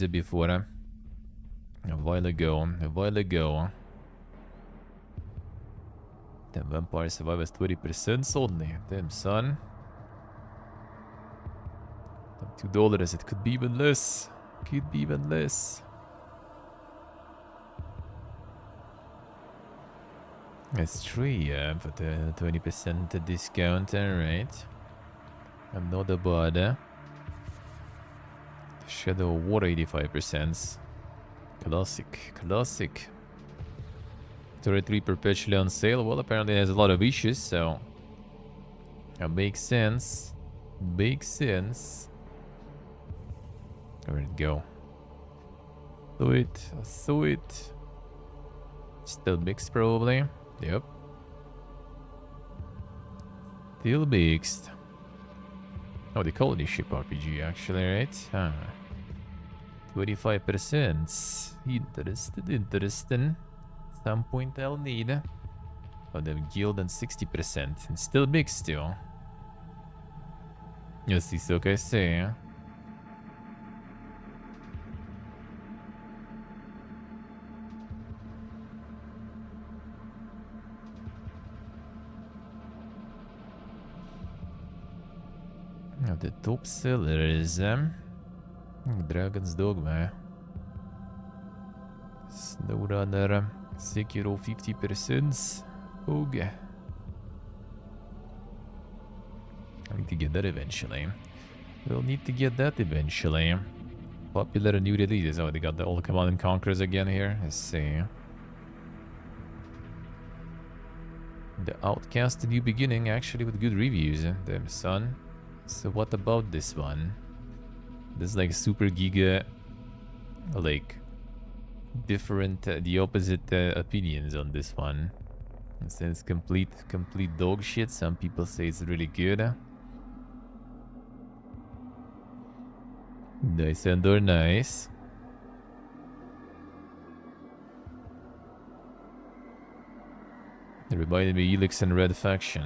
it before. A while ago. The vampire survivors 20% only. Damn, son. $2. It could be even less. That's 3, yeah, for the 20% discount, alright. Another border. Shadow of War 85%. Classic. 33 perpetually on sale. Well, apparently it has a lot of issues, so that makes sense. Where'd it go? I saw it. Still mixed, probably. Yep. Still mixed. Oh, the Colony Ship RPG, actually, right? Huh. 25%. Interesting. Some point I'll need. Oh, the guild and 60%. And still mixed, still. Yes, it's okay, say. Now the top seller is Dragon's Dogma, SnowRunner, Sekiro 50%. Okay. I need to get that eventually. We'll need to get that eventually. Popular new releases. Oh, they got the old Command and Conquerors again here. Let's see. The Outcast New Beginning, actually with good reviews. Damn, son. So what about this one? This is like super giga, like different, the opposite opinions on this one. Since complete dog shit. Some people say it's really good. Nice and nice. It reminded me of Elix and Red Faction.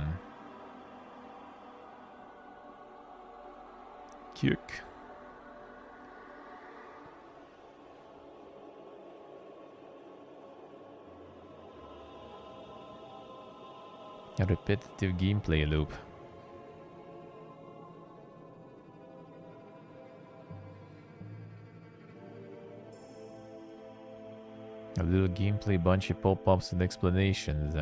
Kick. A repetitive gameplay loop. A little gameplay bunch of pop-ups and explanations.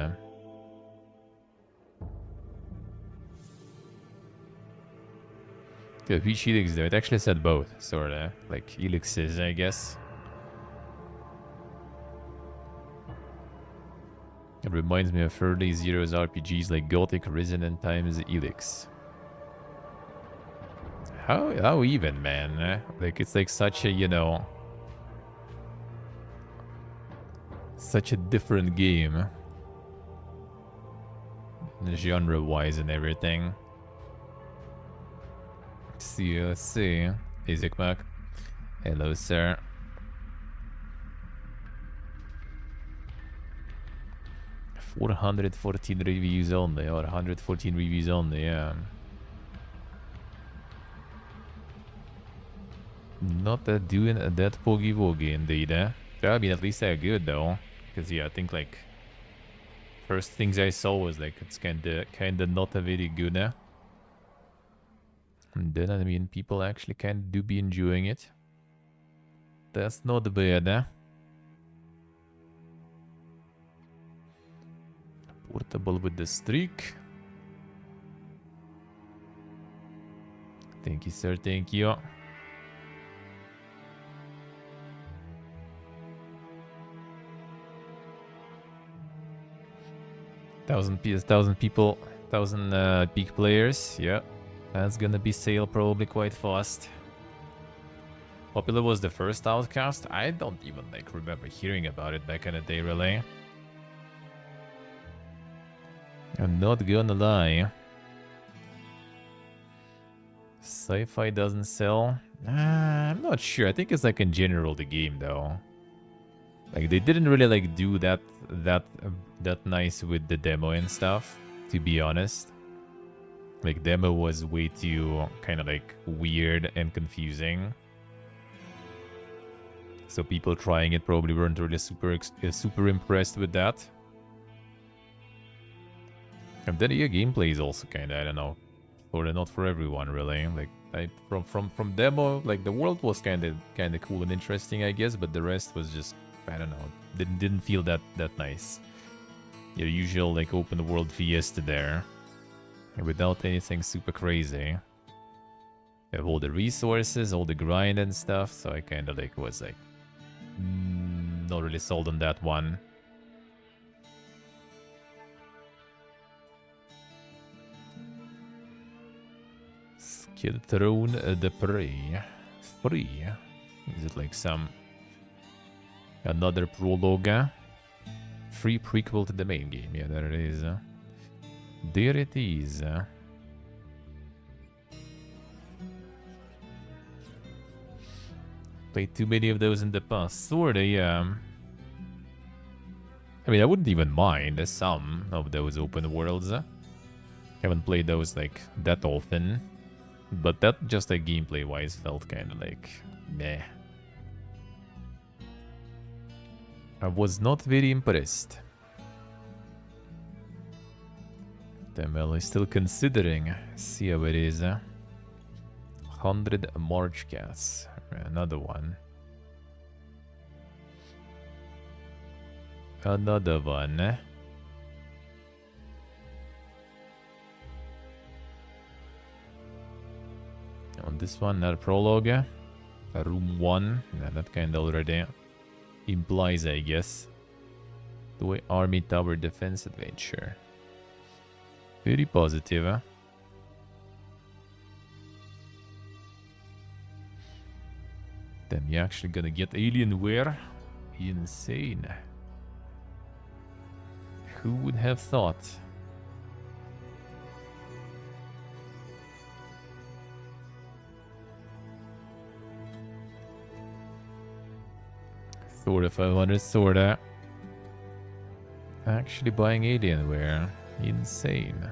Good, which Elix though? It actually said both, sorta. Like Elixes, I guess. It reminds me of early Zero's RPGs like Gothic, Resonant times Elix. How even, man? Like, it's like such a, you know... Such a different game. Genre-wise and everything. Let's see. Isaac Mac. Hello, sir. $414 reviews only, or 114 reviews only, yeah. Not that doing that poggy woggy indeed, eh? I mean, at least they're good though. Because yeah, I think like first things I saw was like it's kinda not a very good, eh? And then I mean people actually kinda do be enjoying it. That's not bad, eh? Portable with the streak. Thank you, sir, thank you. Thousand people, 1,000 peak players. Yeah, that's gonna be sale probably quite fast. Popular was the first Outcast. I don't even like remember hearing about it back in the day, really. I'm not gonna lie. Sci-fi doesn't sell. I'm not sure. I think it's like in general the game though. Like they didn't really like do that nice with the demo and stuff, to be honest. Like demo was way too kind of like weird and confusing. So people trying it probably weren't really super impressed with that. And then yeah, gameplay is also kind of, I don't know, or not for everyone really. Like from demo, like the world was kind of cool and interesting, I guess, but the rest was just, I don't know, didn't feel that nice. Your usual like open world Fiesta there, without anything super crazy. You have all the resources, all the grind and stuff, so I kind of like was like not really sold on that one. Skid Throne the Prey. Free. Is it like some another prologue? Free prequel to the main game. Yeah, there it is. There it is. Played too many of those in the past. Sorta, yeah. I mean, I wouldn't even mind some of those open worlds. Haven't played those like that often. But that just like gameplay wise felt kind of like meh. I was not very impressed. Damn, well, I'm still considering. See how it is. 100 March Cats. Another one. Another one. On this one, not a prologue. Room 1. Yeah, that kind of already implies, I guess. The Army Tower Defense Adventure. Very positive, huh? Then you're actually gonna get Alienware? Insane. Who would have thought? Sorta 500, sorta. Actually buying Alienware. Insane.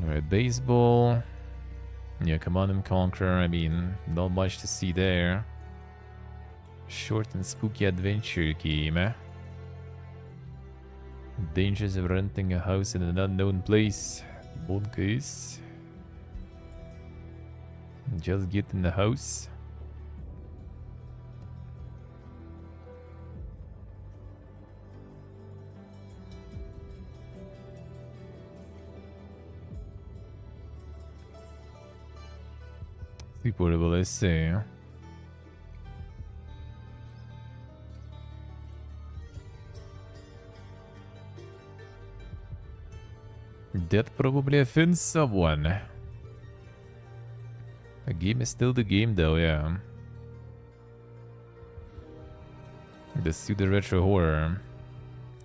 Alright, baseball. Yeah, Command and Conquer. I mean, not much to see there. Short and spooky adventure game. Dangers of renting a house in an unknown place. One case. Just get in the house. Portable essay. That probably offends someone. The game is still the game though, yeah. The pseudo retro horror.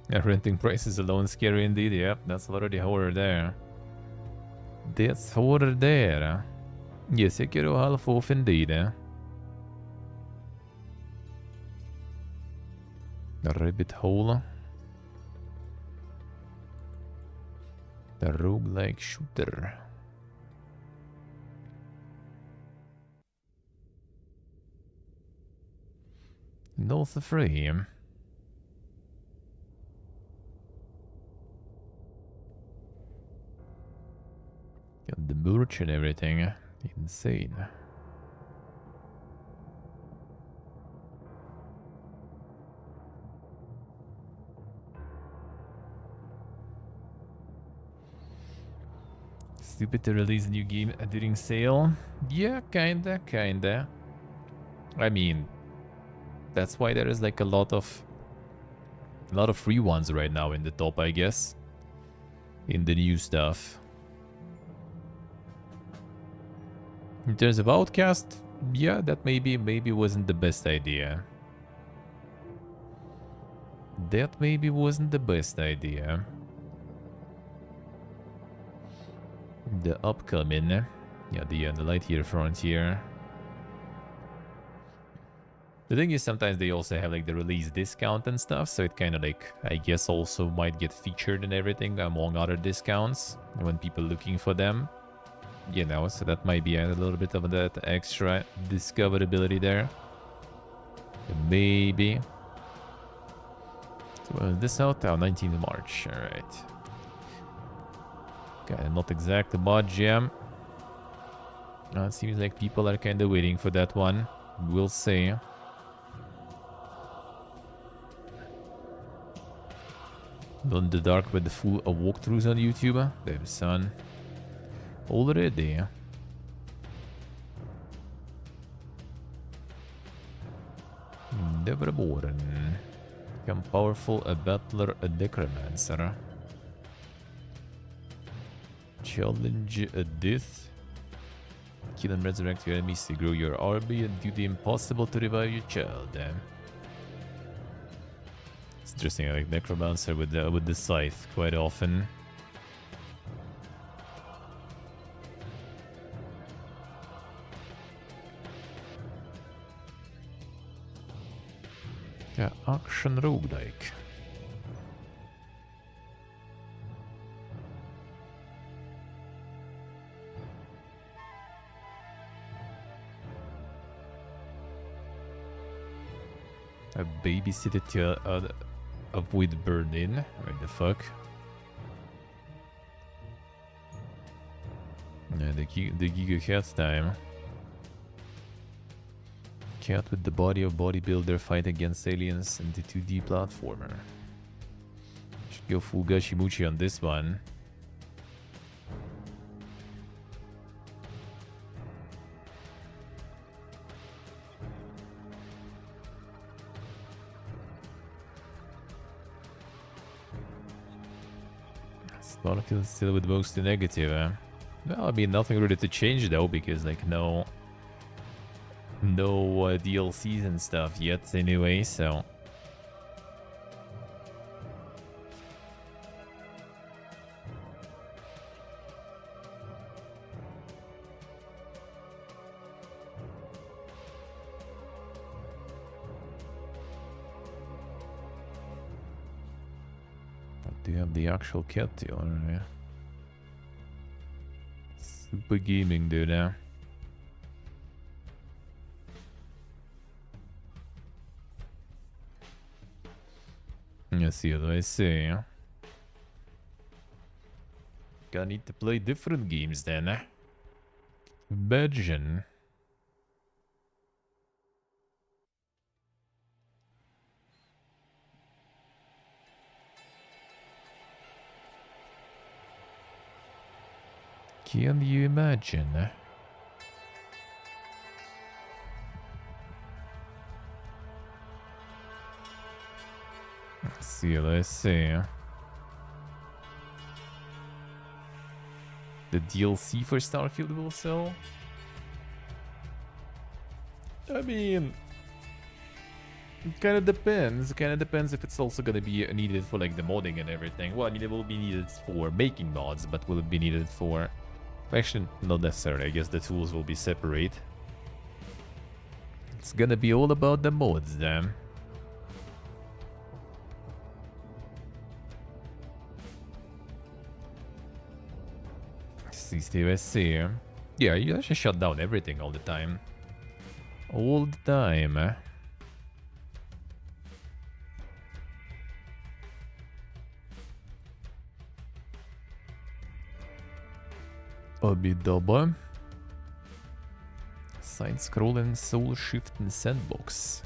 Yeah, renting prices alone scary indeed, yep, that's already horror there. That's horror there. Yes, jag är halv offended. Rabbit hole. The roguelike shooter. North of Frame. Got the merch and everything. Insane. Stupid to release a new game during sale. Yeah, kinda. I mean, that's why there is like a lot of free ones right now in the top, I guess. In the new stuff. In terms of Outcast, yeah, that maybe wasn't the best idea. That maybe wasn't the best idea. The upcoming, yeah, the Lightyear Frontier. The thing is, sometimes they also have like the release discount and stuff, so it kind of like, I guess, also might get featured and everything among other discounts when people looking for them. You know, so that might be a little bit of that extra discoverability there. Maybe. So when is this out? Oh, 19th March. Alright. Okay, not exact mod jam. It seems like people are kind of waiting for that one. We'll see. Not in the dark with the full walkthroughs on YouTube. Damn son. Already. Neverborn. Become powerful, a battler, a necromancer. Challenge a death. Kill and resurrect your enemies to grow your army and do the impossible to revive your child. It's interesting, I like necromancer with the scythe quite often. Yeah, action roguelike. A babysitter to avoid burn-in. What the fuck? Yeah, the Giga Cat time. Cat with the body of bodybuilder fight against aliens and the 2D platformer. Should go full Gashimuchi on this one. Sparkle still with mostly negative, eh? Well, I mean, nothing really to change though, because like no DLCs and stuff yet anyway, so. But do you have the actual cat deal, alright? Super gaming, dude, eh? I see what I say. Gonna need to play different games then. Imagine. Can you imagine? Let's see, let's see. The DLC for Starfield will sell? I mean, it kind of depends. It kind of depends if it's also going to be needed for like the modding and everything. Well, I mean, it will be needed for making mods, but will it be needed for... Actually, not necessarily. I guess the tools will be separate. It's gonna be all about the mods, then. CSTVC. Yeah, you actually shut down everything all the time. All the time, eh? Abidaba. Side scrolling soul shift and sandbox.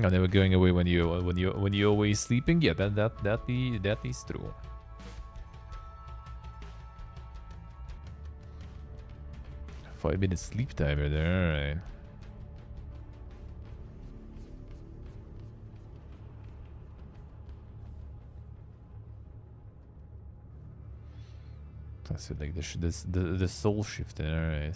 Oh, they were going away when you're always sleeping. Yeah, that is true. Five-minute sleep timer there, alright. That's it, like the soul shift, alright.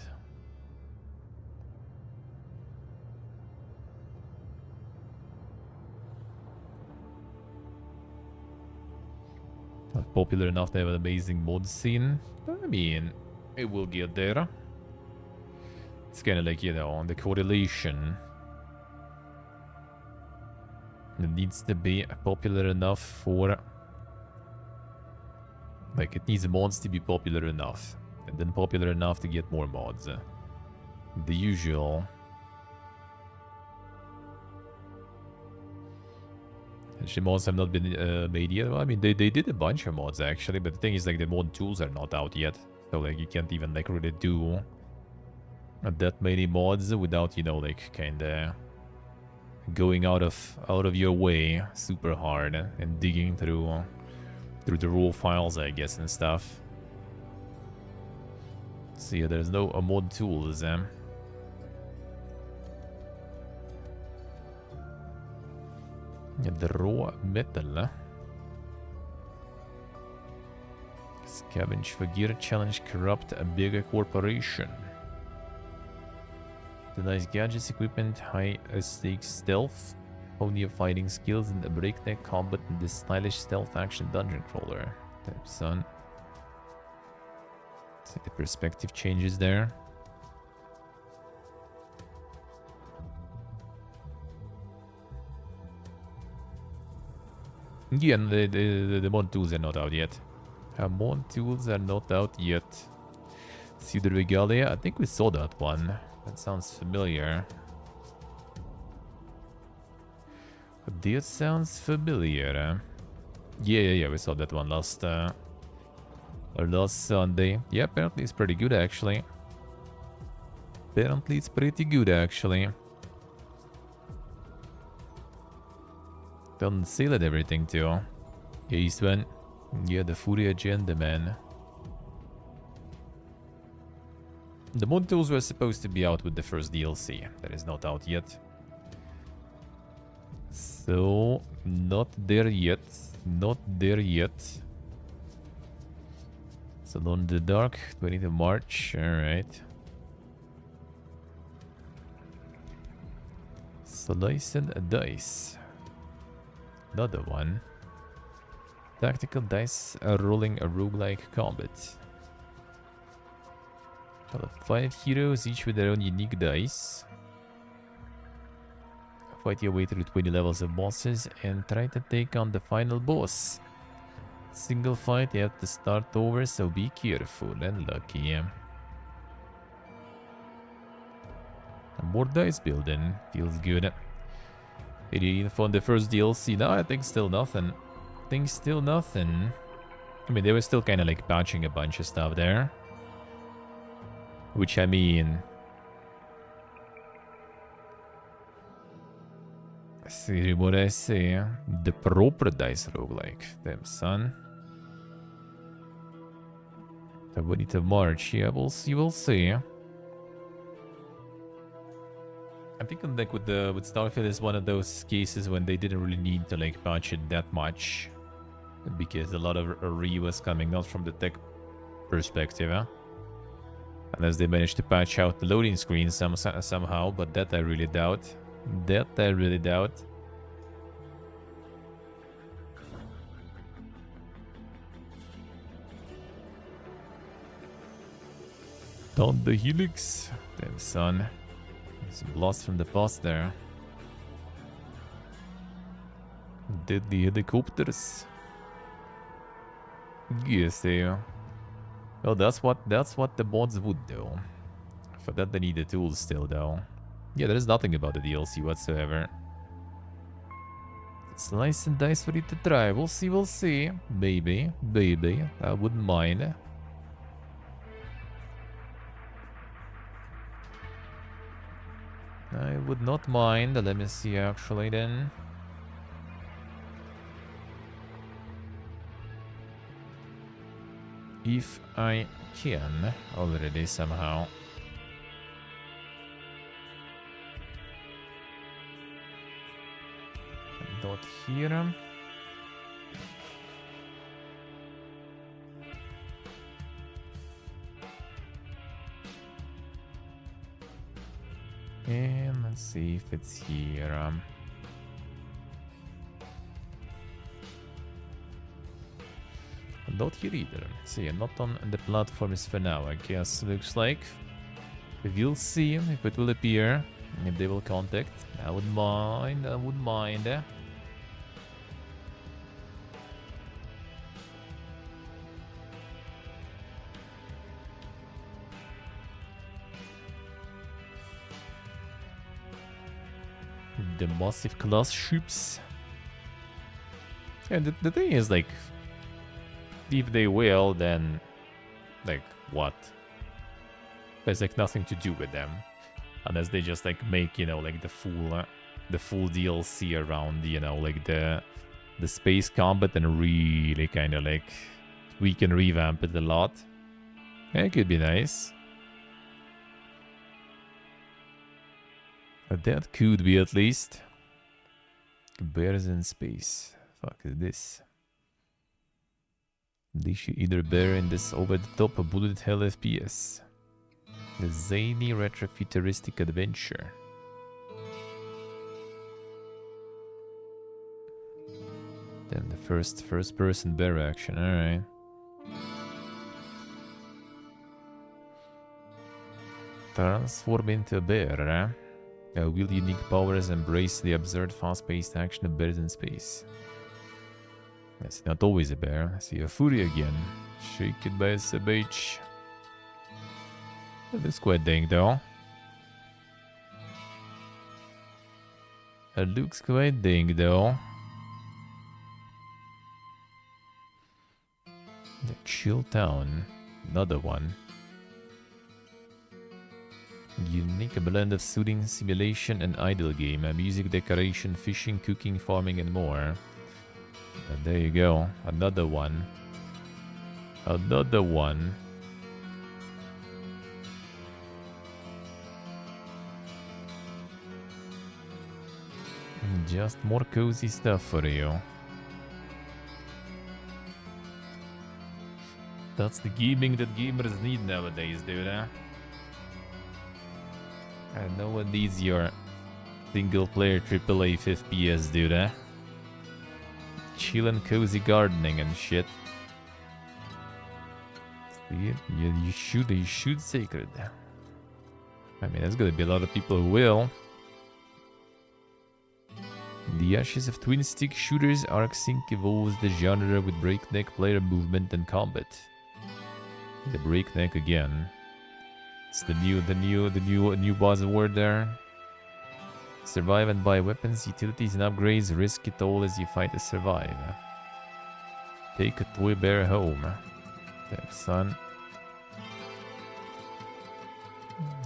Not popular enough to have an amazing mod scene. I mean, it will get there. It's kind of like, you know, the correlation. It needs to be popular enough for... Like, it needs mods to be popular enough. And then popular enough to get more mods. The usual. Actually, mods have not been made yet. Well, I mean, they did a bunch of mods, actually. But the thing is, like, the mod tools are not out yet. So, like, you can't even, like, really do that many mods without, you know, like, kinda going out of your way super hard and digging through the raw files, I guess, and stuff. So yeah, there's no mod tools. Yeah, the raw metal. Scavenge for gear, challenge, corrupt a bigger corporation. The nice gadgets, equipment, high stakes stealth, hone your fighting skills, and the breakneck combat in the stylish stealth action dungeon crawler. Type son. See the perspective changes there. Yeah, and the mod tools are not out yet. Mod tools are not out yet. See the regalia? I think we saw that one. That sounds familiar. That sounds familiar. Yeah, we saw that one last Sunday. Yeah, apparently it's pretty good, actually. Done sale and everything, too. Yeah, Eastman. Yeah, the Fury agenda, man. The mod tools were supposed to be out with the first DLC. That is not out yet. So, not there yet. Not there yet. Salon in the Dark, 20th of March. Alright. Slice and Dice. Another one. Tactical dice rolling a roguelike combat. 5 heroes, each with their own unique dice. Fight your way through 20 levels of bosses and try to take on the final boss. Single fight, you have to start over, so be careful and lucky. More dice building, feels good. Any info on the first DLC? No, I think still nothing. I mean, they were still kind of like patching a bunch of stuff there. Which, I mean... See what I say. The proper dice roguelike. Damn, son. 20th of March. Yeah, we'll see. I think like with Starfield is one of those cases when they didn't really need to like patch it that much. Because a lot of re was coming not from the tech perspective, huh? Unless they managed to patch out the loading screen somehow, but that I really doubt. Down the helix. Damn, son. Some blast from the past there. Deadly helicopters. Yes, they... Well, that's what the mods would do. For that they need the tools still, though. Yeah, there is nothing about the DLC whatsoever. Slice and dice for it to try. We'll see. Maybe. I wouldn't mind. I would not mind. Let me see actually then. If I can already somehow. Not here. And let's see if it's here. Not here either. So yeah, not on the platforms for now, I guess. Looks like. We'll see if it will appear. If they will contact. I wouldn't mind. the massive class ships. And the thing is, like, if they will, then, like, what? There's, like, nothing to do with them. Unless they just, like, make, you know, like, the full DLC around, you know, like, the space combat and really kind of, like, we can revamp it a lot. It could be nice. That could be, at least. Bears in space. Fuck is this? They should either bear in this over-the-top or bullet hell FPS. The zany retro-futuristic adventure. Then the first-person bear action. All right. Transform into a bear, wield unique powers, embrace the absurd fast-paced action of bears in space. It's not always a bear. I see a fury again. Shaken by a savage. That looks quite dang though. It looks quite dang though. The Chill Town. Another one. Unique blend of soothing simulation and idle game, music, decoration, fishing, cooking, farming, and more. And there you go, another one. Another one. Just more cozy stuff for you. That's the gaming that gamers need nowadays, dude. And no one needs your single-player AAA FPS, dude. Chill and cozy gardening and shit. See, you shoot sacred. I mean, there's gonna be a lot of people who will. The ashes of twin-stick shooters, Arc Sync evolves the genre with breakneck player movement and combat. The breakneck again. It's the new buzzword there. Survive and buy weapons, utilities, and upgrades. Risk it all as you fight to survive. Take a toy bear home. There, son.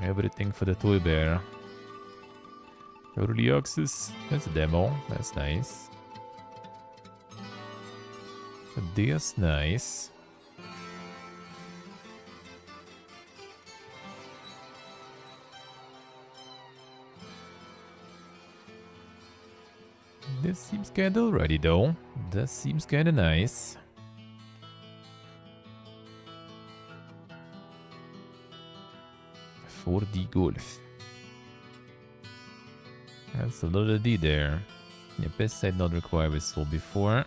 Everything for the toy bear. Early access. That's a demo. That's nice. That's nice. This seems kinda already though. That seems kinda nice. $4D golf. That's a lot of D there. Yeah, best side not required we saw before.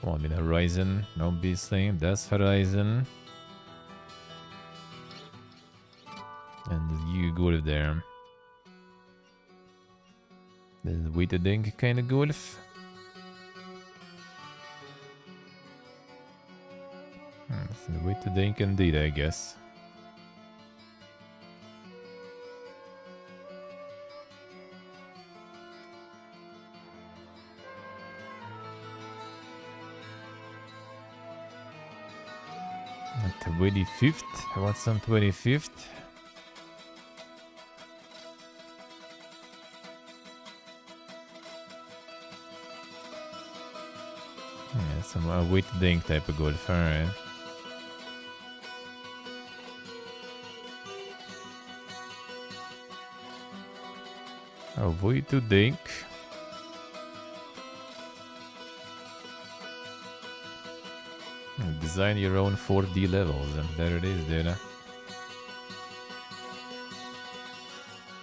Well, I mean Horizon, obviously. That's Horizon. And the U golf there. This is way to think kind of golf. It's a way to think indeed, I guess. And 25th. What's on 25th? Some way to think type of golf, alright. A way to think. Design your own 4D levels, and there it is, dude.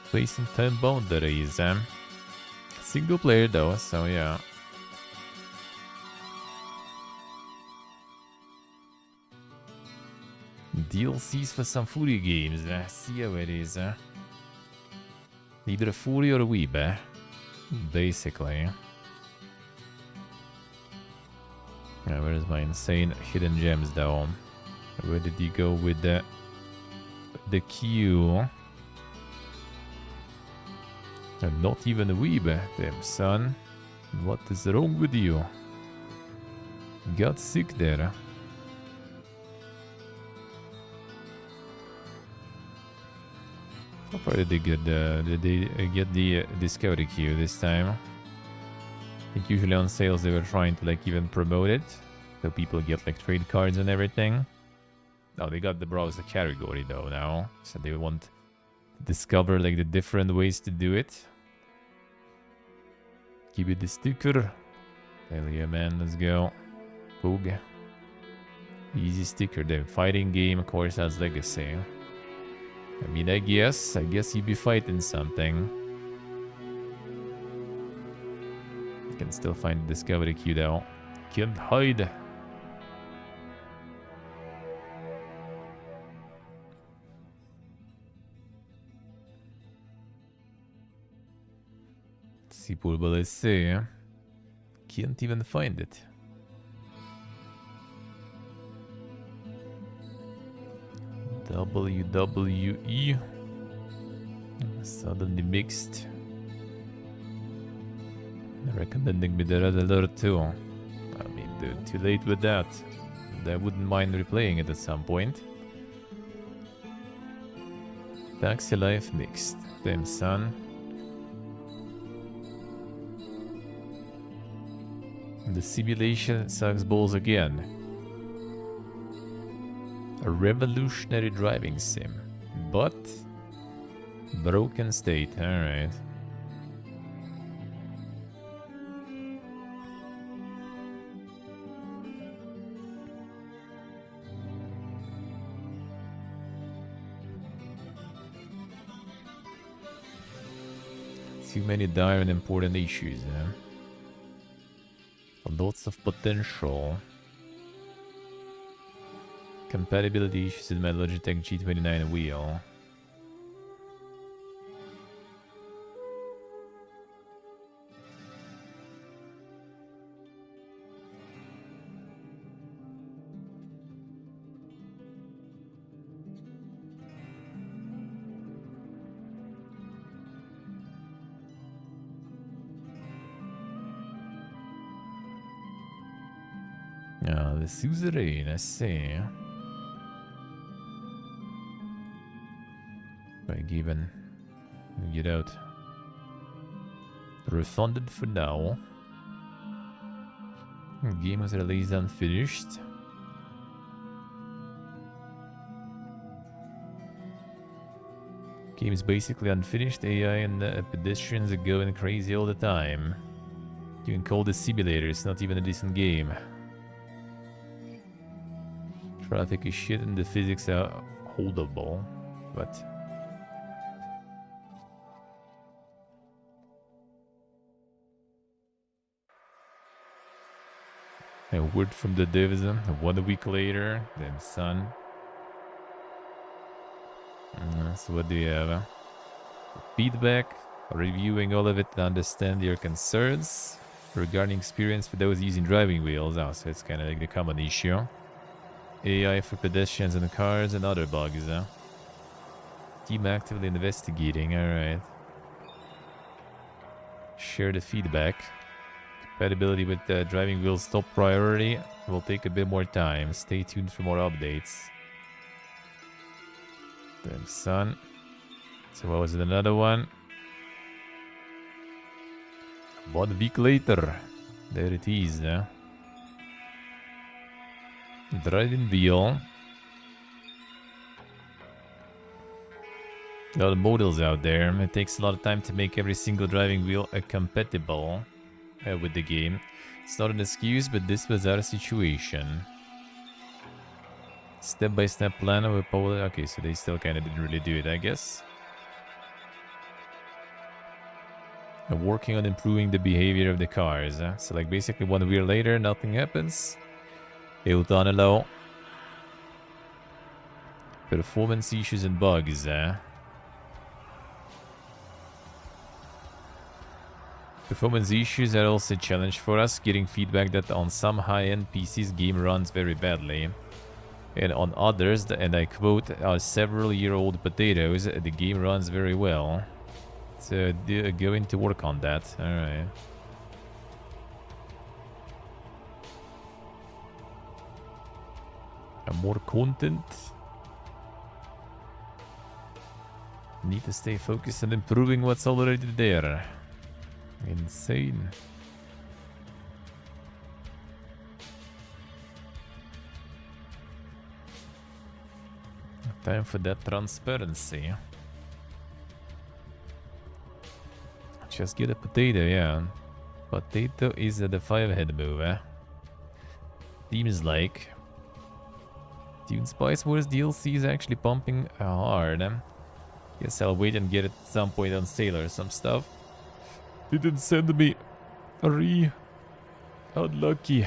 Place and time boundaries, single player though, so yeah. DLCs for some Fury games, see how it is. Either a Fury or a Weeb, basically. Where's my insane hidden gems though? Where did you go with the queue? And not even a weeb. Damn, son. What is wrong with you? Got sick there. How far did they get the discovery queue this time? I think usually on sales they were trying to like even promote it, so people get like trade cards and everything. No, they got the browser category though now, so they want to discover like the different ways to do it. Give it the sticker. Hell yeah, man, let's go. Poog. Easy sticker there. Fighting game, of course, has legacy. I mean, I guess you'd be fighting something. You can still find the discovery queue though. Can't hide. Si pulbele se. Can't even find it. WWE. Suddenly mixed. Recommending me the red alert too. I mean, dude, too late with that. I wouldn't mind replaying it at some point. Taxi Life mixed. Damn, son. The simulation sucks balls again. A revolutionary driving sim, but broken state. All right. Too many dire and important issues. Lots of potential. Compatibility issues in my Logitech G29 wheel. The suzerain, I see. Right, given. Get out. Refunded for now. Game was released unfinished. Game is basically unfinished. AI and pedestrians are going crazy all the time. You can call this simulator, it's not even a decent game. Traffic is shit and the physics are holdable, but... A word from the division, 1 week later, then son. So what do you have? Feedback, reviewing all of it to understand your concerns regarding experience for those using driving wheels. Oh, so it's kind of like the common issue. AI for pedestrians and cars and other bugs. Team actively investigating, alright. Share the feedback. Compatibility with driving wheels top priority. Will take a bit more time. Stay tuned for more updates. Damn, son. So what was it, another one? 1 week later. There it is. Driving wheel. A lot of models out there. It takes a lot of time to make every single driving wheel compatible with the game. It's not an excuse, but this was our situation. Step-by-step plan of a polar. Okay, so they still kind of didn't really do it, I guess. And working on improving the behavior of the cars. So like basically 1 year later, nothing happens. Low. Performance issues and bugs. Performance issues are also a challenge for us, getting feedback that on some high-end PCs game runs very badly. And on others, and I quote, are several-year-old potatoes, the game runs very well. So going to work on that. Alright. More content. Need to stay focused on improving what's already there. Insane. Time for that transparency. Just get a potato, yeah. Potato is the 5-head move, eh? Seems like. Dune Spice Wars DLC is actually pumping hard. Guess I'll wait and get it at some point on sale or some stuff. Didn't send me a re. Unlucky.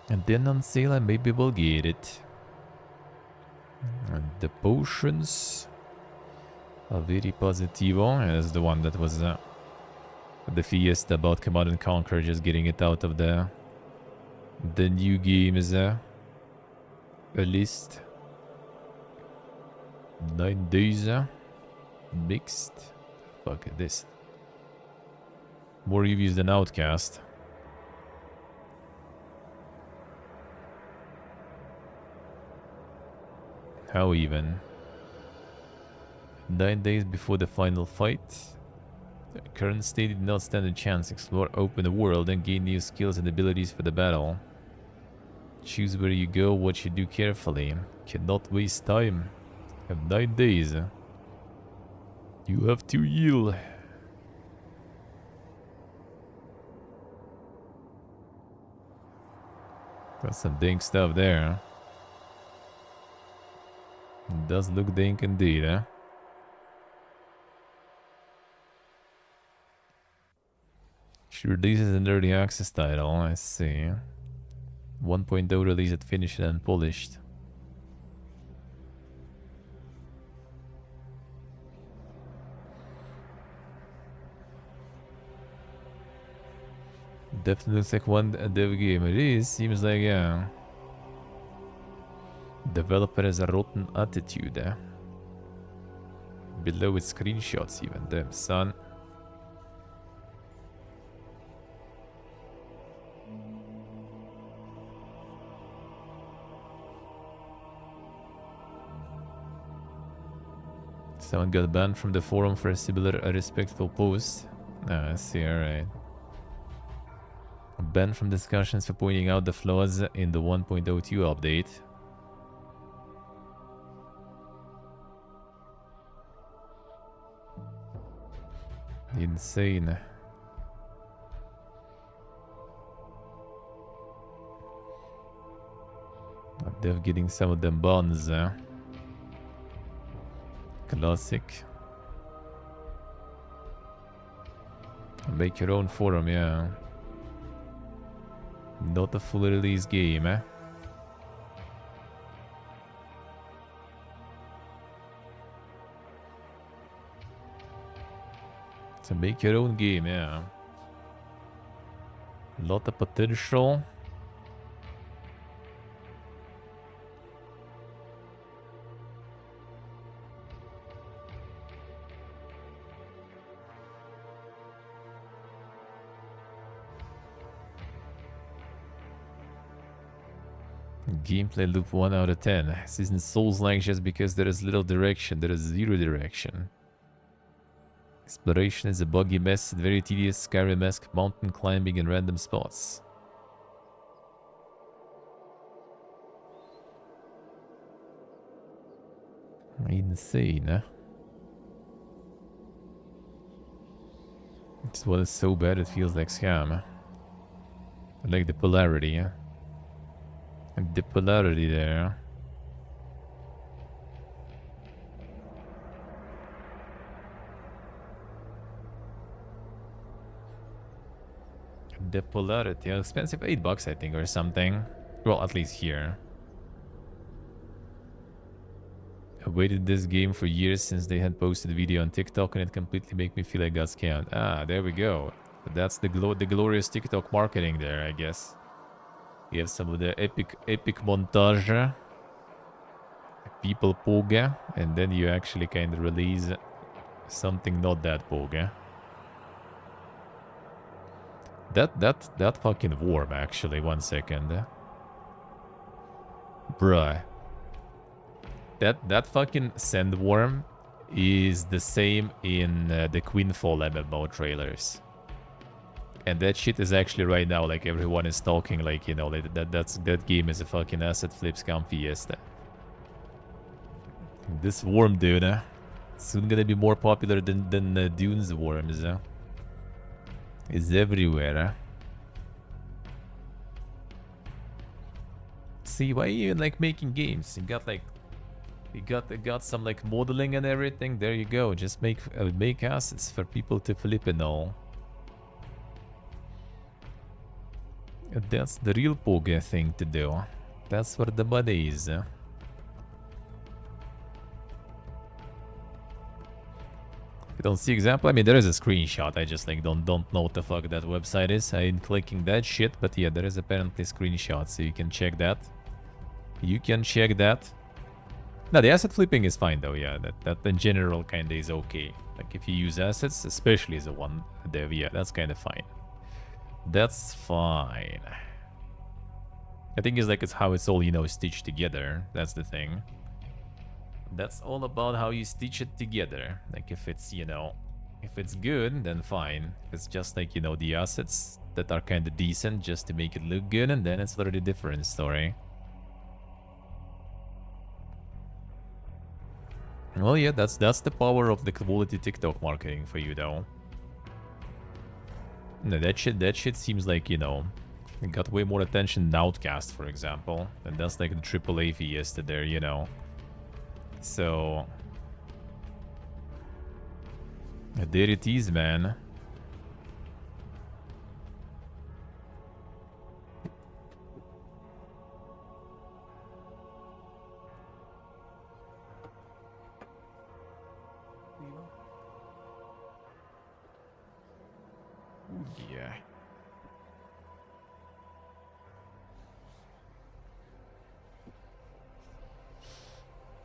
And then on sale I maybe will get it. And the potions are very positivo. As the one that was the fiesta about Command and Conquer, just getting it out of the new game is a list. 9 days mixed. Fuck this. More reviews than Outcast. How even? 9 days before the final fight. The current state did not stand a chance. Explore, open the world, and gain new skills and abilities for the battle. Choose where you go, what you do carefully. Cannot waste time. Have 9 days. You have to yield. Got some dank stuff there. It does look dank indeed, huh? She releases an early access title, I see. 1.0 release it finished and polished. Definitely looks like one dev game. It is, seems like, yeah. Developer has a rotten attitude, eh? Below its screenshots even, damn son. Someone got banned from the forum for a similar respectful post. Ah, I see, alright. Banned from discussions for pointing out the flaws in the 1.02 update. Insane. They're getting some of them bans. Classic. Make your own forum, yeah. Not a full release game, eh? So make your own game, yeah. Lot of potential. Gameplay loop 1 out of 10. This isn't Souls-like just because there is little direction. There is zero direction. Exploration is a buggy mess, very tedious, Skyrim-esque mountain climbing in random spots. Insane, huh? This one is so bad it feels like scam. I like the polarity, yeah? Like the polarity there. The polarity, expensive, $8 I think or something. Well, at least here. I waited this game for years since they had posted a video on TikTok and it completely made me feel I got scammed. Ah, there we go. That's the glorious TikTok marketing there, I guess. We have some of the epic montage. people poga, and then you actually kind of release something not that poga. That fucking worm, actually. 1 second. Bruh. That fucking sandworm is the same in the Queenfall MMO trailers. And that shit is actually right now, like, everyone is talking, like, you know, like, that game is a fucking asset flip scam fiesta. This worm, dude, soon gonna be more popular than Dune's worms, It's everywhere, See, why are you even, like, making games? You got, like, you got some, like, modeling and everything. There you go. Just make assets for people to flip and all. That's the real poga thing to do. That's where the money is. I don't see example. I mean, there is a screenshot. I just like don't know what the fuck that website is. I ain't clicking that shit, but yeah, there is apparently a screenshot, so you can check that. You can check that. No, the asset flipping is fine though. Yeah, that in general kind of is okay. Like if you use assets, especially as a one dev, yeah, that's kind of fine. That's fine. I think it's like it's how it's all, you know, stitched together. That's the thing. That's all about how you stitch it together. Like if it's, you know, if it's good, then fine. If it's just like, you know, the assets that are kind of decent just to make it look good, and then it's a very different story. Well, yeah, that's the power of the quality TikTok marketing for you, though. No, that shit seems like, you know, it got way more attention than Outcast, for example. And that's like the AAA fiesta there, you know. So... there it is, man. Yeah.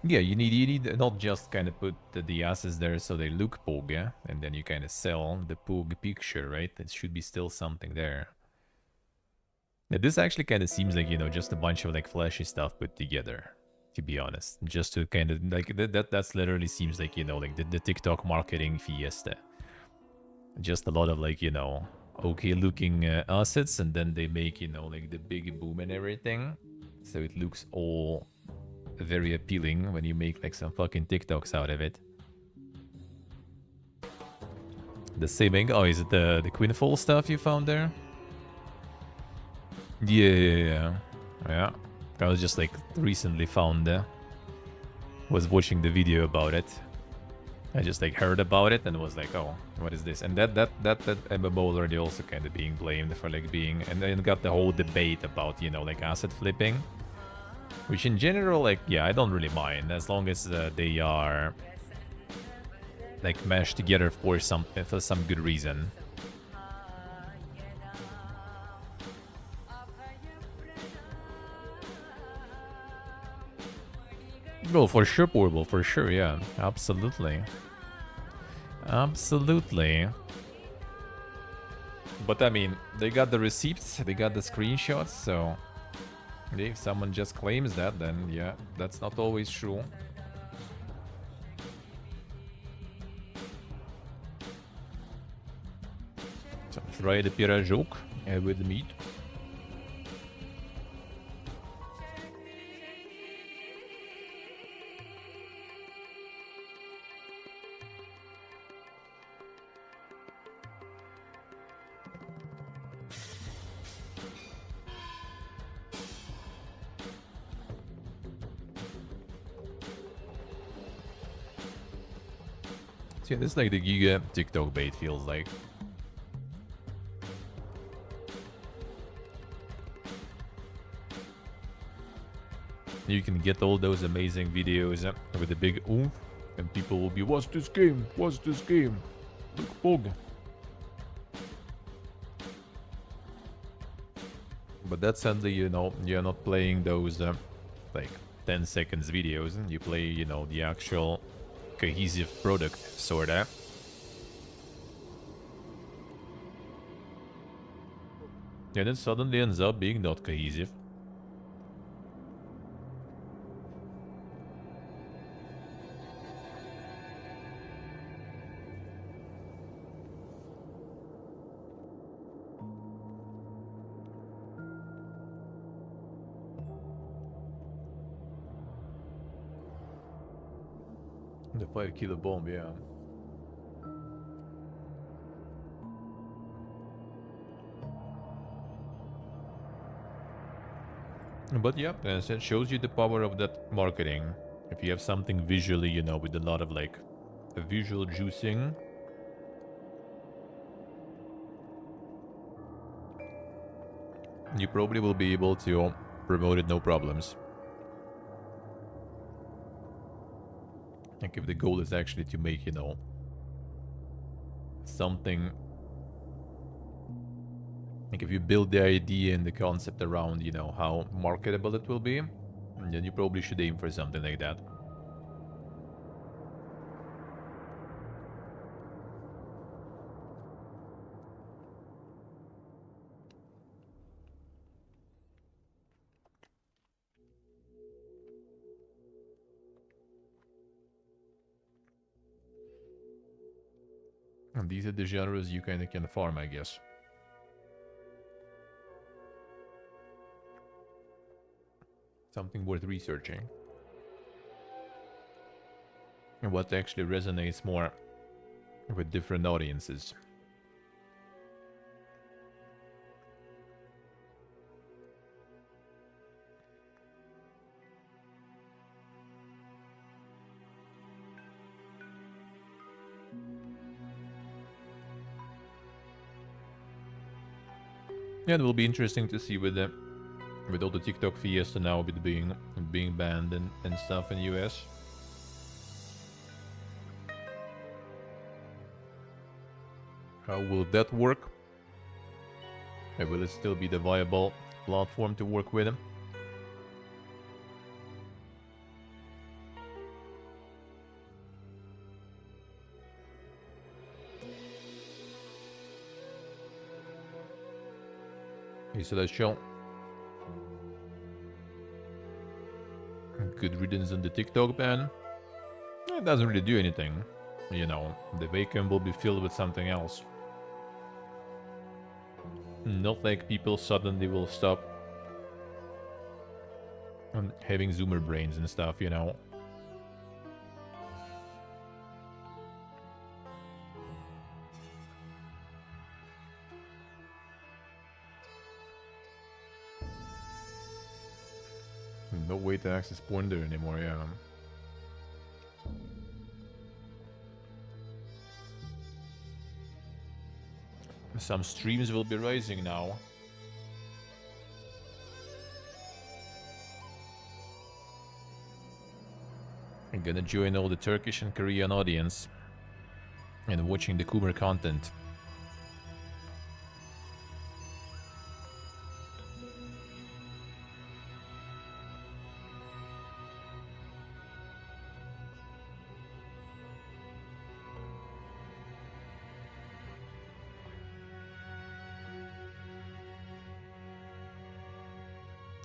Yeah, you need not just kind of put the assets there so they look Poga, and then you kind of sell the Pog picture, right? It should be still something there. Now, this actually kind of seems like, you know, just a bunch of like flashy stuff put together, to be honest. Just to kind of like that's literally seems like, you know, like the TikTok marketing fiesta. Just a lot of like, you know, okay looking assets, and then they make, you know, like the big boom and everything. So it looks all very appealing when you make like some fucking TikToks out of it. The same angle. Oh, is it the Queenfall stuff you found there? Yeah. I was just like recently found was watching the video about it. I just like heard about it and was like, oh, what is this? And that MMO already also kind of being blamed for like being, and then got the whole debate about, you know, like asset flipping. Which in general, like, yeah, I don't really mind as long as they are like meshed together for some good reason. Well, for sure, portable, for sure, yeah, absolutely, absolutely. But I mean, they got the receipts, they got the screenshots, so. If someone just claims that, then yeah, that's not always true. So try the pirajoc with meat. Yeah, this is like the Giga TikTok bait feels like. You can get all those amazing videos with a big oomph, and people will be, what's this game? What's this game? Look, Pog. But that's sadly, you know, you're not playing those like 10 seconds videos, and you play, you know, the actual cohesive product, sorta. And it suddenly ends up being not cohesive. The 5-kilo bomb, yeah. But yeah, as it shows you the power of that marketing. If you have something visually, you know, with a lot of like a visual juicing, you probably will be able to promote it no problems. Like if the goal is actually to make, you know, something. Like if you build the idea and the concept around, you know, how marketable it will be, then you probably should aim for something like that. And these are the genres you kind of can farm, I guess. Something worth researching. And what actually resonates more with different audiences. Yeah, it will be interesting to see with all the TikTok fiesta now with being banned and stuff in US. How will that work? And will it still be the viable platform to work with? Hey, Celestial. Good riddance on the TikTok ban. It doesn't really do anything. You know, the vacuum will be filled with something else. Not like people suddenly will stop having zoomer brains and stuff, you know. No way to access Pointer anymore, yeah. Some streams will be rising now. I'm gonna join all the Turkish and Korean audience and watching the Coomer content.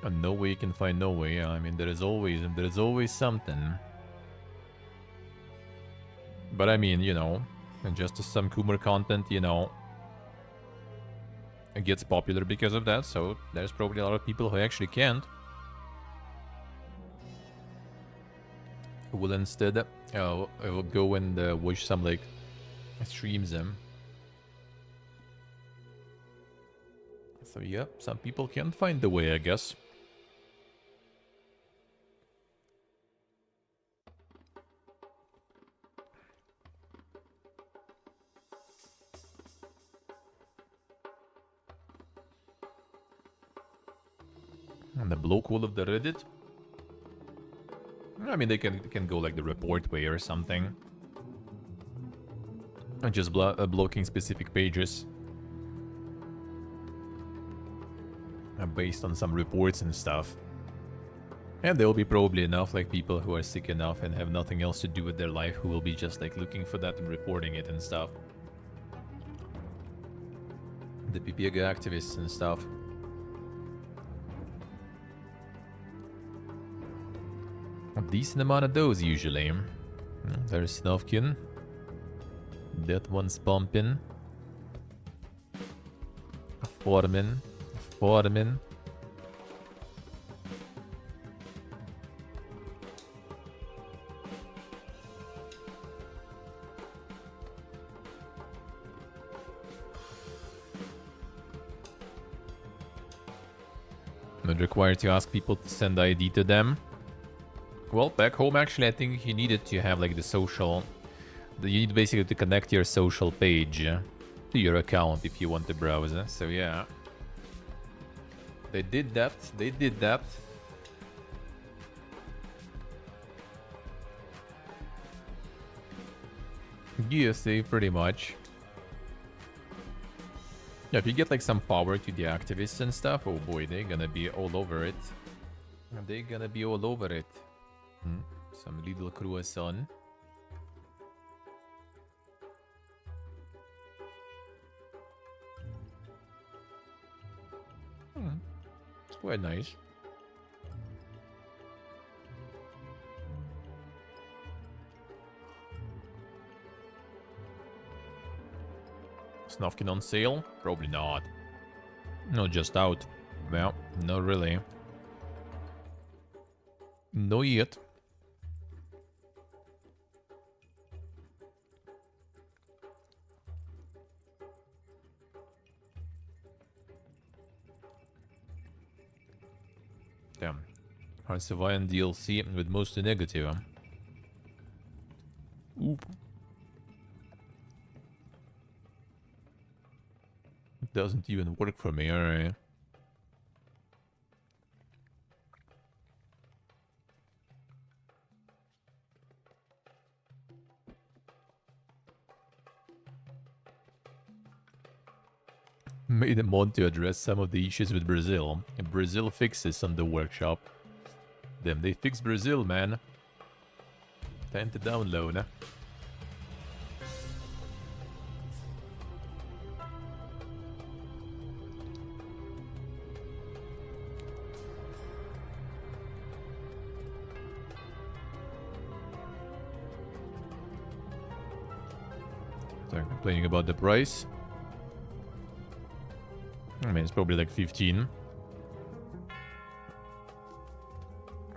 And no way you can find no way. I mean, there is always something. But I mean, you know, and just as some Coomer content, you know, it gets popular because of that. So there's probably a lot of people who actually can't, who will instead will go and watch some like streams them. So yeah, some people can find the way, I guess. And the block wall of the Reddit? I mean, they can go like the report way or something. And just blocking specific pages. Based on some reports and stuff. And there will be probably enough like people who are sick enough and have nothing else to do with their life who will be just like looking for that and reporting it and stuff. The PPG activists and stuff. A decent amount of those usually. There's Snovkin. That one's pumping. Foreman. Foreman. Not required to ask people to send ID to them. Well, back home, actually, I think you needed to have like the social. You need basically to connect your social page to your account if you want to browse. So yeah, they did that. They did that. Yes, they pretty much. Yeah, if you get like some power to the activists and stuff, oh boy, they're gonna be all over it. They're gonna be all over it. Some little croissant. It's quite nice. Snufkin on sale? Probably not. No, just out. Well, not really. No yet. Damn. Hearts of Iron DLC with mostly negative, huh? Oop. It doesn't even work for me, alright. Made a mod to address some of the issues with Brazil. And Brazil fixes on the workshop. Damn, they fixed Brazil, man. Time to download, huh? They're complaining about the price. I mean, it's probably like 15.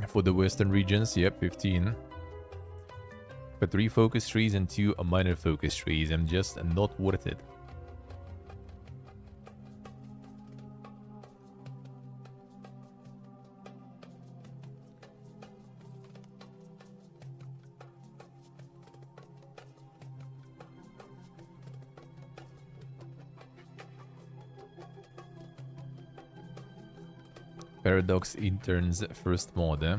For the western regions, yep, 15. But 3 focus trees and 2 minor focus trees. I'm just not worth it. Paradox interns first mod, eh?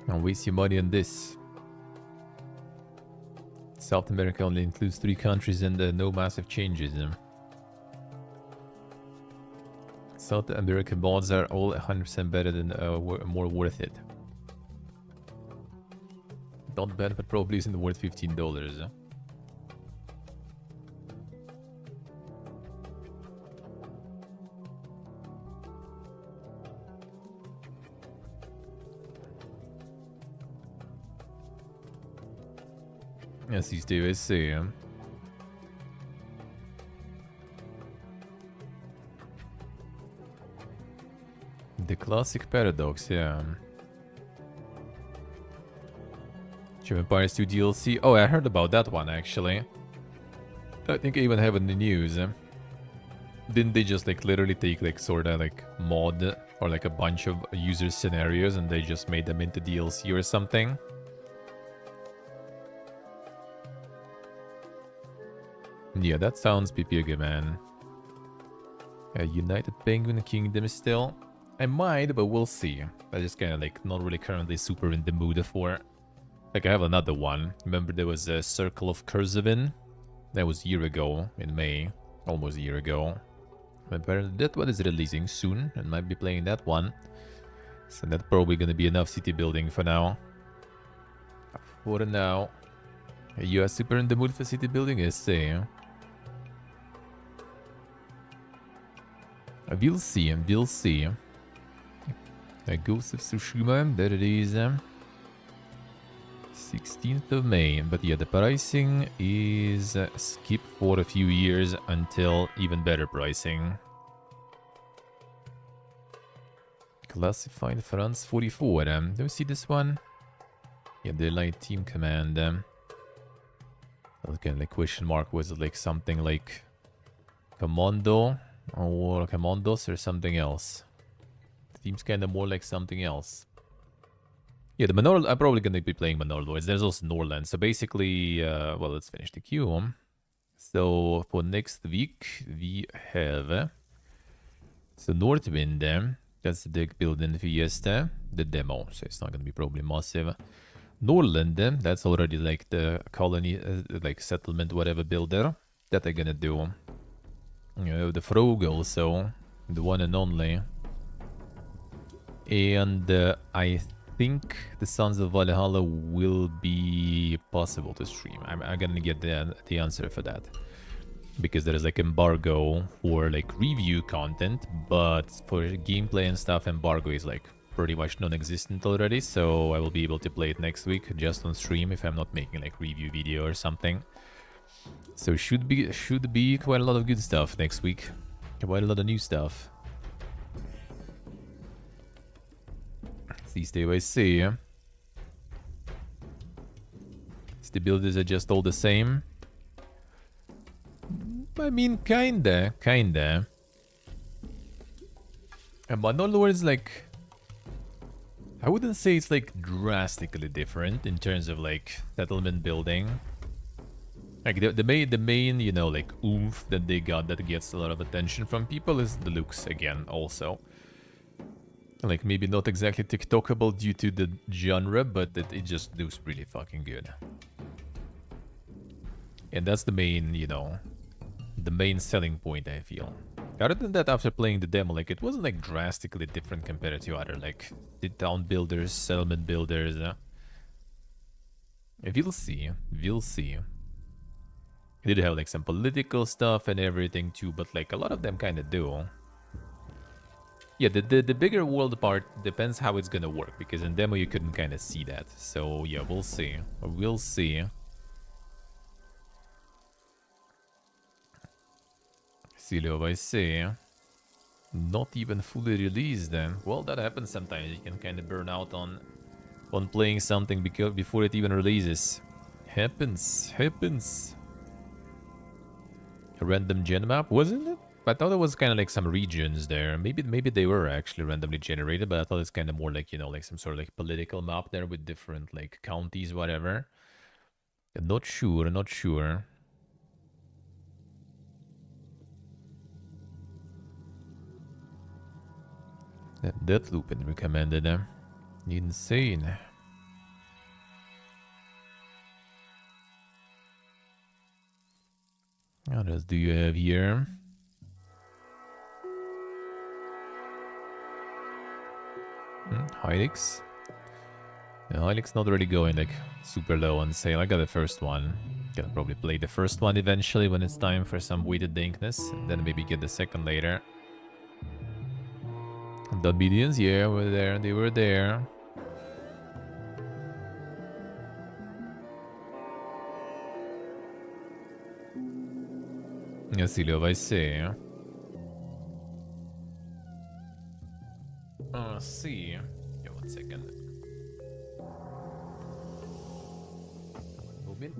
Don't waste your money on this. South America only includes 3 countries and no massive changes. South American mods are all 100% better than more worth it. Not bad, but probably isn't worth $15. Yes, these days, see. The classic paradox, yeah. Age of Empires 2 DLC. Oh, I heard about that one actually. I think I even have it in the news. Didn't they just like literally take like sorta like mod or like a bunch of user scenarios and they just made them into DLC or something? Yeah, that sounds PPG, man. United Penguin Kingdom still. I might, but we'll see. I just kind of like not really currently super in the mood for. Like I have another one. Remember there was a Circle of Kurzavin? That was a year ago in May. Almost a year ago. Apparently that one is releasing soon, and might be playing that one. So that's probably gonna be enough city building for now. For now. You are super in the mood for city building, I say. We'll see, we'll see. Ghost of Tsushima, there it is. 16th of May, but yeah, the pricing is skip for a few years until even better pricing. Classified France 44. Do you see this one? Yeah, the light team command. Again, like question mark, was it like something like Commando or Commandos or something else? Seems kind of more like something else. Yeah, the Manor, I'm probably going to be playing Manor Lords. There's also Norland. So basically, well, let's finish the queue. So for next week, we have so Northwind. That's the deck building Fiesta, the demo. So it's not going to be probably massive. Norland, that's already like the colony, like settlement, whatever builder that they're going to do. You know, the Frog also, the one and only. And I think the Sons of Valhalla will be possible to stream. I'm gonna get the answer for that. Because there is like embargo for like review content, but for gameplay and stuff, embargo is like pretty much non-existent already. So I will be able to play it next week just on stream if I'm not making like review video or something. So should be quite a lot of good stuff next week. Quite a lot of new stuff. Stay by sea. The builders are just all the same. I mean, kinda. But in other words, like, I wouldn't say it's like drastically different in terms of like settlement building. Like the main, you know, like oomph that they got that gets a lot of attention from people is the looks again, also. Like, maybe not exactly TikTokable due to the genre, but it just looks really fucking good. And that's the main, you know, the main selling point, I feel. Other than that, after playing the demo, like, it wasn't, like, drastically different compared to other, like, the town builders, settlement builders. We'll see. We'll see. It did have, like, some political stuff and everything, too, but, like, a lot of them kind of do. Yeah, the bigger world part depends how it's gonna work, because in demo you couldn't kind of see that. So yeah, we'll see. We'll see. Silio, I see. Not even fully released then. Well, that happens sometimes. You can kind of burn out on playing something before it even releases. Happens. A random gen map, wasn't it? I thought it was kind of like some regions there. Maybe they were actually randomly generated, but I thought it's kind of more like, you know, like some sort of like political map there with different like counties, whatever. I'm not sure. That Deathloop been recommended. Insane. What else do you have here? Hilux. Yeah, Hilux not really going like super low on sale. I got the first one. Gonna probably play the first one eventually when it's time for some weighted dankness. And then maybe get the second later. The Obedience, yeah, were there. They were there. Yeah, Silio, vai see. See. Yeah, 1 second. Moving.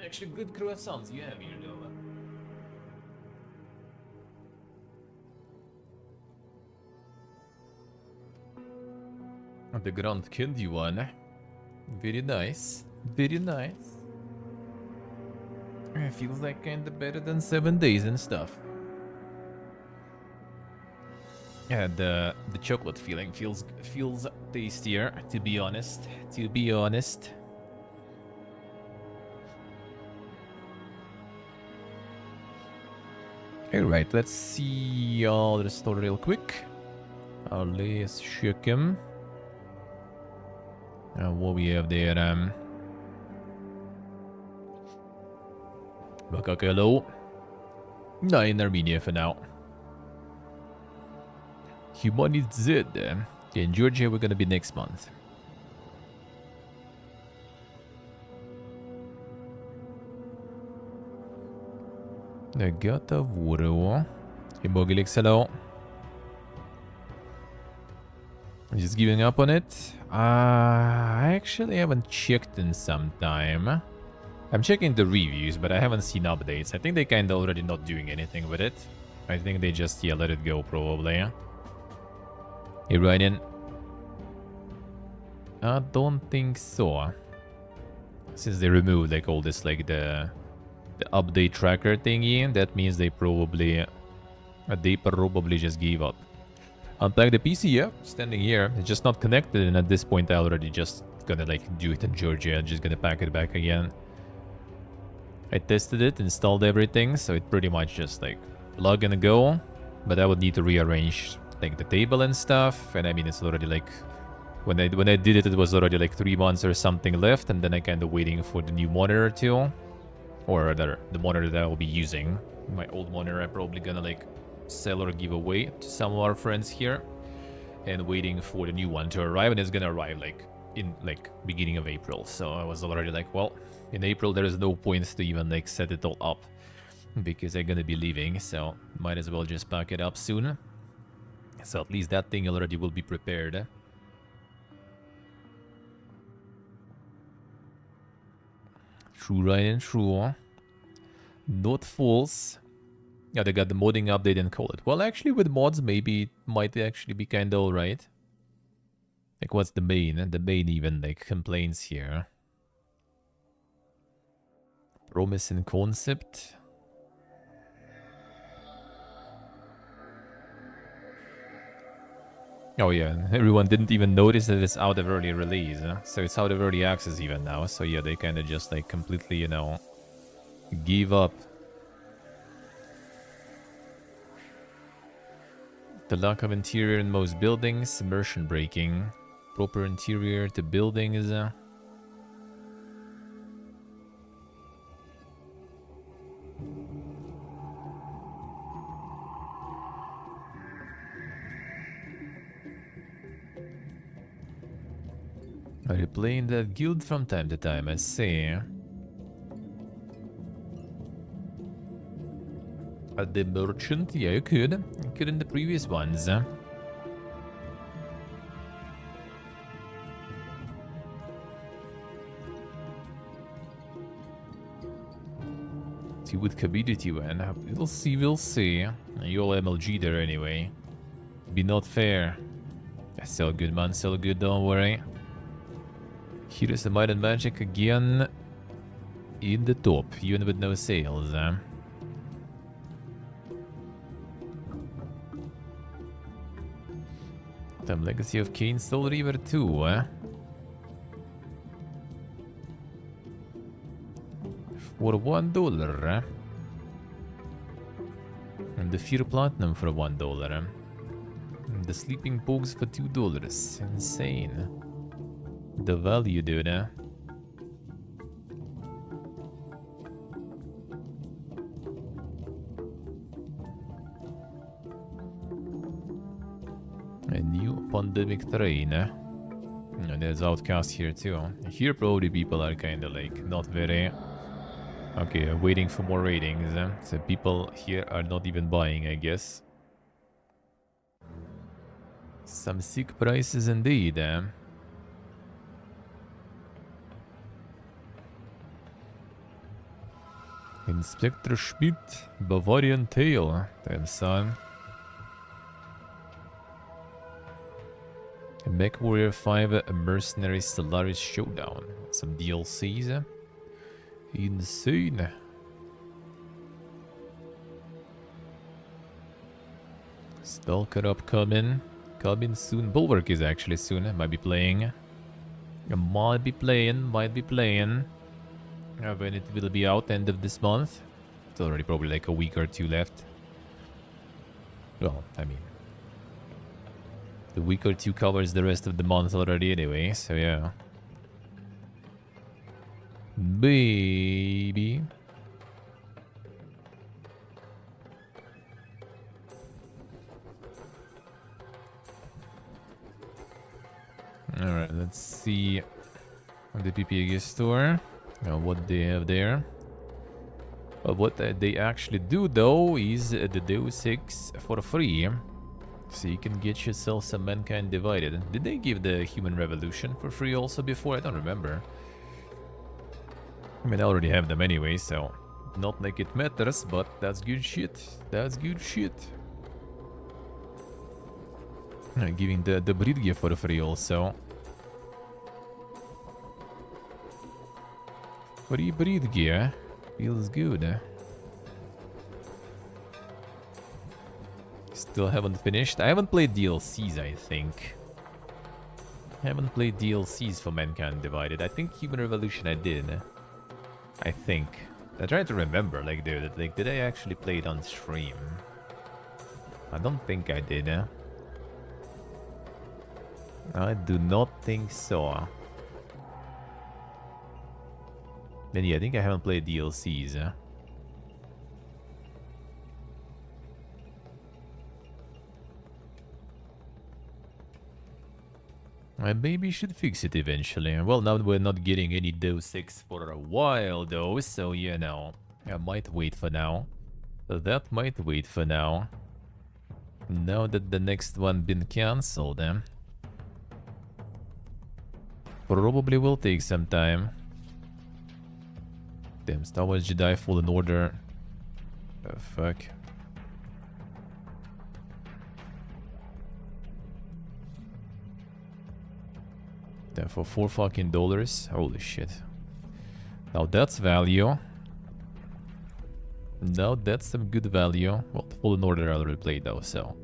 Actually, good croissants you have here, though. The Grand Candy one. Very nice. Very nice. It feels like kinda better than 7 days and stuff. Yeah, the chocolate feeling feels tastier, to be honest. To be honest. Alright, let's see all the store real quick. Let's check him. What we have there, Bakakelo. No, in Armenia for now. Humanity. In Georgia, we're gonna be next month. Nagata Wuro. Immogilex, hello. I'm just giving up on it. I actually haven't checked in some time. I'm checking the reviews, but I haven't seen updates. I think they kinda already not doing anything with it. I think they just, yeah, let it go probably. Hey, Ryan. I don't think so. Since they removed like all this, like the update tracker thingy, that means they probably just gave up. Unplug the PC, yeah, standing here. It's just not connected, and at this point I already just gonna like do it in Georgia. I'm just gonna pack it back again. I tested it, installed everything, so it pretty much just like plug and go. But I would need to rearrange like the table and stuff. And I mean, it's already like when I did it, it was already like 3 months or something left, and then I kind of waiting for the new monitor too, or the monitor that I will be using. My old monitor, I'm probably gonna like sell or give away to some of our friends here, and waiting for the new one to arrive, and it's gonna arrive like in like beginning of April. So I was already like, well, in April there is no point to even like set it all up because I'm gonna be leaving, so might as well just pack it up soon. So at least that thing already will be prepared. True, Ryan, true. Not false. Yeah, they got the modding update and call it. Well, actually with mods maybe it might actually be kinda alright. Like what's the main? The main even like complaints here. Promise and concept. Oh yeah, everyone didn't even notice that it's out of early release. So it's out of early access even now. So yeah, they kind of just like completely, you know, give up. The lack of interior in most buildings, immersion breaking. Proper interior to buildings. Are you playing that guild from time to time? I see. At the merchant? Yeah, you could. You could in the previous ones. See what community when. We'll see, we'll see. You'll MLG there anyway. Be not fair. Still good, man. Still good, don't worry. Here is the Might and Magic again. In the top, even with no sales. Time Legacy of Cain Soul River 2, For $1, And the Fear Platinum for $1, And the Sleeping Pogues for $2. Insane. The value, dude, A new pandemic train, And there's Outcast here too. Here probably people are kinda like not very... Okay, waiting for more ratings. So people here are not even buying, I guess. Some sick prices indeed. Inspector Schmidt, Bavarian Tale. Damn son. Mech Warrior 5, a Mercenary Stellaris Showdown. Some DLCs. Insane. Stalker upcoming. Coming soon. Bulwark is actually soon. I might be playing. Might be playing. When it will be out, end of this month. It's already probably like a week or two left. Well, I mean, the week or two covers the rest of the month already anyway, so yeah. Baby. Alright, let's see the PPG store. What they have there. What they actually do though is the Deus Ex for free. So you can get yourself some Mankind Divided. Did they give the Human Revolution for free also before? I don't remember. I mean, I already have them anyway, so not like it matters, but that's good shit. That's good shit. Giving the breed gear for free also. Free breed gear. Feels good. Still haven't finished. I haven't played DLCs, I think. Haven't played DLCs for Mankind Divided. I think Human Revolution I did. I think. I try to remember, like, dude, like, did I actually play it on stream? I don't think I did. I do not think so. Then yeah, I think I haven't played DLCs. I maybe should fix it eventually. Well, now we're not getting any Deus Ex for a while though, so you know, I might wait for now. That might wait for now. Now that the next one been cancelled, probably will take some time. Damn, Star Wars Jedi Fallen Order. Oh, fuck. Damn, for $4 fucking dollars? Holy shit. Now that's value. Now that's some good value. Well, the Fallen Order I already played though, so.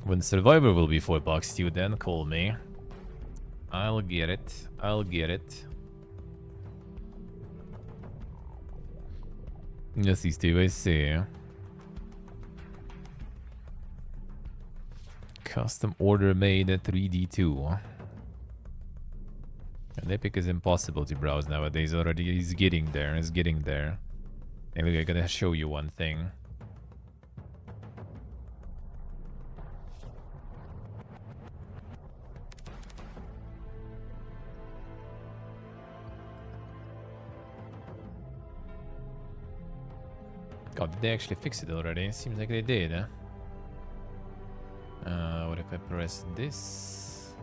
When Survivor will be $4 too, then call me. I'll get it. I'll get it. Yes, Steve, I see. Custom order made at 3D2. And Epic is impossible to browse nowadays already. He's getting there. He's getting there. Anyway, I gotta show you one thing. God, did they actually fix it already? Seems like they did, huh? What if I press this?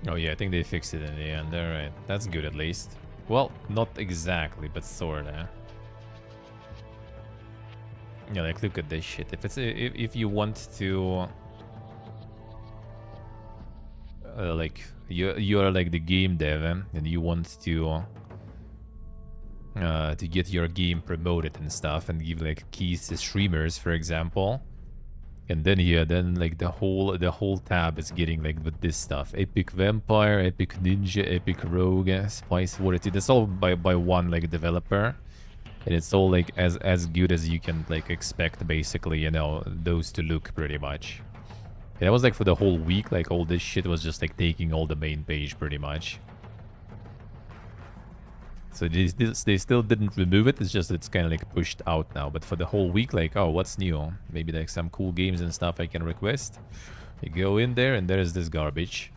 Oh yeah, I think they fixed it in the end. Alright, that's good at least. Well, not exactly, but sorta. Yeah, like look at this shit. If you want to like you're like the game dev and you want to get your game promoted and stuff and give like keys to streamers, for example, and then yeah, then like the whole tab is getting like with this stuff: Epic Vampire, Epic Ninja, Epic Rogue, Spice Warrior. That's all by one like developer, and it's all like as good as you can like expect, basically, you know, those to look pretty much. Yeah, that was like for the whole week, like all this shit was just like taking all the main page pretty much. So they still didn't remove it, it's just it's kind of like pushed out now. But for the whole week, like, oh, what's new? Maybe like some cool games and stuff I can request. You go in there and there's this garbage.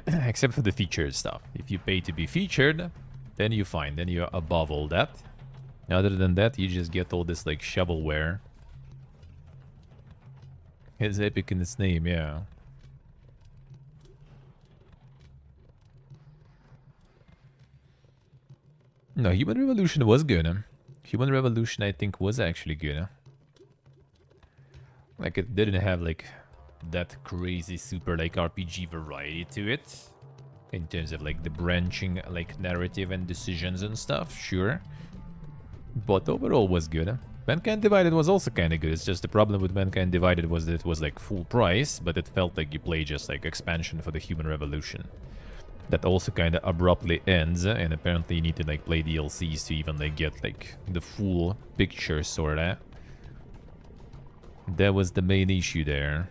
Except for the featured stuff. If you pay to be featured, then you're fine. Then you're above all that. Other than that, you just get all this like shovelware. It's Epic in its name, yeah. No, Human Revolution was good. Human Revolution, I think, was actually good. Like, it didn't have, like, that crazy super like RPG variety to it. In terms of like the branching like narrative and decisions and stuff, sure. But overall was good. Mankind Divided was also kind of good. It's just the problem with Mankind Divided was that it was like full price, but it felt like you play just like expansion for the Human Revolution. That also kind of abruptly ends, and apparently you need to like play DLCs to even like get like the full picture, sorta. That was the main issue there.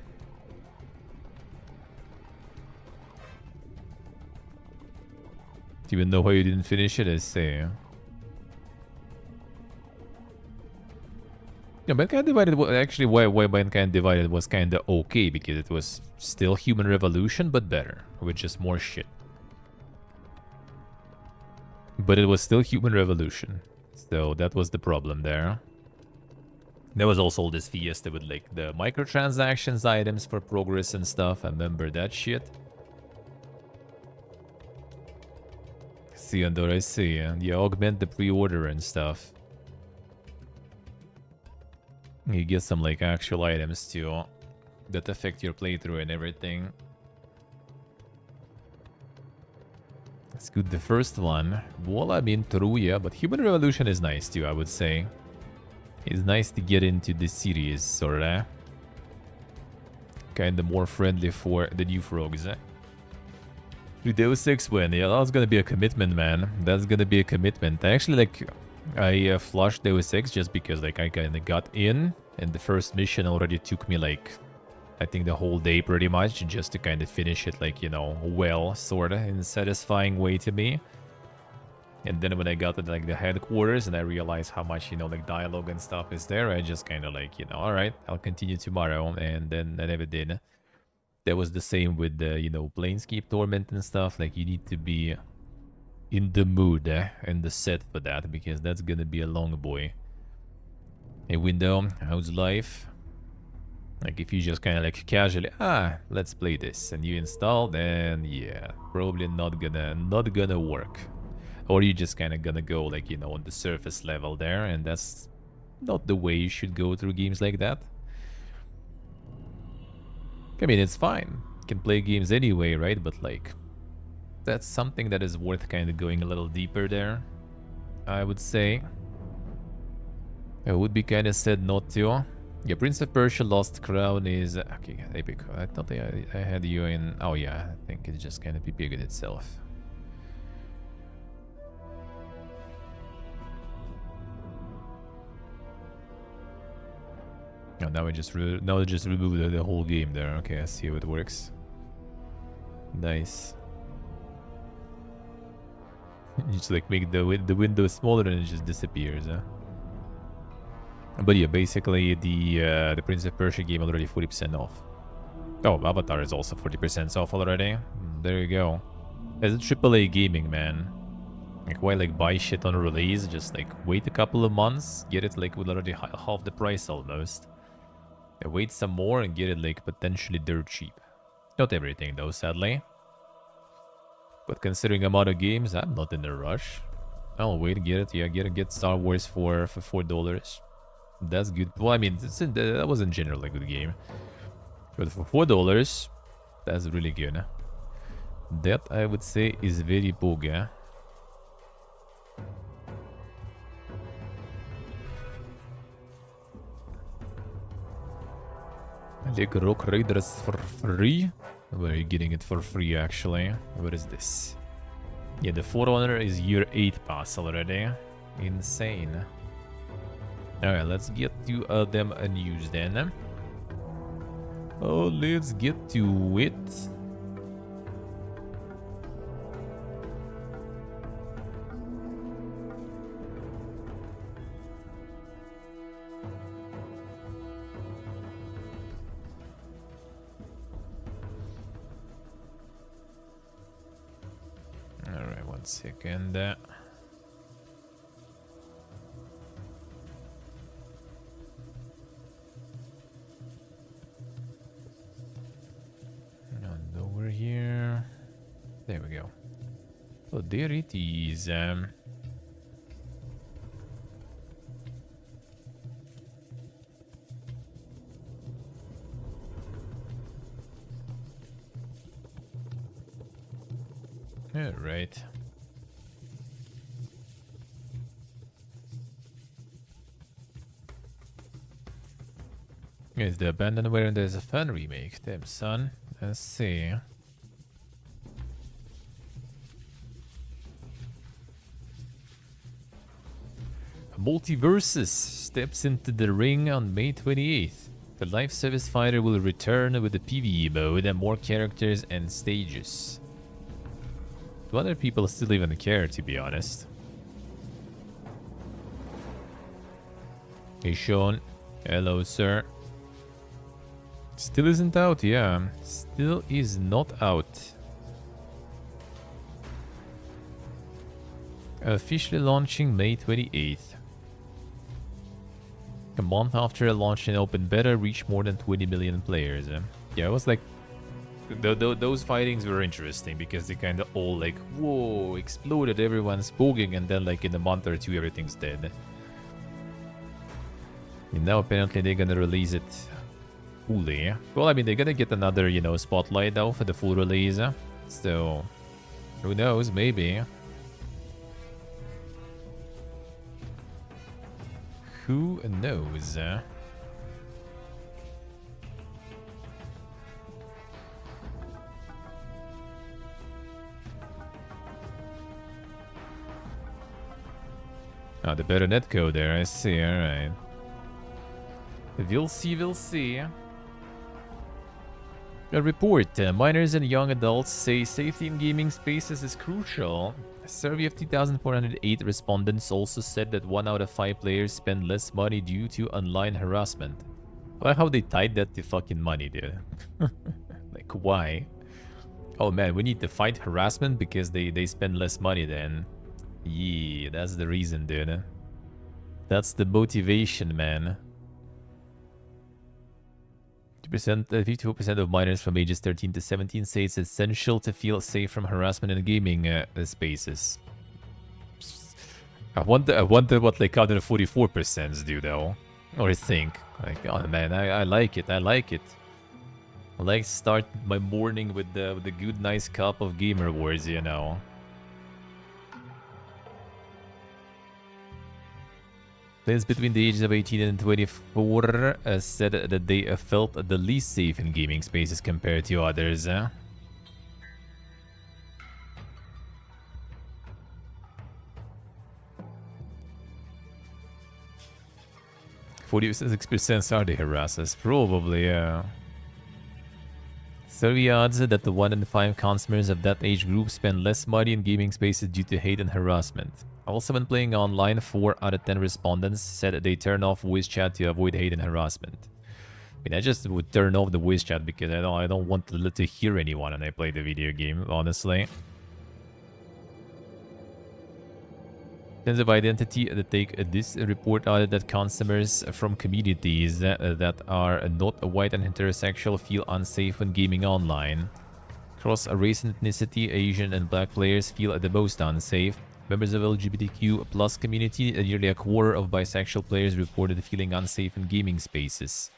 Do you even know why you didn't finish it? I say. Yeah, Mankind Divided was actually why Mankind Divided was kind of okay, because it was still Human Revolution, but better, with just more shit. But it was still Human Revolution, so that was the problem there. There was also all this fiesta with like the microtransactions items for progress and stuff. I remember that shit. See, Andor, I see. You augment the pre-order and stuff. You get some like actual items too that affect your playthrough and everything. It's good, the first one. Well, I mean, true, yeah, but Human Revolution is nice too, I would say. It's nice to get into this series, sorta. Kinda more friendly for the new frogs. Deus Ex win, yeah, that's gonna be a commitment, man. That's gonna be a commitment. I actually, like, I flushed Deus Ex just because, like, I kinda got in, and the first mission already took me, like, I think the whole day pretty much, just to kind of finish it, like, you know, well, sorta, in a satisfying way to me. And then when I got to, like, the headquarters and I realized how much, you know, like, dialogue and stuff is there, I just kind of, like, you know, alright, I'll continue tomorrow, and then I never did. That was the same with the, you know, Planescape Torment and stuff. Like, you need to be in the mood and the set for that, because that's gonna be a long boy. Hey, Window, how's life? Like, if you just kind of like casually, let's play this, and you install, then yeah, probably not gonna work. Or you just kind of gonna go like, you know, on the surface level there, and that's not the way you should go through games like that. I mean, it's fine. You can play games anyway, right? But like, that's something that is worth kind of going a little deeper there, I would say. I would be kind of sad not to. Yeah, Prince of Persia Lost Crown is... Okay, epic. I thought I had you in... Oh yeah, I think it's just kind of big in itself. Oh, now I just removed the whole game there. Okay, I see how it works. Nice. You just like make the window smaller and it just disappears, huh? But yeah, basically the Prince of Persia game already 40% off. Oh, Avatar is also 40% off already. There you go. As a AAA gaming, man. Like, why like buy shit on release? Just like wait a couple of months, get it like with already half the price almost. Yeah, wait some more and get it like potentially dirt cheap. Not everything though, sadly. But considering amount of games, I'm not in a rush. I'll wait, get it. Yeah, get Star Wars for $4. That's good. Well, I mean, that was in general a good game. But for $4, that's really good. That, I would say, is very boga. Like Rock Raiders for free? Where are you getting it for free, actually? What is this? Yeah, the Forerunner is year 8 pass already. Insane. Alright, let's get to them news then. Oh, let's get to it. Alright, 1 second. No, nowhere here. There we go. Oh, there it is. Alright. Is the Abandonware and there's a fun remake. Damn, son. Let's see. Multiversus steps into the ring on May 28th. The live service fighter will return with the PvE mode and more characters and stages. Do other people still even care, to be honest? Hey Sean. Hello, sir. Still isn't out, yeah. Still is not out. Officially launching May 28th. A month after launch in open beta, reached more than 20 million players. Yeah, it was like... those fightings were interesting because they kind of all like, whoa, exploded, everyone's pogging, and then like in a month or two everything's dead. And now apparently they're gonna release it fully. Well, I mean, they're gonna get another, you know, spotlight though for the full release. So, who knows, maybe. Who knows? Oh, the better netcode there, I see, alright. We'll see, we'll see. A report. Minors and young adults say safety in gaming spaces is crucial. A survey of 2,408 respondents also said that 1 out of 5 players spend less money due to online harassment. I like how they tied that to fucking money, dude. Like, why? Oh man, we need to fight harassment because they spend less money then. Yeah, that's the reason, dude. That's the motivation, man. 54% of minors from ages 13 to 17 say it's essential to feel safe from harassment in gaming spaces. I wonder what like other 44% do though, or think. Like, oh man, I like it. I like it. I like to start my morning with the good nice cup of Gamer Wars, you know. Players between the ages of 18 and 24 said that they felt the least safe in gaming spaces compared to others. 46% are the harassers, probably, yeah. Survey odds that the 1 in 5 consumers of that age group spend less money in gaming spaces due to hate and harassment. Also, when playing online, 4 out of 10 respondents said that they turn off voice chat to avoid hate and harassment. I mean, I just would turn off the voice chat because I don't want to hear anyone when I play the video game, honestly. Sense of identity that take this report out that consumers from communities that are not white and heterosexual feel unsafe when gaming online. Across race and ethnicity, Asian and black players feel the most unsafe. Members of LGBTQ plus community, nearly a quarter of bisexual players reported feeling unsafe in gaming spaces.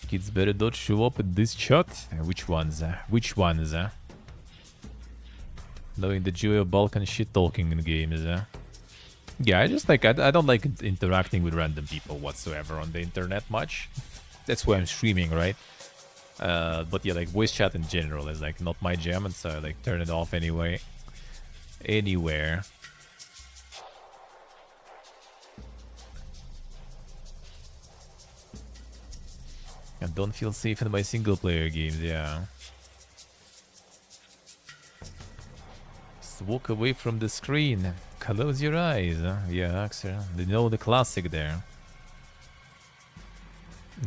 Kids better not show up in this chat. Which ones? Which ones? Knowing the joy of Balkan shit talking in games. Yeah, I just like, I don't like interacting with random people whatsoever on the internet much. That's why I'm streaming, right? But yeah, like voice chat in general is like not my jam, and so I like turn it off anyway. Anywhere. I don't feel safe in my single player games, yeah. Just walk away from the screen. Close your eyes. Yeah, Axel. You know the classic there.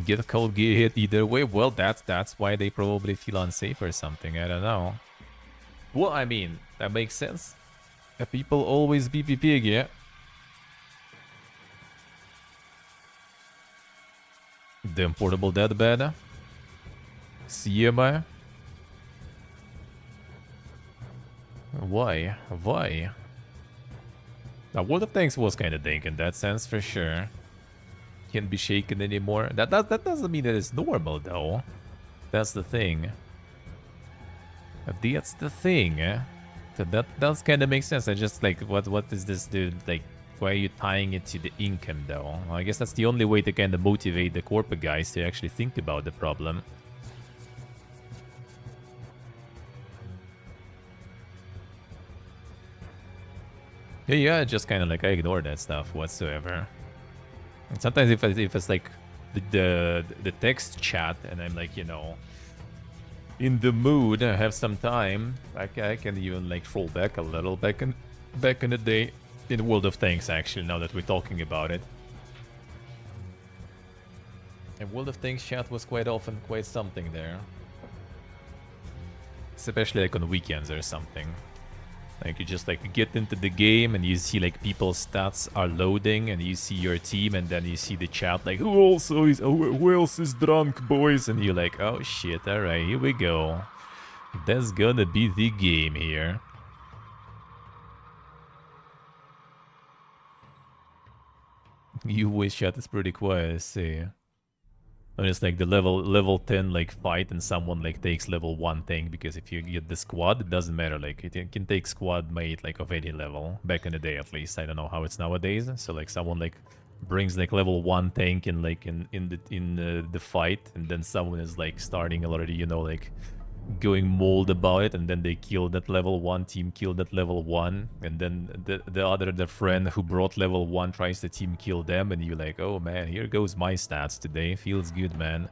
Get cold, get hit either way. Well, that's why they probably feel unsafe or something. I don't know. Well, I mean, that makes sense. People always be pig, yeah. The importable deathbed. CMI. Why? Why? Now, World of Tanks was kind of dank in that sense, for sure. can't be shaken anymore. That doesn't mean that it's normal though. That's the thing. That's the thing. So that does kind of make sense. I just like what is this dude like? Why are you tying it to the income though? Well, I guess that's the only way to kind of motivate the corporate guys to actually think about the problem. Yeah, just kind of like I ignore that stuff whatsoever. And sometimes if it's like the text chat and I'm like, you know, in the mood, I have some time, I can even like troll back a little back in the day in World of Tanks actually, now that we're talking about it. And World of Tanks chat was quite often quite something there. Especially like on weekends or something. Like you just like get into the game and you see like people's stats are loading and you see your team and then you see the chat like who else is drunk, boys? And you're like, oh shit, alright, here we go. That's gonna be the game here. You voice chat is pretty quiet, I see. And it's like the level 10 like fight and someone like takes level 1 thing, because if you get the squad, it doesn't matter, like it can take squad mate like of any level, back in the day at least. I don't know how it's nowadays. So like someone like brings like level 1 tank in like in the fight, and then someone is like starting already, you know, like going mold about it, and then they kill that level 1 team, kill that level 1, and then the friend who brought level 1 tries to team kill them, and you're like, oh man, here goes my stats today. Feels good, man.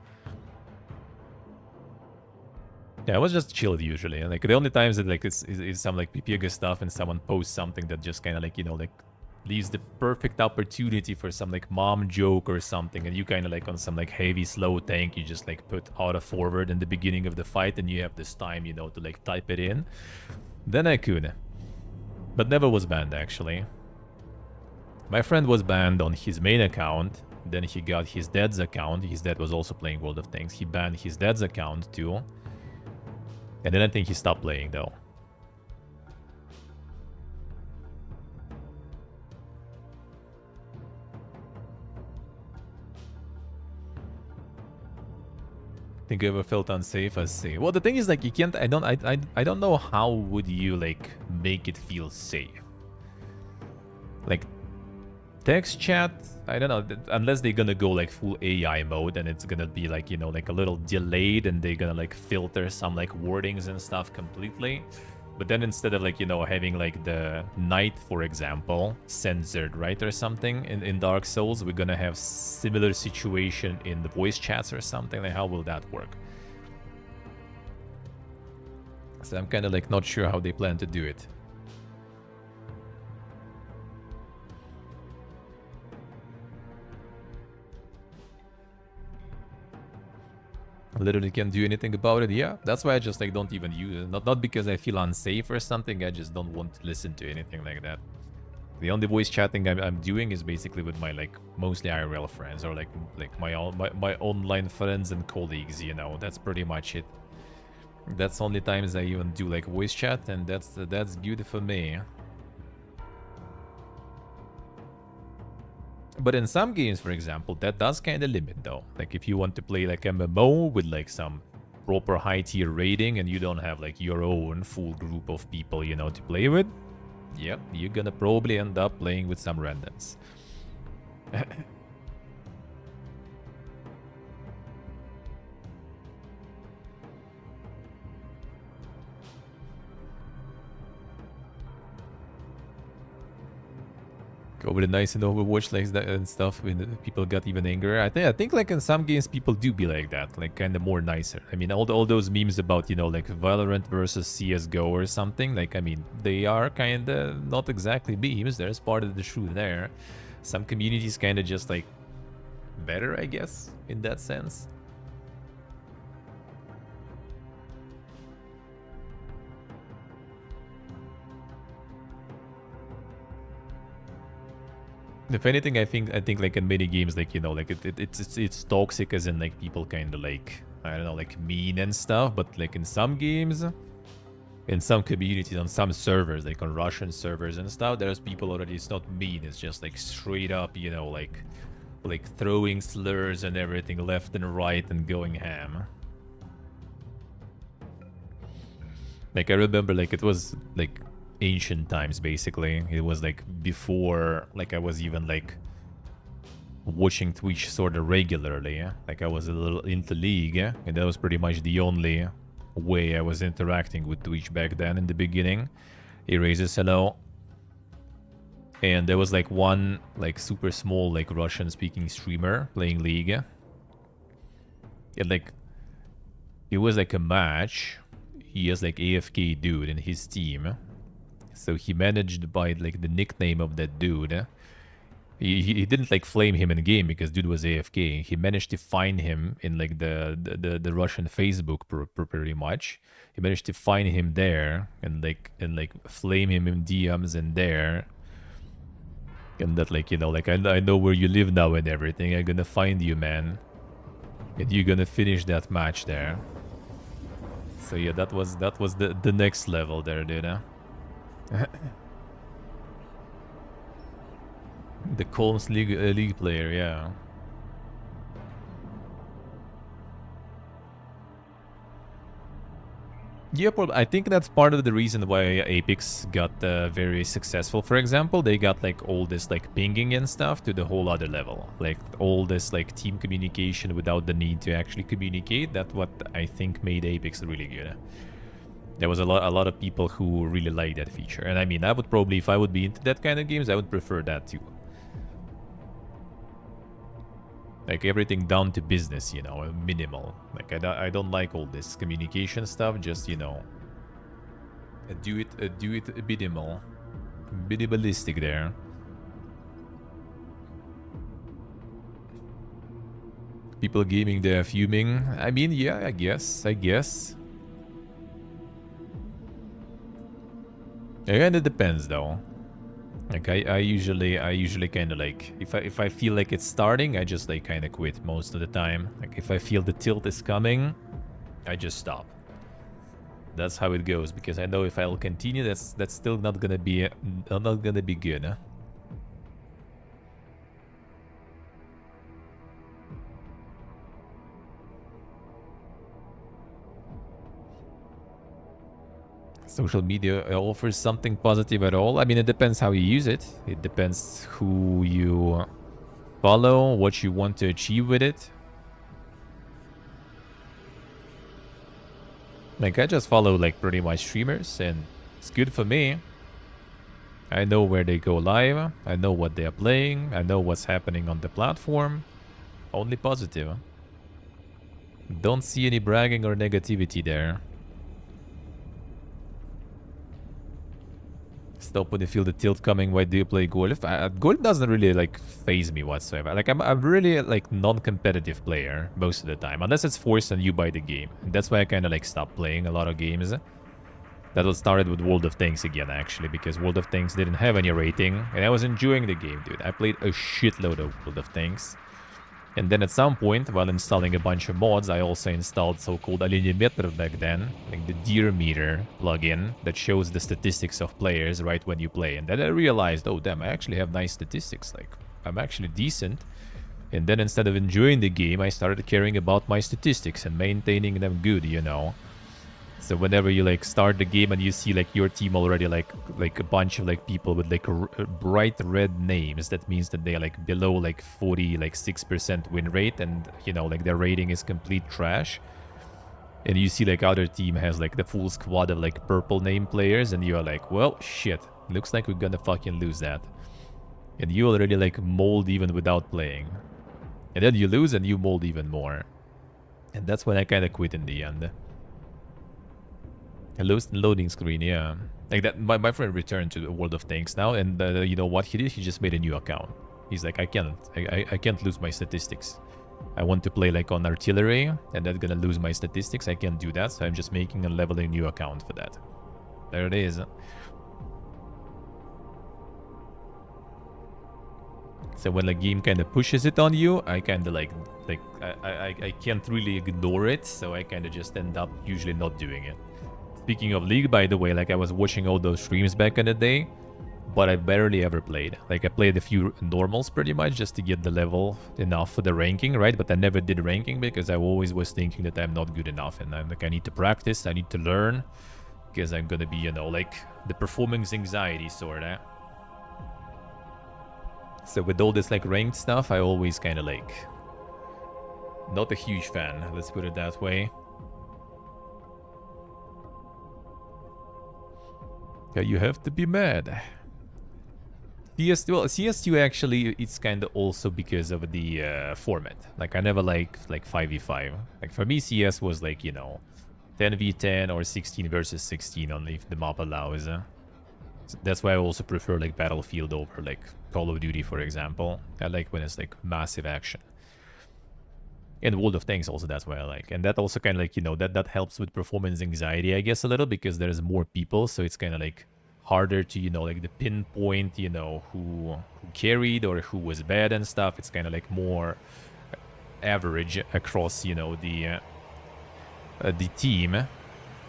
Yeah, I was just chilled usually. Like the only times that like it's some like PPG stuff and someone posts something that just kind of like, you know, like leaves the perfect opportunity for some like mom joke or something, and you kind of like on some like heavy slow tank, you just like put auto forward in the beginning of the fight and you have this time, you know, to like type it in. Then I could, but never was banned actually. My friend was banned on his main account, then he got his dad's account. His dad was also playing World of Tanks. He banned his dad's account too, and then I think he stopped playing though. Think you ever felt unsafe? I see. Well, the thing is, like, you can't. I don't know how would you like make it feel safe. Like, text chat. I don't know, unless they're gonna go like full AI mode, and it's gonna be like, you know, like a little delayed, and they're gonna like filter some like wordings and stuff completely. But then instead of like, you know, having like the knight, for example, censored, right, or something in Dark Souls, we're gonna have similar situation in the voice chats or something. Like, how will that work? So I'm kind of like not sure how they plan to do it. Literally can't do anything about it. Yeah, that's why I just like don't even use it. Not because I feel unsafe or something. I just don't want to listen to anything like that. The only voice chatting I'm doing is basically with my like mostly IRL friends, or like my online friends and colleagues. You know, that's pretty much it. That's only times I even do like voice chat, and that's good for me. But in some games, for example, that does kind of limit though. Like if you want to play like MMO with like some proper high tier rating and you don't have like your own full group of people, you know, to play with, yep, you're gonna probably end up playing with some randoms. Over the nice and Overwatch like that and stuff, when people got even angrier. I think like in some games people do be like that, like kind of more nicer. I mean, all those memes about, you know, like Valorant versus CS:GO or something. Like, I mean, they are kind of not exactly memes. There's part of the truth there. Some communities kind of just like better, I guess, in that sense. If anything, I think like in many games, like, you know, like it's toxic, as in like people kind of like, I don't know, like mean and stuff. But like in some games, in some communities, on some servers, like on Russian servers and stuff, there's people already. It's not mean. It's just like straight up, you know, like like throwing slurs and everything left and right and going ham. Like I remember like it was like ancient times basically. It was like before like I was even like watching Twitch sort of regularly. Yeah? Like I was a little into League, yeah? And that was pretty much the only way I was interacting with Twitch back then in the beginning. Erasers, hello. And there was like one like super small like Russian speaking streamer playing League. And like it was like a match. He has like AFK dude in his team. So he managed by like the nickname of that dude. He didn't like flame him in game because dude was AFK. He managed to find him in like the Russian Facebook pretty much. He managed to find him there and like flame him in DMs and there. And that like, you know, like I know where you live now and everything. I'm gonna find you, man. And you're gonna finish that match there. So yeah, that was the next level there, dude. Huh? The Colms League player, yeah. Yeah, I think that's part of the reason why Apex got very successful. For example, they got like all this like pinging and stuff to the whole other level. Like all this like team communication without the need to actually communicate. That's what I think made Apex really good. There was a lot of people who really liked that feature. And I mean, I would probably, if I would be into that kind of games, I would prefer that too. Like everything down to business, you know, minimal. Like I don't like all this communication stuff. Just, you know, do it minimal, minimalistic there. People gaming, they're fuming. I mean, yeah, I guess. And it depends though. Like I usually kind of like if I feel like it's starting, I just like kind of quit most of the time. Like if I feel the tilt is coming, I just stop. That's how it goes because I know if I'll continue, that's still not gonna be good. Huh? Social media offers something positive at all? I mean, it depends how you use it. It depends who you follow, what you want to achieve with it. Like, I just follow, like, pretty much streamers, and it's good for me. I know where they go live. I know what they are playing. I know what's happening on the platform. Only positive. Don't see any bragging or negativity there. Stop when you feel the tilt coming. Why do you play golf? Golf doesn't really like phase me whatsoever. Like I'm really like non-competitive player most of the time, unless it's forced on you by the game. And that's why I kind of like stopped playing a lot of games. That was started with World of Tanks again, actually, because World of Tanks didn't have any rating, and I was enjoying the game, dude. I played a shitload of World of Tanks. And then at some point, while installing a bunch of mods, I also installed so-called Alignometer back then, like the Deer Meter plugin that shows the statistics of players right when you play. And then I realized, oh damn, I actually have nice statistics, like I'm actually decent. And then instead of enjoying the game, I started caring about my statistics and maintaining them good, you know. So whenever you like start the game and you see like your team already like a bunch of like people with like bright red names, that means that they're like below like 6% win rate, and you know like their rating is complete trash. And you see like other team has like the full squad of like purple name players, and you're like, well shit, looks like we're gonna fucking lose that. And you already like mold even without playing. And then you lose and you mold even more. And that's when I kind of quit in the end. A loading screen, yeah. Like that, my friend returned to the World of Tanks now, and you know what he did? He just made a new account. He's like, I can't lose my statistics. I want to play like on artillery, and that's gonna lose my statistics. I can't do that, so I'm just making a leveling new account for that. There it is. So when the game kind of pushes it on you, I kind of like I can't really ignore it, so I kind of just end up usually not doing it. Speaking of League, by the way, like I was watching all those streams back in the day. but I barely ever played. Like, I played a few normals pretty much just to get the level enough for the ranking, right? But I never did ranking because I always was thinking that I'm not good enough. And I'm like, I need to practice, I need to learn. Because I'm gonna be, you know, like, the performance anxiety sorta. So with all this, like, ranked stuff, I always kind of, like... Not a huge fan, let's put it that way. Yeah, you have to be mad. CS2 actually, it's kind of also because of the format. Like, I never liked, like, 5v5. Like, for me, CS was, like, you know, 10v10 or 16 versus 16 only if the map allows. So that's why I also prefer, like, Battlefield over, like, Call of Duty, for example. I like when it's, like, massive action. And World of Tanks also, that's why I like. And that also kind of like, you know, that helps with performance anxiety, I guess, a little, because there's more people, so it's kind of like harder to, you know, like the pinpoint, you know, who carried or who was bad and stuff. It's kind of like more average across, you know, the team.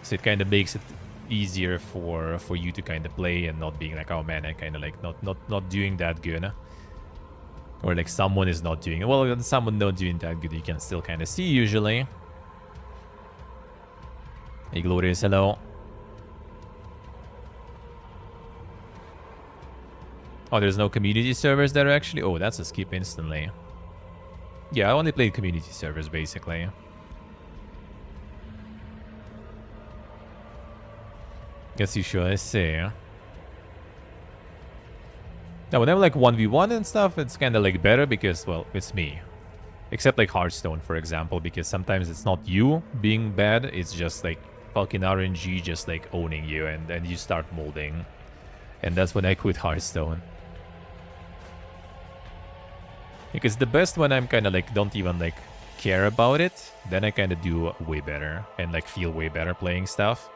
So it kind of makes it easier for you to kind of play and not being like, oh man, I kind of like not doing that good. Or like someone is not doing it. Well, someone not doing that good, you can still kind of see usually. Hey, Glorious, hello. Oh, there's no community servers there actually? Oh, that's a skip instantly. Yeah, I only played community servers basically. Guess you should, I see. Now, when I'm like 1v1 and stuff, it's kind of like better because, well, it's me. Except like Hearthstone, for example, because sometimes it's not you being bad, it's just like fucking RNG just like owning you, and then you start molding. And that's when I quit Hearthstone. Because the best when I'm kind of like don't even like care about it, then I kind of do way better and like feel way better playing stuff.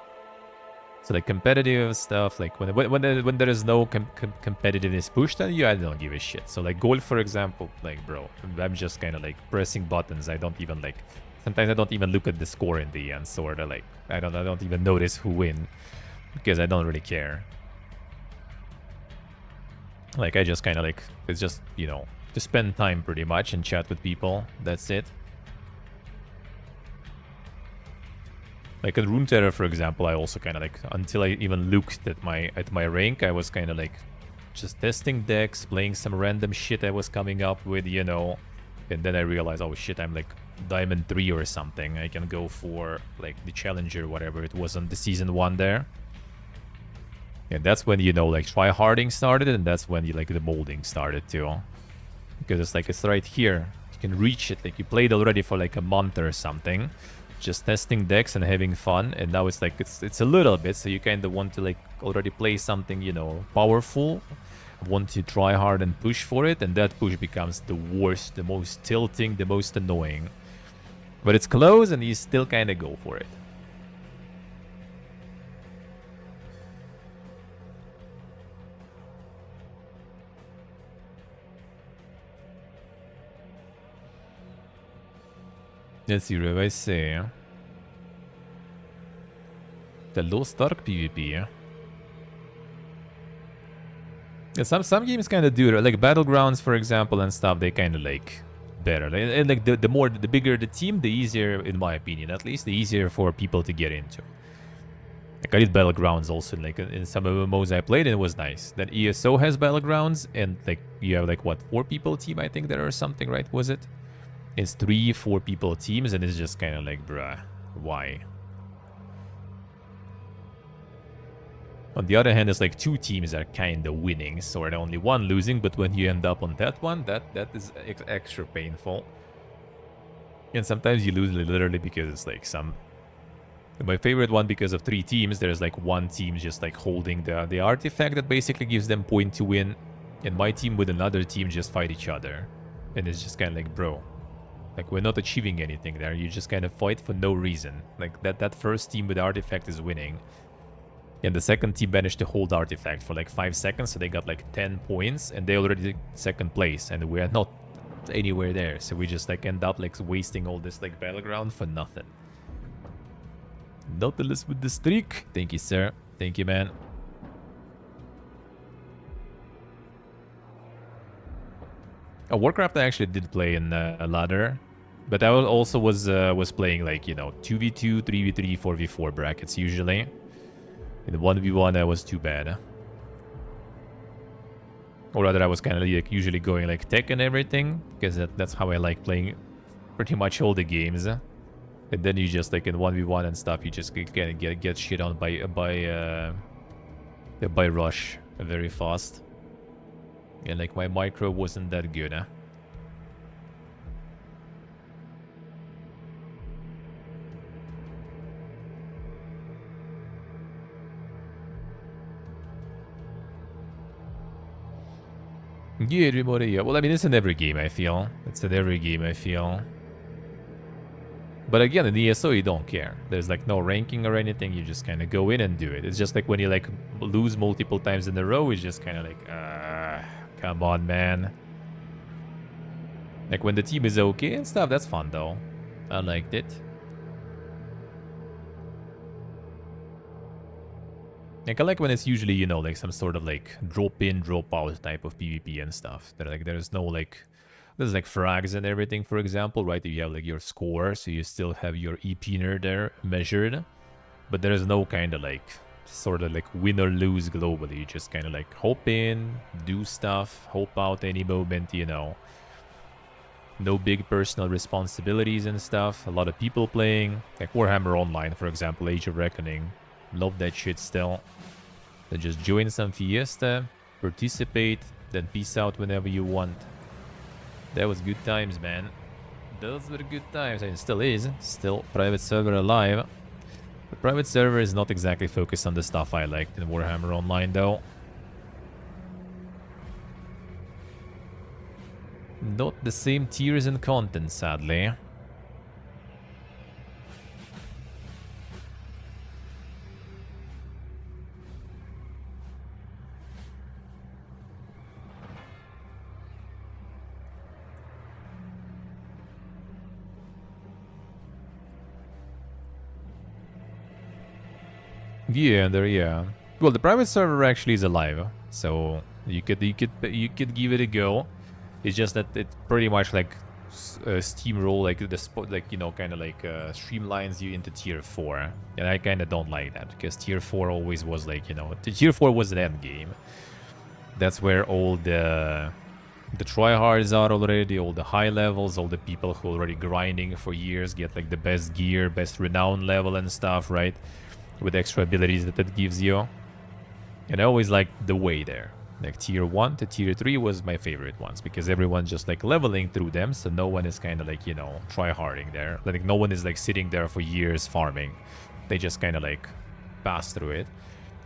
So like competitive stuff, like when there is no competitiveness pushed on you, I don't give a shit. So like golf, for example, like bro, I'm just kind of like pressing buttons. I don't even like. Sometimes I don't even look at the score in the end, sort of like I don't even notice who win because I don't really care. Like I just kind of like it's just, you know, to spend time pretty much and chat with people. That's it. Like in Runeterra, for example, I also kind of like, until I even looked at my rank, I was kind of like just testing decks, playing some random shit I was coming up with, you know. And then I realized, oh shit, I'm like Diamond 3 or something. I can go for like the Challenger, whatever it was on the Season 1 there. And that's when, you know, like tryharding started, and that's when you like the molding started too. Because it's like, it's right here. You can reach it, like you played already for like a month or something. Just testing decks and having fun, and now it's like it's a little bit, so you kind of want to like already play something, you know, powerful, want to try hard and push for it, and that push becomes the worst, the most tilting, the most annoying. But it's close and you still kind of go for it. Let's see what I say. The Lost Ark PvP. Yeah, some games kind of do it. Like Battlegrounds, for example, and stuff, they kind of like better. And like the bigger the team, the easier, in my opinion, at least, the easier for people to get into. Like I did Battlegrounds also, like in some MMOs I played, and it was nice. Then ESO has Battlegrounds, and like you have like what, 4 people team, I think there or something, right? Was it? It's 3-4 people teams, and it's just kind of like, bruh, why? On the other hand, it's like 2 teams are kind of winning, so only 1 losing, but when you end up on that one, that is extra painful. And sometimes you lose literally because it's like some... My favorite one, because of 3 teams, there's like 1 team just like holding the artifact that basically gives them point to win, and my team with another team just fight each other. And it's just kind of like, bro, like we're not achieving anything there, you just kind of fight for no reason. Like that first team with the artifact is winning. And the second team managed to hold artifact for like 5 seconds, so they got like 10 points, and they already second place, and we are not anywhere there. So we just like end up like wasting all this like battleground for nothing. Nautilus with the streak. Thank you, sir. Thank you, man. Warcraft I actually did play in a ladder, but I also was playing like, you know, 2v2, 3v3, 4v4 brackets usually. In 1v1 that was too bad. Or rather I was kind of like usually going like tech and everything, because that's how I like playing pretty much all the games. And then you just like in 1v1 and stuff, you just get shit on by Rush very fast. And like my micro wasn't that good. Yeah, everybody, yeah. Well, I mean, it's in every game, I feel. It's in every game, I feel. But again, in ESO, you don't care. There's like no ranking or anything. You just kind of go in and do it. It's just like when you like lose multiple times in a row, it's just kind of like, come on, man. Like when the team is okay and stuff, that's fun though. I liked it. Like I like when it's usually, you know, like some sort of like drop in, drop out type of PvP and stuff. That like there's no like, there's like frags and everything, for example, right? You have like your score, so you still have your EP-ner there measured, but there's no kind of like sort of like win or lose globally. You just kind of like hop in, do stuff, hope out any moment, you know. No big personal responsibilities and stuff. A lot of people playing, like Warhammer Online, for example, Age of Reckoning. Love that shit still. Then just join some Fiesta, participate, then peace out whenever you want. That was good times, man. Those were good times, and it still is. Still private server alive. The private server is not exactly focused on the stuff I liked in Warhammer Online, though. Not the same tiers and content, sadly. Yeah, yeah. Well, the private server actually is alive, so you could give it a go. It's just that it pretty much like steamroll like the spot, like, you know, kind of like streamlines you into tier 4, and I kind of don't like that because tier 4 always was like, you know, tier 4 was an end game. That's where all the tryhards are already, all the high levels, all the people who are already grinding for years get like the best gear, best renown level and stuff, right? With extra abilities that gives you. And I always liked the way there. Like tier 1 to tier 3 was my favorite ones, because everyone's just like leveling through them, so no one is kind of like, you know, try-harding there. Like no one is like sitting there for years farming. They just kind of like pass through it.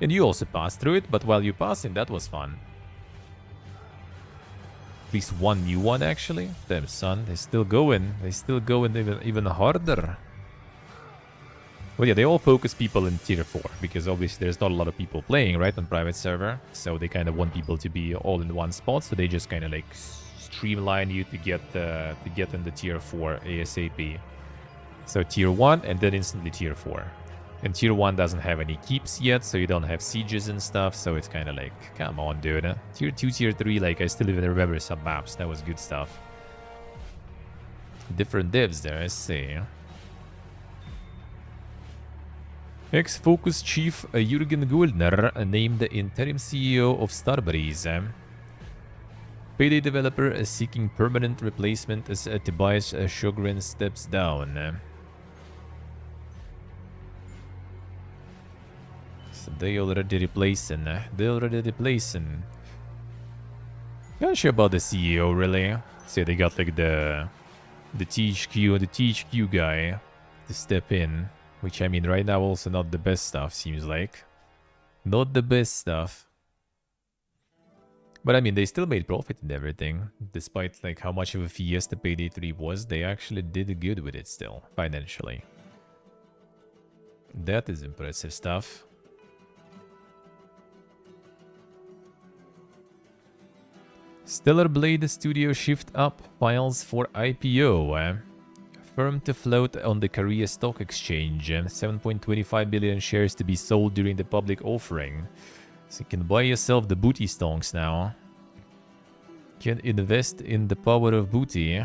And you also pass through it, but while you passing, that was fun. At least one new one, actually. Damn, son, they're still going. They still going even harder. Well, yeah, they all focus people in tier 4, because obviously there's not a lot of people playing, right, on private server. So they kind of want people to be all in one spot, so they just kind of like streamline you to get in the tier 4 ASAP. So tier 1 and then instantly tier 4. And tier 1 doesn't have any keeps yet, so you don't have sieges and stuff, so it's kind of like, come on, dude. Tier 2, tier 3, like, I still even remember some maps. That was good stuff. Different devs there, I see. Ex-Focus Chief Jürgen Goldner named interim CEO of Starbreeze. Payday developer seeking permanent replacement as Tobias Sjogren steps down. So they already replacing. Not sure about the CEO, really. Say they got like the THQ guy to step in. Which, I mean, right now also not the best stuff, seems like. Not the best stuff. But, I mean, they still made profit and everything. Despite, like, how much of a fiesta Payday 3 was, they actually did good with it still, financially. That is impressive stuff. Stellar Blade Studio shift up, files for IPO. Firm to float on the Korea Stock Exchange. 7.25 billion shares to be sold during the public offering. So you can buy yourself the booty stonks now. Can invest in the power of booty.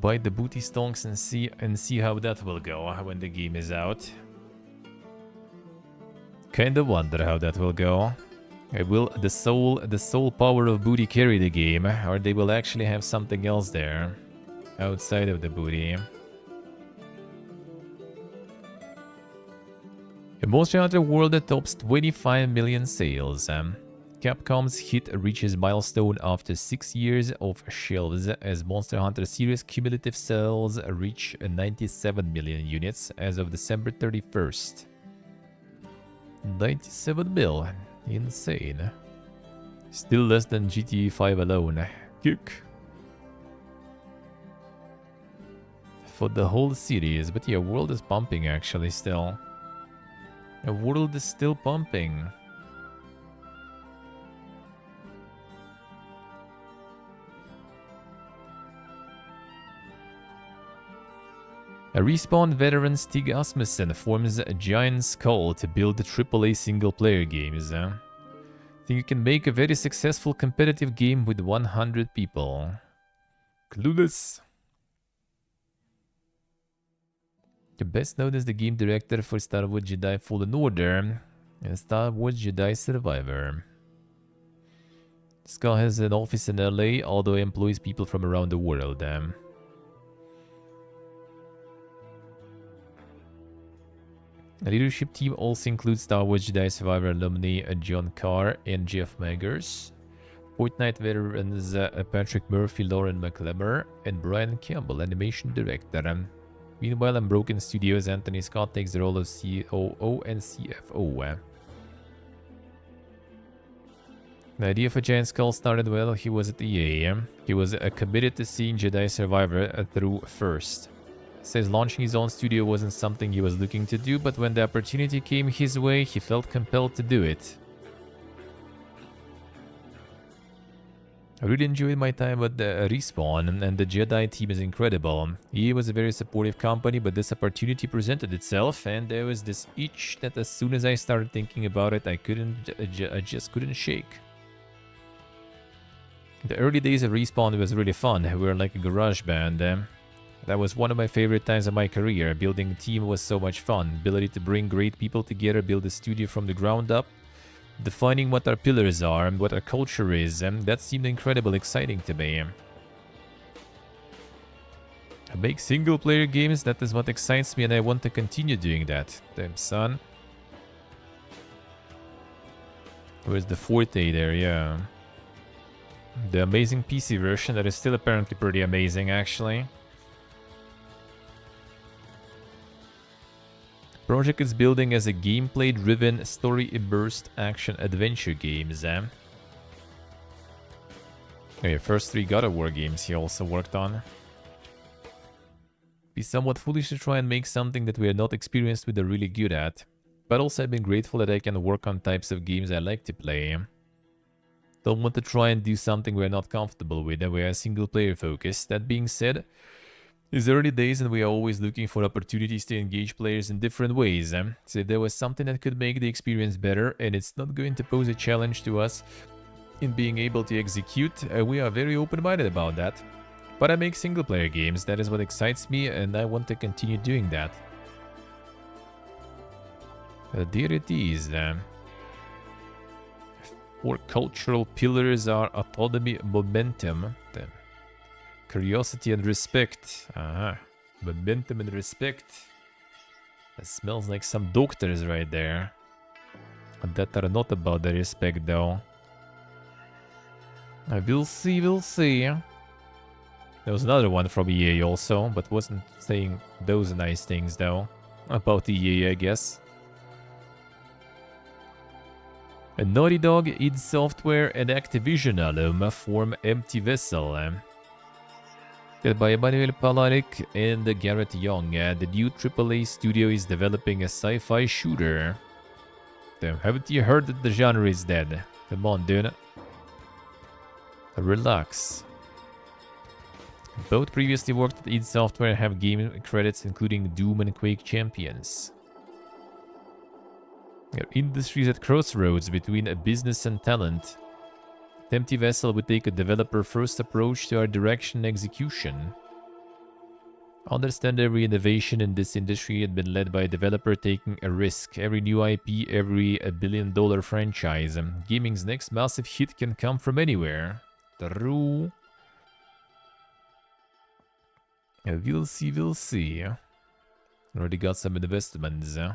Buy the booty stonks and see how that will go when the game is out. Kinda wonder how that will go. Will the soul power of booty carry the game, or they will actually have something else there outside of the booty? A Monster Hunter World that tops 25 million sales. Capcom's hit reaches milestone after 6 years of shelves as Monster Hunter series cumulative sales reach 97 million units as of December 31st. 97 mil. Insane. Still less than GTA 5 alone. Kick. For the whole series, but yeah, World is pumping actually still. A World is still pumping. A Respawn veteran Stig Asmussen forms a giant skull to build AAA single-player games. I think you can make a very successful competitive game with 100 people. Clueless. The best known as the game director for Star Wars Jedi Fallen Order and Star Wars Jedi Survivor. Skull has an office in LA, although it employs people from around the world. The leadership team also includes Star Wars Jedi Survivor alumni John Carr and Jeff Maggers, Fortnite veterans Patrick Murphy, Lauren McLemmer, and Brian Campbell, animation director. Meanwhile, Unbroken Studios' Anthony Scott takes the role of COO and CFO. The idea for Giant Skull started while he was at EA. He was committed to seeing Jedi Survivor through first. Says launching his own studio wasn't something he was looking to do, but when the opportunity came his way, he felt compelled to do it. I really enjoyed my time at the Respawn, and the Jedi team is incredible. EA was a very supportive company, but this opportunity presented itself, and there was this itch that as soon as I started thinking about it, I just couldn't shake. The early days of Respawn was really fun. We were like a garage band. That was one of my favorite times of my career. Building a team was so much fun. Ability to bring great people together, build a studio from the ground up. Defining what our pillars are and what our culture is, and that seemed incredibly exciting to me. I make single player games, that is what excites me, and I want to continue doing that. Damn son. Where's the Forte there? Yeah. The amazing PC version that is still apparently pretty amazing actually. Project is building as a gameplay-driven, story-immersed action-adventure games. Okay, first 3 God of War games he also worked on. Be somewhat foolish to try and make something that we are not experienced with or really good at. But also I've been grateful that I can work on types of games I like to play. Don't want to try and do something we're not comfortable with and we are single-player focused. That being said, it's early days and we are always looking for opportunities to engage players in different ways. So if there was something that could make the experience better and it's not going to pose a challenge to us in being able to execute, we are very open-minded about that. But I make single-player games, that is what excites me and I want to continue doing that. There it is. 4 cultural pillars are autonomy, momentum, curiosity and respect. Momentum and respect. That smells like some doctors right there. That are not about the respect though. We'll see, we'll see. There was another one from EA also, but wasn't saying those nice things though. About EA, I guess. A Naughty Dog, id Software and Activision alum form Empty Vessel. By Emmanuel Palarik and Garrett Young, the new AAA studio is developing a sci-fi shooter. Damn, haven't you heard that the genre is dead? Come on, dude. Relax. Both previously worked at id Software and have game credits including Doom and Quake Champions. Our industry is at crossroads between a business and talent. The empty vessel would take a developer-first approach to our direction and execution. Understand every innovation in this industry had been led by a developer taking a risk. Every new IP, every $1 billion franchise. Gaming's next massive hit can come from anywhere. True. We'll see, we'll see. Already got some investments. Yeah,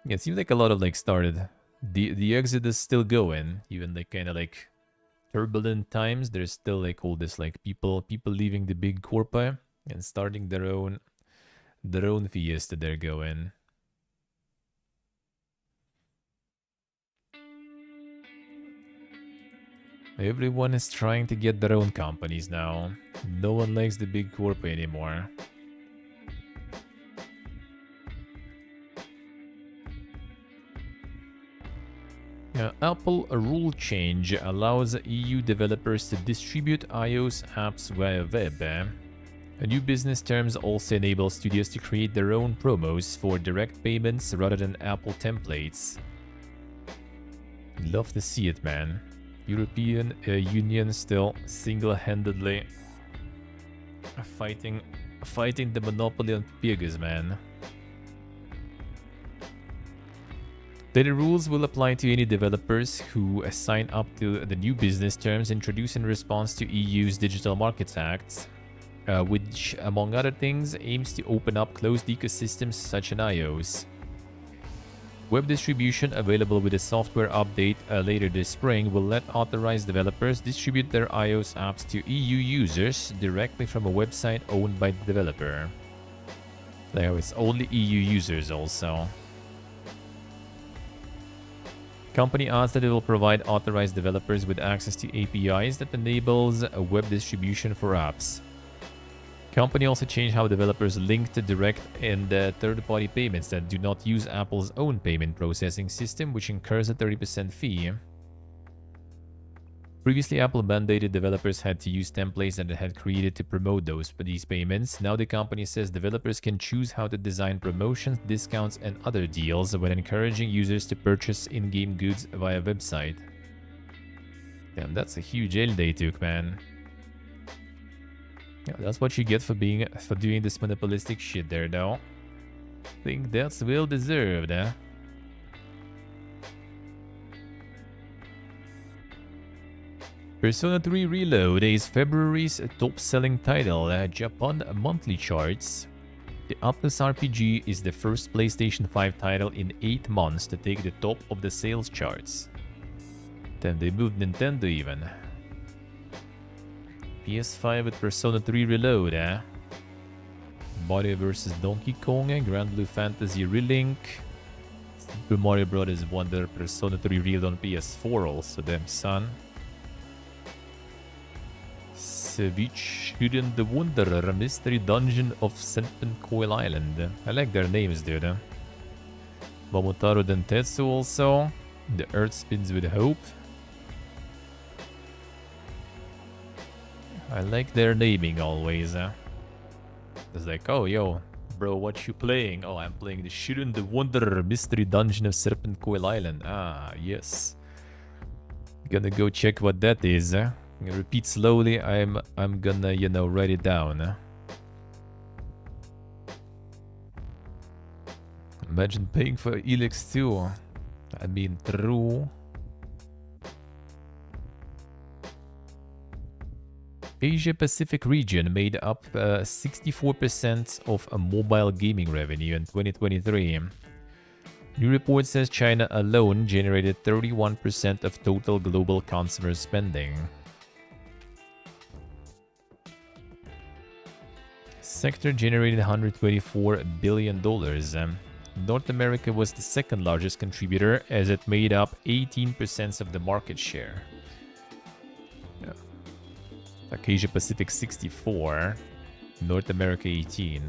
it seems like a lot of like started. The exit is still going, even like kind of like turbulent times. There's still like all this like people leaving the big corpi and starting their own fiesta they're going. Everyone is trying to get their own companies now. No one likes the big corp anymore. Apple rule change allows EU developers to distribute iOS apps via web. A new business terms also enable studios to create their own promos for direct payments rather than Apple templates. Love to see it, man. European Union still single-handedly fighting the monopoly on Pegasus, man. The rules will apply to any developers who sign up to the new business terms introduced in response to EU's Digital Markets Act, which, among other things, aims to open up closed ecosystems such as iOS. Web distribution, available with a software update later this spring, will let authorized developers distribute their iOS apps to EU users directly from a website owned by the developer. Now it's only EU users also. Company adds that it will provide authorized developers with access to APIs that enables a web distribution for apps. Company also changed how developers link to direct and third-party payments that do not use Apple's own payment processing system, which incurs a 30% fee. Previously, Apple mandated developers had to use templates that it had created to promote these payments. Now the company says developers can choose how to design promotions, discounts, and other deals when encouraging users to purchase in-game goods via website. Damn, that's a huge L they took, man. Yeah, that's what you get for doing this monopolistic shit there, though. Think that's well deserved, eh? Persona 3 Reload is February's top-selling title at Japan monthly charts. The Atlas RPG is the first PlayStation 5 title in 8 months to take the top of the sales charts. Then they moved Nintendo even. PS5 with Persona 3 Reload, eh? Mario vs. Donkey Kong, Grand Blue Fantasy Relink, Super Mario Bros. Wonder, Persona 3 Reload on PS4 also, damn son. Which Hidden the Wanderer, Mystery Dungeon of Serpent Coil Island. I like their names, dude. Momotaro Dentetsu also. The Earth Spins with Hope. I like their naming always. It's like, oh, yo, bro, what you playing? Oh, I'm playing the Hidden the Wanderer, Mystery Dungeon of Serpent Coil Island. Ah, yes. Gonna go check what that is. Repeat slowly. I'm gonna, you know, write it down. Imagine paying for Elix too. I mean, true. Asia Pacific region made up 64% of mobile gaming revenue in 2023. New report says China alone generated 31% of total global consumer spending. Sector generated $124 billion. North America was the second largest contributor as it made up 18% of the market share. Like Asia Pacific 64, North America 18.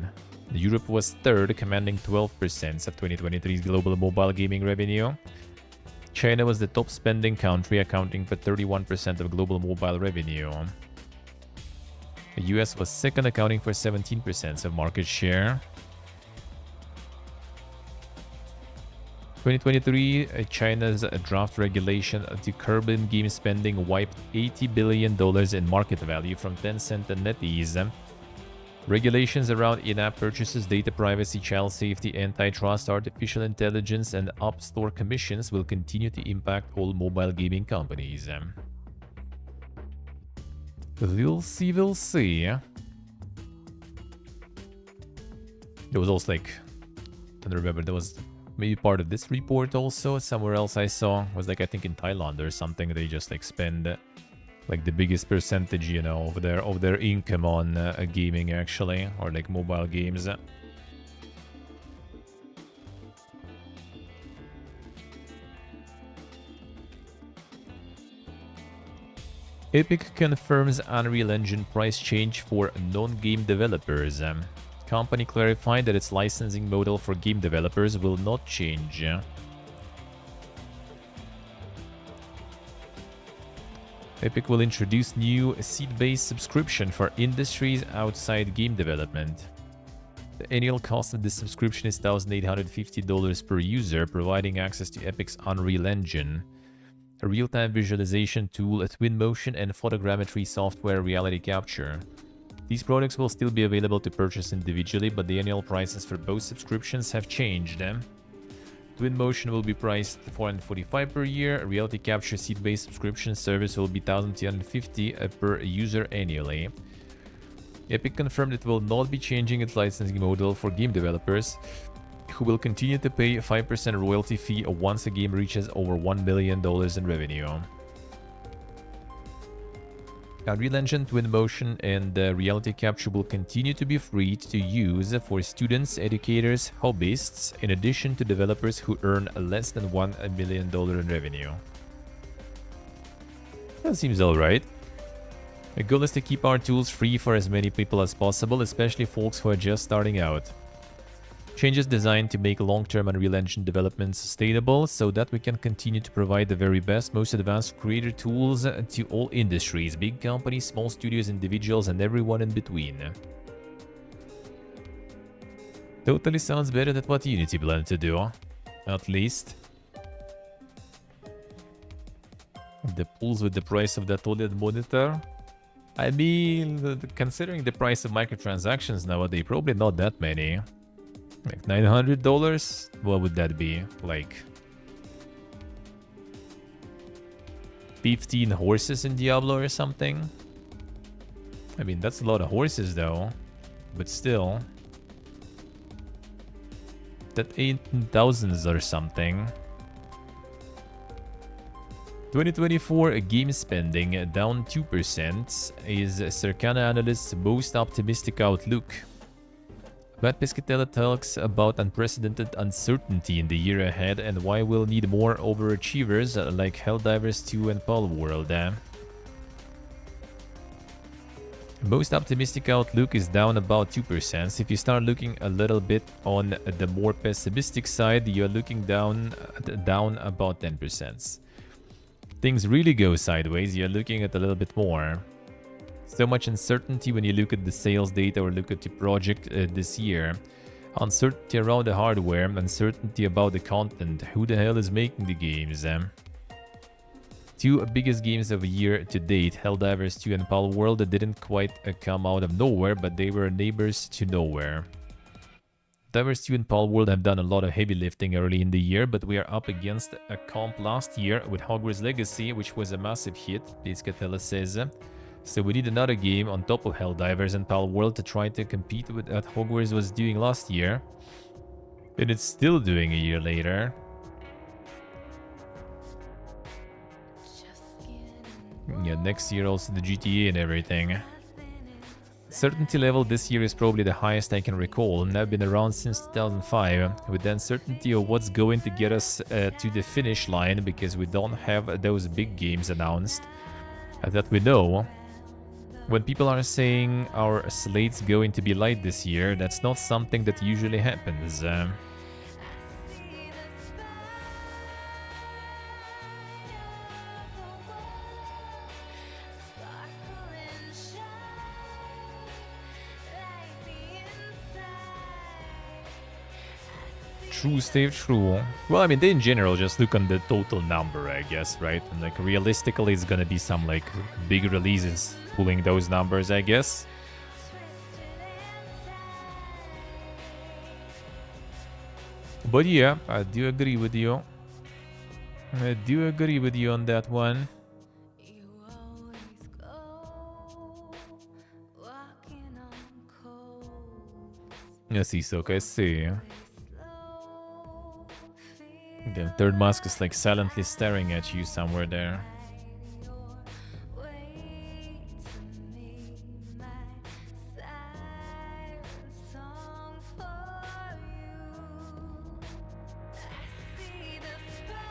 Europe was third, commanding 12% of 2023's global mobile gaming revenue. China was the top spending country, accounting for 31% of global mobile revenue. The US was second, accounting for 17% of market share. 2023, China's draft regulation to curb in-game spending wiped $80 billion in market value from Tencent and NetEase. Regulations around in-app purchases, data privacy, child safety, antitrust, artificial intelligence, and App Store commissions will continue to impact all mobile gaming companies. We'll see, we'll see. There was also like, I don't remember, there was maybe part of this report also. Somewhere else I saw was like, I think in Thailand or something, they just like spend like the biggest percentage, you know, of their income on gaming actually, or like mobile games. Epic confirms Unreal Engine price change for non-game developers. Company clarified that its licensing model for game developers will not change. Epic will introduce new seat-based subscription for industries outside game development. The annual cost of this subscription is $1,850 per user, providing access to Epic's Unreal Engine, a real-time visualization tool, a Twinmotion, and photogrammetry software reality capture. These products will still be available to purchase individually, but the annual prices for both subscriptions have changed. Twinmotion will be priced $445 per year. A reality capture seat-based subscription service will be $1,250 per user annually. Epic confirmed it will not be changing its licensing model for game developers, who will continue to pay a 5% royalty fee once a game reaches over $1 million in revenue. Unreal Engine, Twinmotion, and Reality Capture will continue to be free to use for students, educators, hobbyists, in addition to developers who earn less than $1 million in revenue. That seems alright. The goal is to keep our tools free for as many people as possible, especially folks who are just starting out. Changes designed to make long-term Unreal Engine development sustainable so that we can continue to provide the very best, most advanced creator tools to all industries, big companies, small studios, individuals, and everyone in between. Totally sounds better than what Unity planned to do, at least. The pulls with the price of that OLED monitor. I mean, considering the price of microtransactions nowadays, probably not that many. Like $900? What would that be? Like 15 horses in Diablo or something? I mean, that's a lot of horses though. But still. That ain't in thousands or something. 2024 game spending down 2% is Circana analyst's most optimistic outlook. Matt Piscatella talks about unprecedented uncertainty in the year ahead and why we'll need more overachievers like Helldivers 2 and Palworld. Most optimistic outlook is down about 2%. So if you start looking a little bit on the more pessimistic side, you're looking down about 10%. Things really go sideways, you're looking at a little bit more. So much uncertainty when you look at the sales data or look at the project this year. Uncertainty around the hardware, uncertainty about the content. Who the hell is making the games? Two biggest games of the year to date, Helldivers 2 and Palworld, didn't quite come out of nowhere, but they were neighbors to nowhere. Divers 2 and Palworld have done a lot of heavy lifting early in the year, but we are up against a comp last year with Hogwarts Legacy, which was a massive hit, Piscatella says. So we need another game on top of Helldivers and Palworld to try to compete with what Hogwarts was doing last year. And it's still doing a year later. Yeah, next year also the GTA and everything. Certainty level this year is probably the highest I can recall, and I've been around since 2005, with the uncertainty of what's going to get us to the finish line, because we don't have those big games announced that we know. When people are saying our slate's going to be light this year, that's not something that usually happens. True, Steve, true. Well, I mean, they in general just look on the total number, I guess, right? And like realistically, it's gonna be some like big releases pulling those numbers, I guess. But yeah, I do agree with you. I do agree with you on that one. Yes, Isok, I see. The third mask is like silently staring at you somewhere there.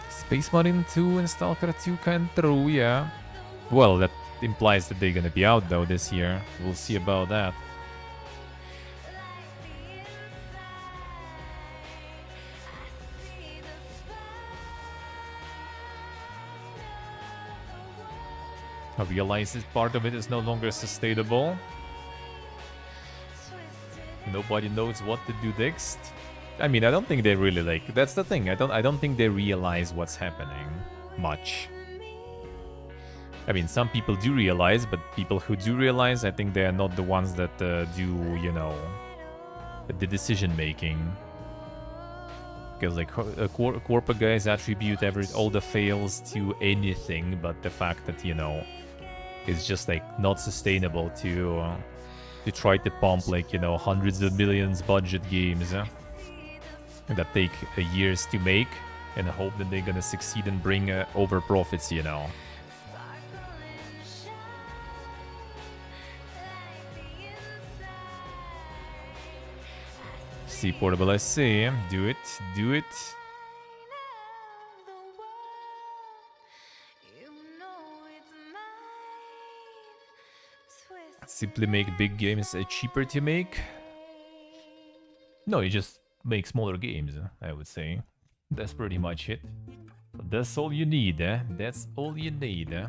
Space Marine 2 and Stalker 2 kind true, yeah. Well, that implies that they're gonna be out though this year. We'll see about that. I realize this part of it is no longer sustainable. Nobody knows what to do next. I mean, I don't think they really like. That's the thing. I don't think they realize what's happening much. I mean, some people do realize, but people who do realize, I think they are not the ones that do, you know, the decision making. Because like corporate guys attribute all the fails to anything, but the fact that, you know, it's just like not sustainable to try to pump like, you know, hundreds of millions budget games that take years to make and hope that they're gonna succeed and bring over profits, you know. See, Portable, I see. Do it, do it. Simply make big games cheaper to make? No, you just make smaller games, I would say. That's pretty much it. That's all you need, eh? That's all you need, eh?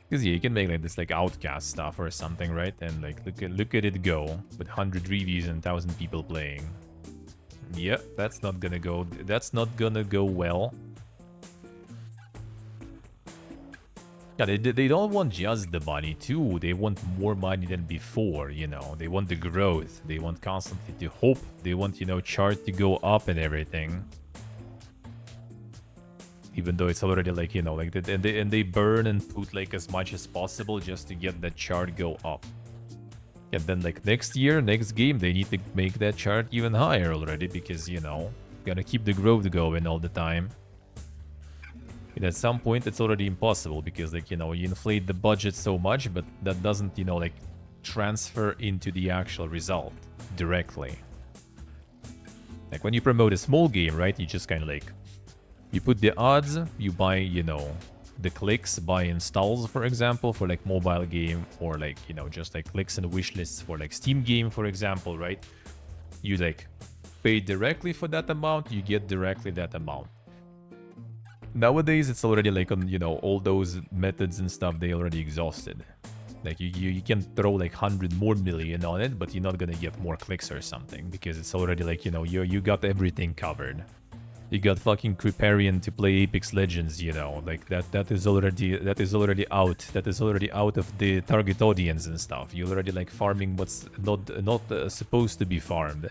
Because yeah, you can make like this like Outcast stuff or something, right? And like look at it go with 100 reviews and 1,000 people playing. Yep, that's not gonna go. That's not gonna go well. Yeah, they don't want just the money too. They want more money than before, you know. They want the growth. They want constantly to hope. They want, you know, chart to go up and everything. Even though it's already like, you know, like and they burn and put like as much as possible just to get that chart go up. And then like next year, next game, they need to make that chart even higher already because, you know, gotta keep the growth going all the time. And at some point, it's already impossible because, like, you know, you inflate the budget so much, but that doesn't, you know, like, transfer into the actual result directly. Like, when you promote a small game, right, you just kind of, like, you put the odds, you buy, you know, the clicks, buy installs, for example, for, like, mobile game, or, like, you know, just, like, clicks and wish lists for, like, Steam game, for example, right? You, like, pay directly for that amount, you get directly that amount. Nowadays, it's already like on, you know, all those methods and stuff, they already exhausted. Like, you can throw like 100 more million on it, but you're not gonna get more clicks or something, because it's already like, you know, you got everything covered. You got fucking Kriparian to play Apex Legends, you know, like that is already out. That is already out of the target audience and stuff. You're already like farming what's not supposed to be farmed.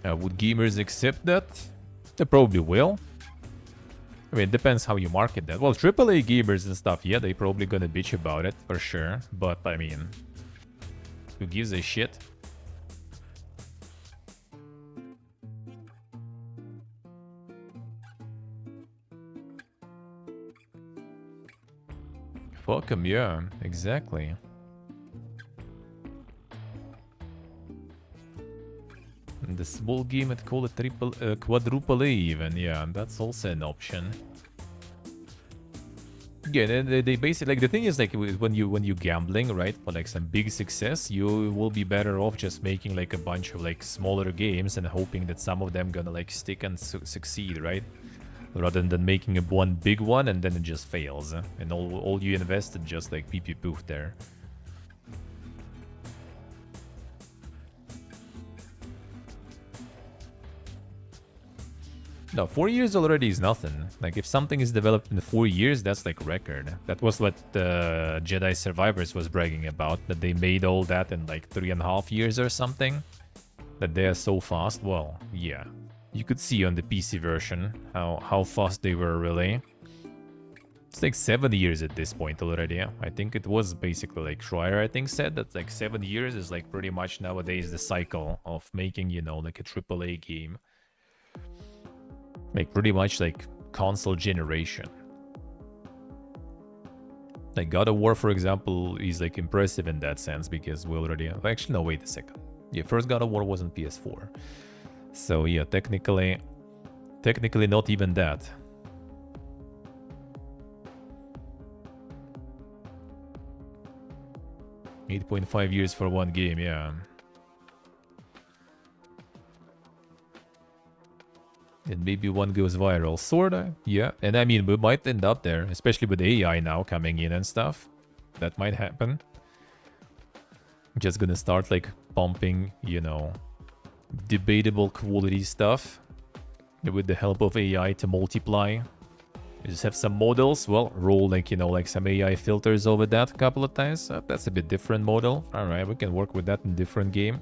Would gamers accept that? They probably will. I mean, it depends how you market that. Well, AAA gamers and stuff, yeah, they probably gonna bitch about it, for sure. But, I mean, who gives a shit? Fuck 'em, yeah, exactly. And the small game, I'd call it quadruple A even, yeah, that's also an option. Yeah, they basically like the thing is like when you gambling, right, for like some big success, you will be better off just making like a bunch of like smaller games and hoping that some of them gonna like stick and succeed, right? Rather than making one big one and then it just fails, and all you invested just like pee poof there. No, 4 years already is nothing. Like, if something is developed in 4 years, that's like record. That was what Jedi Survivors was bragging about, that they made all that in like 3.5 years or something. That they are so fast. Well, yeah. You could see on the PC version how fast they were, really. It's like 7 years at this point already. I think it was basically like Schreier, I think, said that like 7 years is like pretty much nowadays the cycle of making, you know, like a AAA game. Like, pretty much, like, console generation. Like, God of War, for example, is, like, impressive in that sense, because we already... Actually, no, wait a second. Yeah, first God of War was on PS4. So, yeah, technically not even that. $8.5 years for one game, yeah. And maybe one goes viral. Sorta, yeah. And I mean, we might end up there, especially with AI now coming in and stuff. That might happen. Just gonna start, like, pumping, you know, debatable quality stuff with the help of AI to multiply. You just have some models, well, roll, like, you know, like some AI filters over that a couple of times. That's a bit different model. Alright, we can work with that in different game.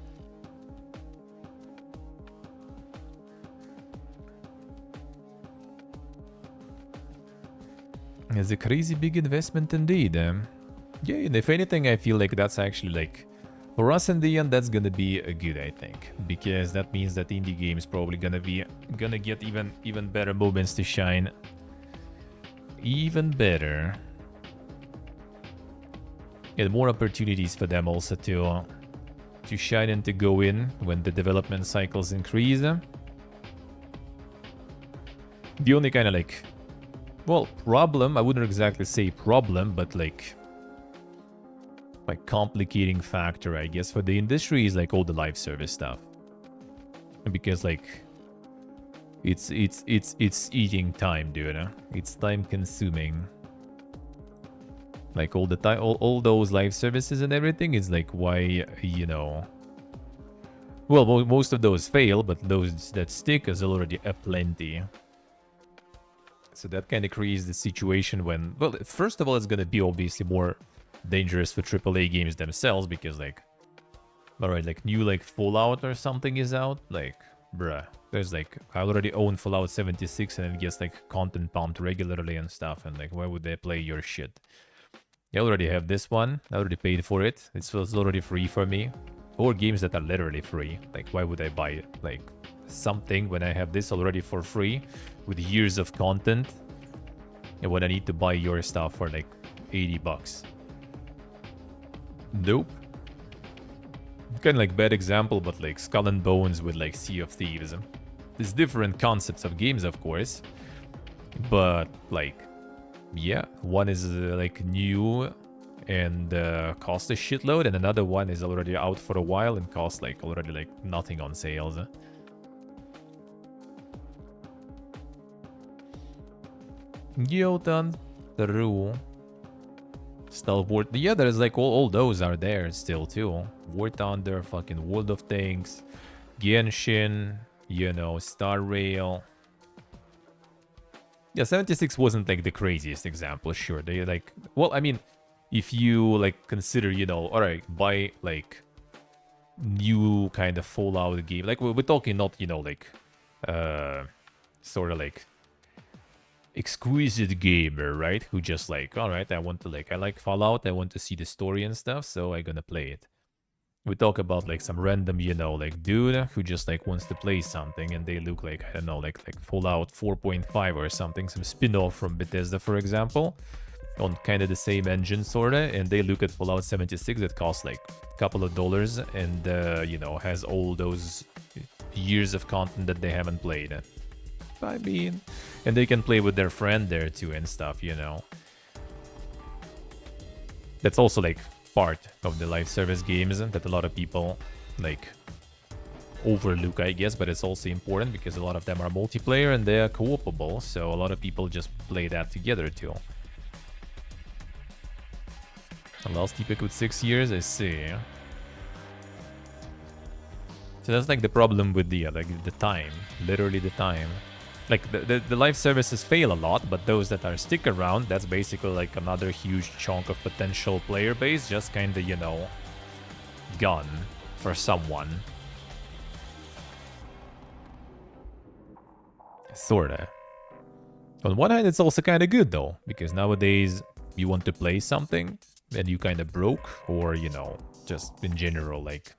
It's a crazy big investment indeed. Yeah, and if anything, I feel like that's actually like, for us in the end, that's gonna be a good, I think, because that means that indie games probably gonna get even better moments to shine, even better, and more opportunities for them also to shine and to go in when the development cycles increase. The only kind of like, well, problem, I wouldn't exactly say problem, but like complicating factor, I guess, for the industry is like all the live service stuff. Because like it's eating time, dude. It's time consuming. Like all the time, all those live services and everything is like why, you know, well, most of those fail, but those that stick is already aplenty. So that kind of creates the situation when, well, first of all, it's going to be obviously more dangerous for AAA games themselves because, like, alright, like, new, like, Fallout or something is out. Like, bruh, there's, like, I already own Fallout 76 and it gets, like, content pumped regularly and stuff. And, like, why would they play your shit? I already have this one. I already paid for it. It's already free for me. Or games that are literally free. Like, why would I buy it? Like, something when I have this already for free with years of content, and when I need to buy your stuff for like $80. Nope. Kind of like bad example, but like Skull and Bones with like Sea of Thieves. There's different concepts of games, of course, but like, yeah, one is like new and costs a shitload, and another one is already out for a while and costs like already like nothing on sales. Gyotan, True, Stalwart. Yeah, there's like all those are there still too. War Thunder, fucking World of Tanks, Genshin, you know, Star Rail. Yeah, 76 wasn't like the craziest example, sure. They like, well, I mean, if you like consider, you know, alright, buy like new kind of Fallout game. Like we're talking not, you know, like sort of like exquisite gamer, right? Who just like, all right, I want to like, I like Fallout, I want to see the story and stuff, so I'm gonna play it. We talk about like some random, you know, like dude who just like wants to play something and they look like, I don't know, like Fallout 4.5 or something, some spin-off from Bethesda, for example, on kind of the same engine sorta, and they look at Fallout 76 that costs like a couple of dollars and you know, has all those years of content that they haven't played. I mean, and they can play with their friend there too and stuff, you know. That's also like part of the live service games that a lot of people like overlook, I guess, but it's also important because a lot of them are multiplayer and they are co-opable, so a lot of people just play that together too. Last epic with 6 years, I see. So that's like the problem with the time, literally the time. Like the live services fail a lot, but those that are stick around, that's basically like another huge chunk of potential player base, just kind of, you know, gone for someone. Sorta. On one hand, it's also kind of good though, because nowadays you want to play something and you kind of broke, or, you know, just in general, like,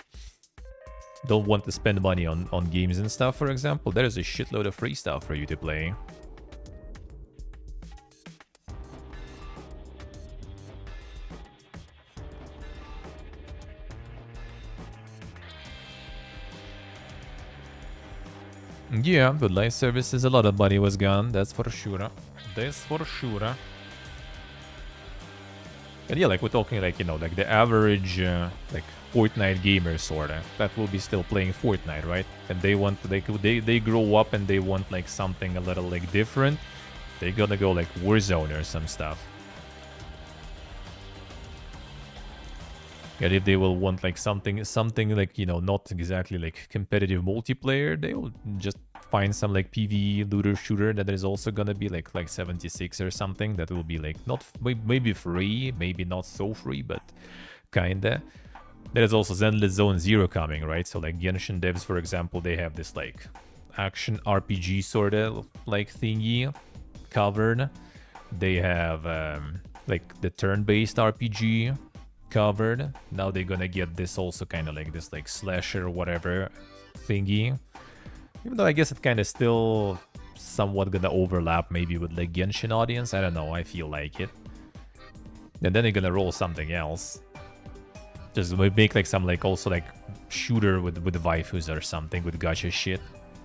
don't want to spend money on games and stuff, for example, there is a shitload of free stuff for you to play. Yeah, but live services, a lot of money was gone, that's for sure. That's for sure. And yeah, like we're talking like, you know, like the average like Fortnite gamer sorta that will be still playing Fortnite, right? And they want they grow up and they want like something a little like different. They're gonna go like Warzone or some stuff. And if they will want like something like, you know, not exactly like competitive multiplayer, they will just find some like PvE looter shooter that is also gonna be like 76 or something that will be like not maybe free, maybe not so free, but kinda. There's also Zenless Zone Zero coming, right? So like Genshin devs, for example, they have this like action RPG sort of like thingy covered. They have like the turn-based RPG covered. Now they're gonna get this also kind of like this like slasher whatever thingy. Even though I guess it kind of still somewhat gonna overlap maybe with like Genshin audience. I don't know, I feel like it. And then they're gonna roll something else. Just make like some like also like shooter with waifus or something with gacha shit.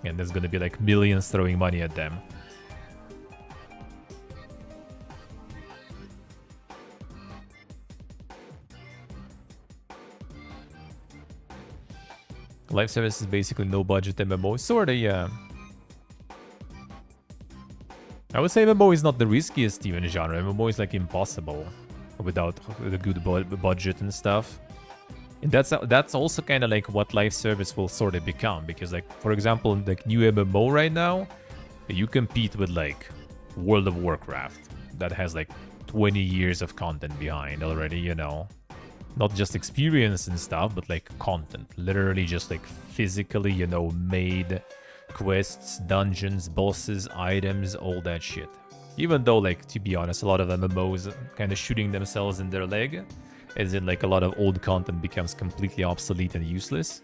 And there's gonna be like millions throwing money at them. Live service is basically no budget MMO. Sorta, yeah. I would say MMO is not the riskiest even genre. MMO is like impossible without a good budget and stuff. And that's also kind of like what live service will sort of become. Because like, for example, like new MMO right now, you compete with like World of Warcraft that has like 20 years of content behind already, you know. Not just experience and stuff, but like content. Literally just like physically, you know, made quests, dungeons, bosses, items, all that shit. Even though, like, to be honest, a lot of MMOs kind of shooting themselves in their leg, as in like a lot of old content becomes completely obsolete and useless.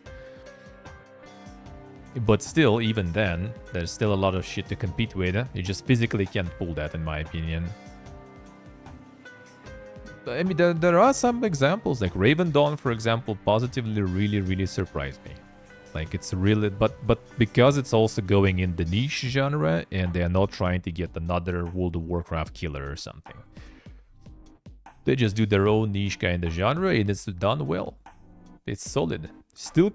But still, even then, there's still a lot of shit to compete with. You just physically can't pull that, in my opinion. I mean, there are some examples, like Raven Dawn, for example, positively really surprised me. Like, it's really, but because it's also going in the niche genre, and they are not trying to get another World of Warcraft killer or something. They just do their own niche kind of genre, and it's done well. It's solid. Still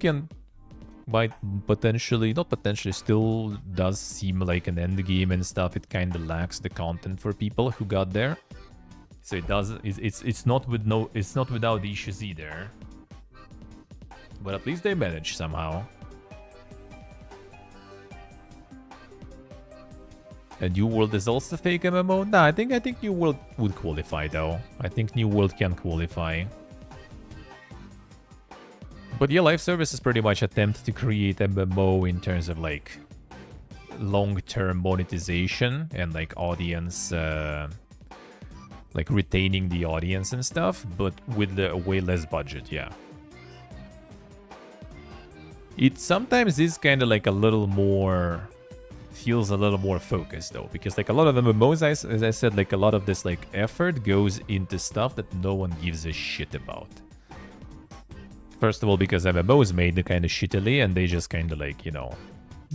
might potentially, not potentially, still does seem like an end game and stuff. It kind of lacks the content for people who got there. So it does. It's not without issues either. But at least they managed somehow. And New World is also fake MMO. Nah, I think New World would qualify though. I think New World can qualify. But yeah, live services pretty much attempt to create MMO in terms of like long-term monetization and like audience. Like retaining the audience and stuff, but with the way less budget, yeah. It sometimes is kind of like a little more, feels a little more focused though, because like a lot of MMOs, as I said, like a lot of this like effort goes into stuff that no one gives a shit about. First of all, because MMOs made kind of shittily, and they just kind of like, you know,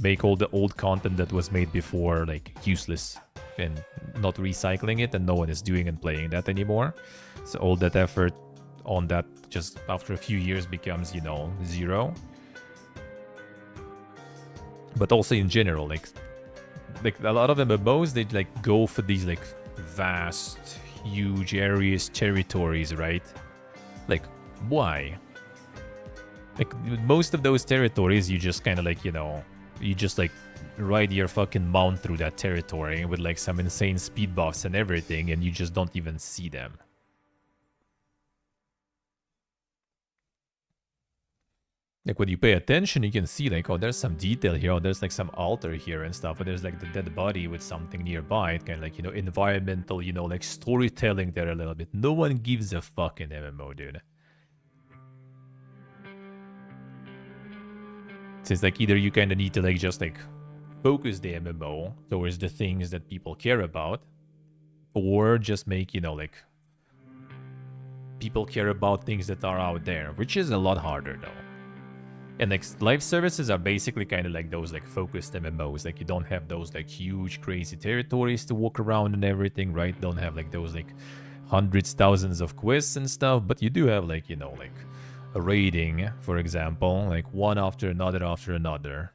make all the old content that was made before like useless and not recycling it, and no one is doing and playing that anymore. So all that effort on that just after a few years becomes, you know, zero. But also in general, like a lot of MMOs, they like go for these like vast, huge areas, territories, right? Like, why? Like most of those territories, you just kind of like, you know, you just like ride your fucking mount through that territory with like some insane speed buffs and everything, and you just don't even see them. Like when you pay attention, you can see like, oh, there's some detail here, oh, there's like some altar here and stuff, but there's like the dead body with something nearby. It kind of like, you know, environmental, you know, like storytelling there a little bit. No one gives a fuck in MMO, dude. So it's like either you kind of need to like just like focus the MMO towards the things that people care about, or just make, you know, like people care about things that are out there, which is a lot harder though. And like live services are basically kind of like those like focused MMOs. Like you don't have those like huge crazy territories to walk around and everything, right? Don't have like those like hundreds, thousands of quests and stuff, but you do have like, you know, like a raiding, for example, like one after another after another.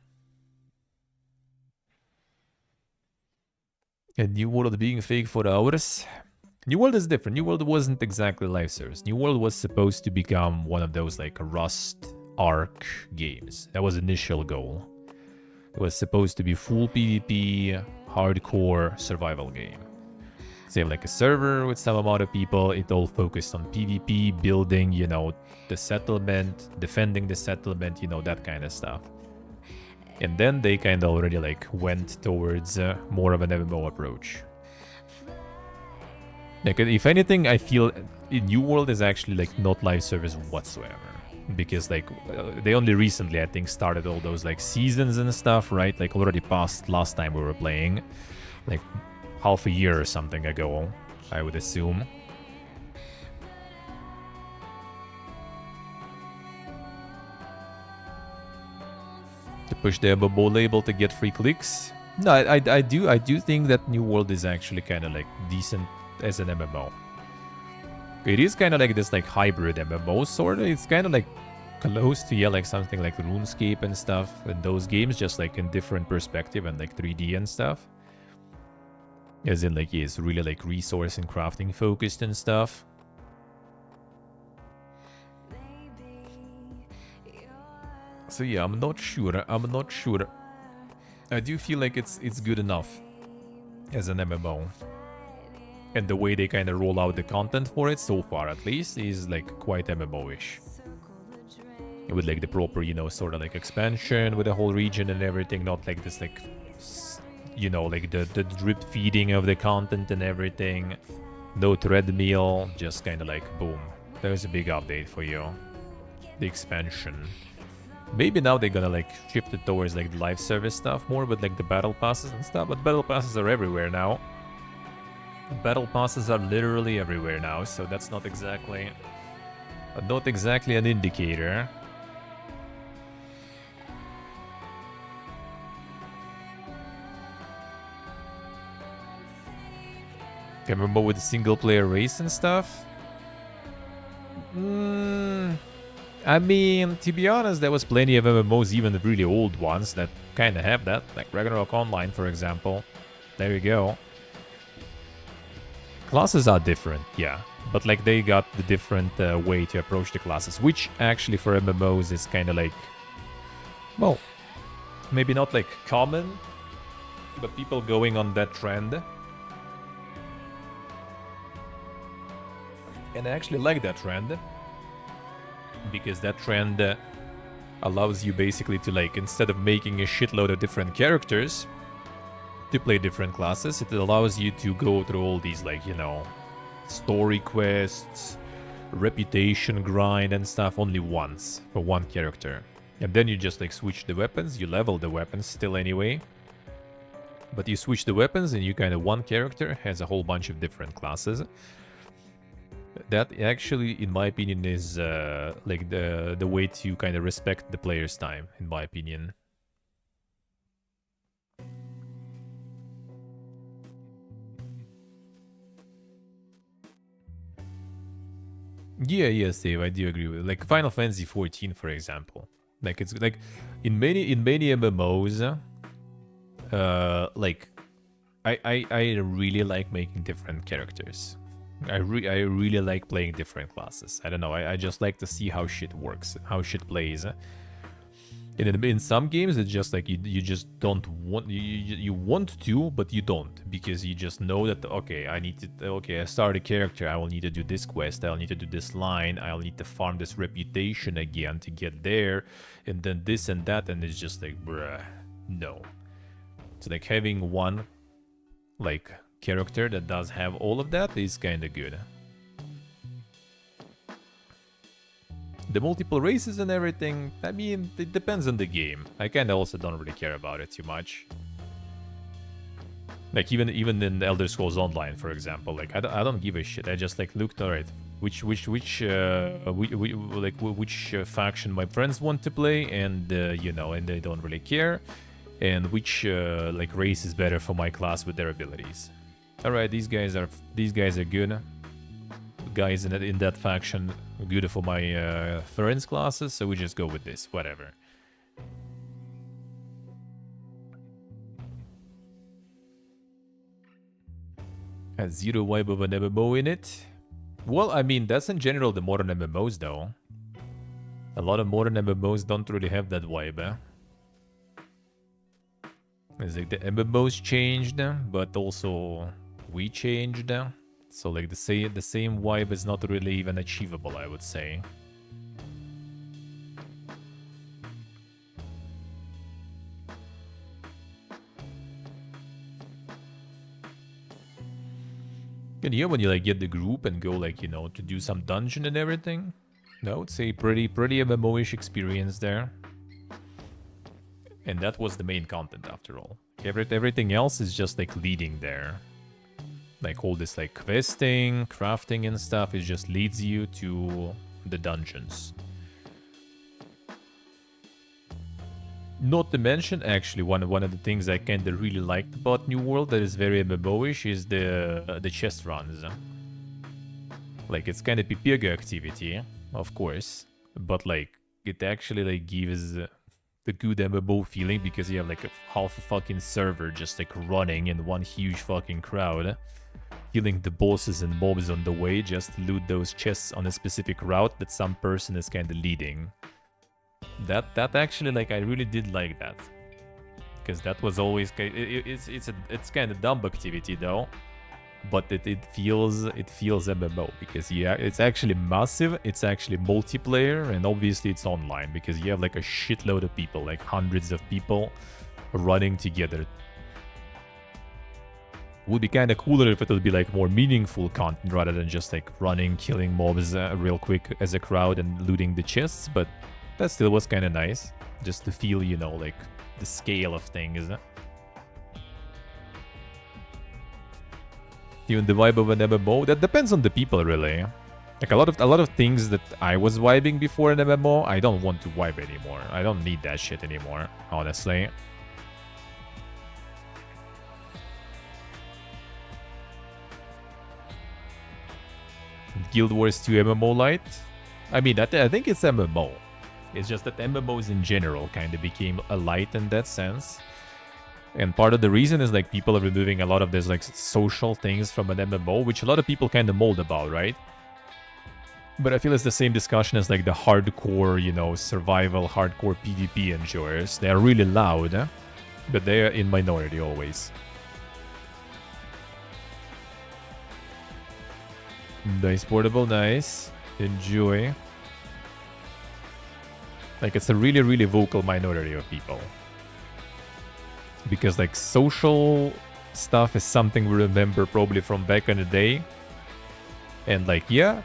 And New World being fake for hours. New World is different. New World wasn't exactly live service. New World was supposed to become one of those like Rust Arc games. That was initial goal. It was supposed to be full PvP, hardcore survival game. Say like a server with some amount of people. It all focused on PvP, building, you know, the settlement, defending the settlement, you know, that kind of stuff. And then they kind of already like went towards more of an MMO approach. Like, if anything, I feel New World is actually like not live service whatsoever. Because like they only recently, I think, started all those like seasons and stuff, right? Like already past last time we were playing. Like half a year or something ago, I would assume. To push the MMO label to get free clicks. No, I do think that New World is actually kind of like decent as an MMO. It is kind of like this like hybrid MMO sort of. It's kind of like close to, yeah, like something like RuneScape and stuff. And those games just like in different perspective and like 3D and stuff. As in like, it's really like resource and crafting focused and stuff. So yeah, I'm not sure. I do feel like it's good enough as an MMO. And the way they kind of roll out the content for it so far, at least, is like quite MMO-ish. With like the proper, you know, sort of like expansion with the whole region and everything, not like this like, you know, like the drip feeding of the content and everything. No treadmill, just kind of like boom. There's a big update for you. The expansion. Maybe now they're gonna like shift it towards like the live service stuff more with like the battle passes and stuff, but battle passes are everywhere now. Battle passes are literally everywhere now, so that's not exactly an indicator. Can remember with the single player race and stuff? I mean, to be honest, there was plenty of MMOs, even the really old ones, that kind of have that. Like Ragnarok Online, for example. There you go. Classes are different, yeah. But like they got the different way to approach the classes, which actually for MMOs is kind of like, well, maybe not like common, but people going on that trend. And I actually like that trend, because that trend allows you basically to like, instead of making a shitload of different characters to play different classes, it allows you to go through all these like, you know, story quests, reputation grind and stuff only once for one character. And then you just like switch the weapons, you level the weapons still anyway. But you switch the weapons and you kind of, one character has a whole bunch of different classes. That actually, in my opinion, is like the way to kind of respect the player's time, in my opinion. Yeah, Steve, I do agree with it. Like Final Fantasy 14, for example. Like it's like in many MMOs, like I really like making different characters. I really like playing different classes. I don't know. I just like to see how shit works, how shit plays. And in some games, it's just like you just don't want you want to, but you don't because you just know that okay, I start a character. I will need to do this quest. I'll need to do this line. I'll need to farm this reputation again to get there, and then this and that, and it's just like bruh, no. So like having one like character that does have all of that is kind of good. The multiple races and everything, I mean, it depends on the game. I kind of also don't really care about it too much. Like even in Elder Scrolls Online, for example, like I don't give a shit. I just like looked, alright, which faction my friends want to play, and you know, and they don't really care, and which like race is better for my class with their abilities. Alright, these guys are good. Guys in that faction good for my friends classes, so we just go with this, whatever. Has zero vibe of an MMO in it. Well, I mean, that's in general the modern MMOs though. A lot of modern MMOs don't really have that vibe. It's like the MMOs changed, but also we changed. So like the same vibe is not really even achievable, I would say. And yeah, when you like get the group and go like, you know, to do some dungeon and everything, I would say pretty MMO-ish experience there. And that was the main content after all. Everything else is just like leading there. Like all this like questing, crafting and stuff, it just leads you to the dungeons. Not to mention, actually, one of the things I kinda really liked about New World that is very MMO-ish is the chest runs. Like it's kinda PPG activity, of course, but like it actually like gives the good MMO feeling because you have like a half a fucking server just like running in one huge fucking crowd. Killing the bosses and mobs on the way, just loot those chests on a specific route that some person is kind of leading. That actually, like, I really did like that, because that was always it's kind of dumb activity though, but it feels MMO because yeah, it's actually massive, it's actually multiplayer, and obviously it's online because you have like a shitload of people, like hundreds of people running together. Would be kind of cooler if it would be like more meaningful content rather than just like running, killing mobs real quick as a crowd and looting the chests, but that still was kind of nice, just to feel, you know, like the scale of things. Even the vibe of an MMO, that depends on the people really. Like a lot of things that I was vibing before an MMO, I don't want to vibe anymore. I don't need that shit anymore, honestly. Guild Wars 2 MMO Lite? I mean, I think it's MMO. It's just that MMOs in general kind of became a light in that sense. And part of the reason is like people are removing a lot of these like social things from an MMO, which a lot of people kind of mold about, right? But I feel it's the same discussion as like the hardcore, you know, survival, hardcore PvP enjoyers. They are really loud, but they are in minority always. Nice portable, nice. Enjoy. Like, it's a really vocal minority of people. Because, like, social stuff is something we remember probably from back in the day. And, like, yeah,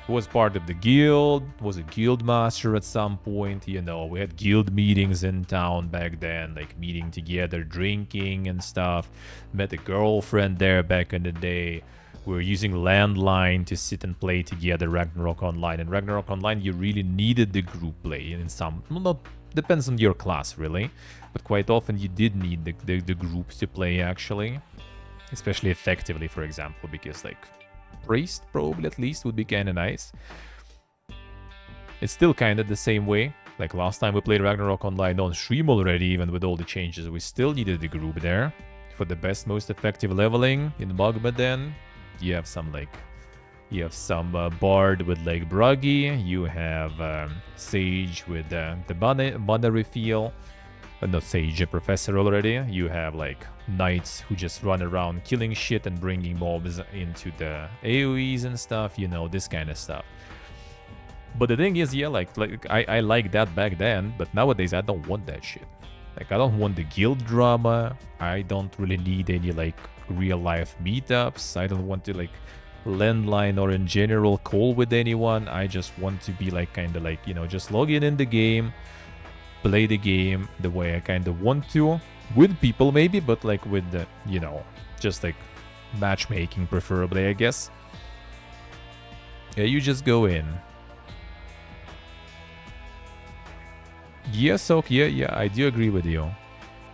was part of the guild, was a guild master at some point, you know, we had guild meetings in town back then, like, meeting together, drinking and stuff. Met a girlfriend there back in the day. We were using landline to sit and play together Ragnarok Online. And Ragnarok Online, you really needed the group play. In some, well, not depends on your class, really. But quite often you did need the group to play, actually. Especially effectively, for example, because, like, priest, probably at least, would be kind of nice. It's still kind of the same way. Like last time we played Ragnarok Online on stream already, even with all the changes, we still needed the group there for the best, most effective leveling in Magma. Then you have some Bard with like Bragi, you have Sage with the mana refill. Not Sage, a Professor already. You have like Knights who just run around killing shit and bringing mobs into the AoEs and stuff, you know, this kind of stuff. But the thing is, yeah, like I like that back then, but nowadays I don't want that shit. Like, I don't want the guild drama. I don't really need any like real life meetups. I don't want to like landline or in general call with anyone. I just want to be like kind of like, you know, just log in the game, play the game the way I kind of want to, with people maybe, but like with the, you know, just like matchmaking preferably, I guess. Yeah, you just go in. Yes, okay, yeah, I do agree with you.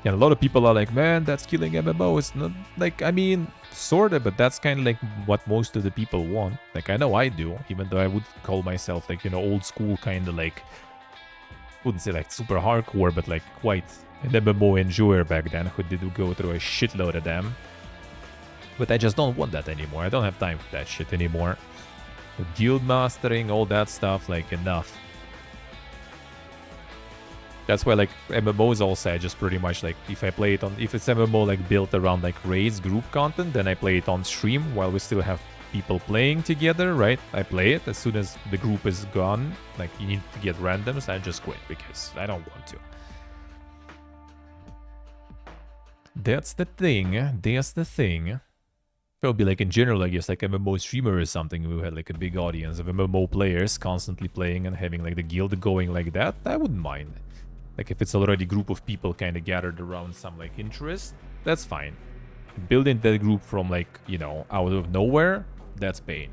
And a lot of people are like, man, that's killing MMOs. Not like, I mean, sorta, but that's kind of like what most of the people want. Like, I know I do, even though I would call myself like, you know, old school kind of like, wouldn't say like super hardcore, but like quite an MMO enjoyer back then who did go through a shitload of them. But I just don't want that anymore. I don't have time for that shit anymore. The guild mastering, all that stuff, like enough. That's why like MMOs also, I just pretty much like, if I play it on, if it's MMO like built around like raids, group content, then I play it on stream while we still have people playing together, right? I play it. As soon as the group is gone, like you need to get randoms, I just quit because I don't want to. That's the thing. That's the thing. It would be like in general, I guess, like MMO streamer or something who had like a big audience of MMO players constantly playing and having like the guild going like that, I wouldn't mind. Like if it's already a group of people kind of gathered around some like interest, that's fine. Building that group from like, you know, out of nowhere, that's pain.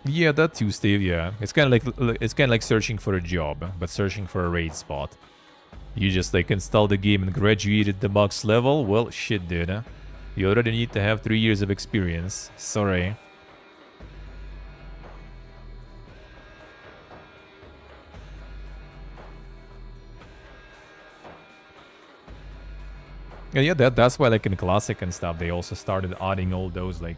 Yeah, that too, Steve, yeah. It's kind of like searching for a job, but searching for a raid spot. You just like install the game and graduated the max level? Well, shit, dude, huh? You already need to have 3 years of experience. Sorry. And yeah, that's why like in Classic and stuff, they also started adding all those like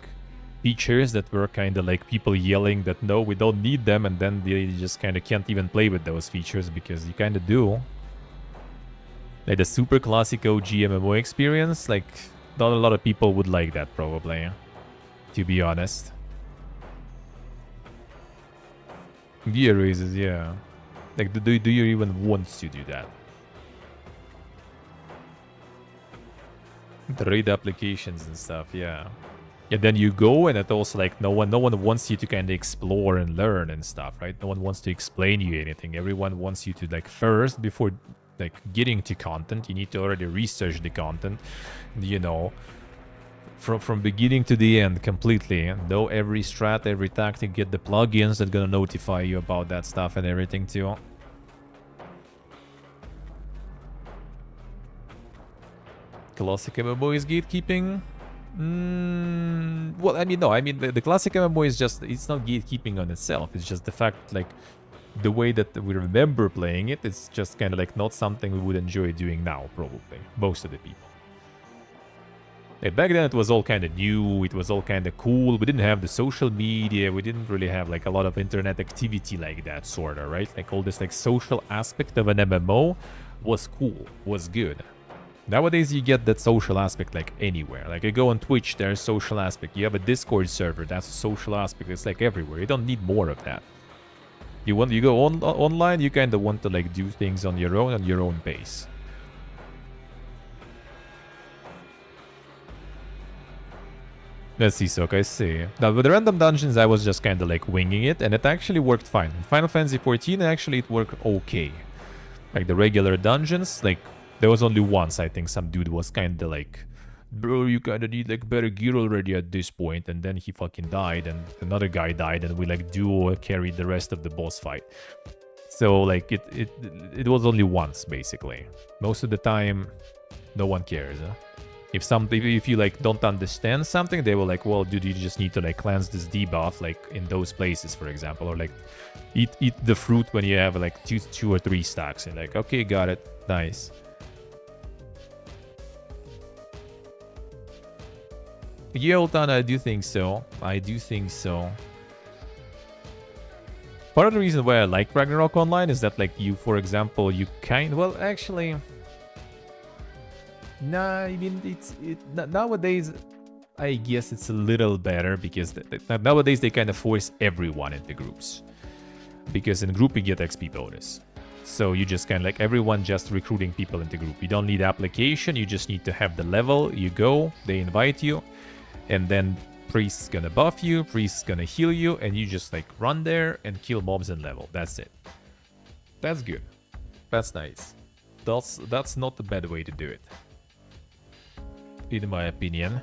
features that were kind of like people yelling that no, we don't need them, and then they just kind of can't even play with those features because you kind of do. Like the super classic OG MMO experience, like not a lot of people would like that probably, to be honest. Gear raises, yeah. Like do you even want to do that? The raid applications and stuff, yeah. And then you go, and it also like no one wants you to kind of explore and learn and stuff, right? No one wants to explain you anything. Everyone wants you to like first, before like getting to content, you need to already research the content, you know, from beginning to the end completely. Know every strat, every tactic, get the plugins that gonna notify you about that stuff and everything too. Classic MMO is gatekeeping? Well, I mean, no. I mean, the classic MMO is just, it's not gatekeeping on itself. It's just the fact, like, the way that we remember playing it, it's just kind of like not something we would enjoy doing now, probably. Most of the people. Like, back then it was all kind of new, it was all kind of cool. We didn't have the social media, we didn't really have like a lot of internet activity like that, sort of, right? Like all this like social aspect of an MMO was cool, was good. Nowadays, you get that social aspect like anywhere. Like, you go on Twitch, there's social aspect. You have a Discord server, that's a social aspect. It's like everywhere. You don't need more of that. You go online, you kind of want to like do things on your own pace. Let's see, Sok, I see. Now, with the random dungeons, I was just kind of like winging it, and it actually worked fine. In Final Fantasy XIV, actually, it worked okay. Like, the regular dungeons, like, there was only once, I think, some dude was kind of like, bro, you kind of need like better gear already at this point. And then he fucking died, and another guy died, and we like duo carried the rest of the boss fight. So like it was only once basically. Most of the time, no one cares. Huh? If you like don't understand something, they will like, well, dude, you just need to like cleanse this debuff like in those places, for example, or like eat the fruit when you have like two or three stacks. And like, okay, got it, nice. Yeah, Ultana, I do think so. I do think so. Part of the reason why I like Ragnarok Online is that, like, you, for example, you well, actually, nah, I mean, nowadays, I guess it's a little better because nowadays they kind of force everyone into groups. Because in group you get XP bonus. So you just kind of like everyone just recruiting people into group. You don't need application, you just need to have the level. You go, they invite you, and then priest's gonna buff you, priest's gonna heal you, and you just like run there and kill mobs and level. That's it. That's good. That's nice. That's not a bad way to do it, in my opinion.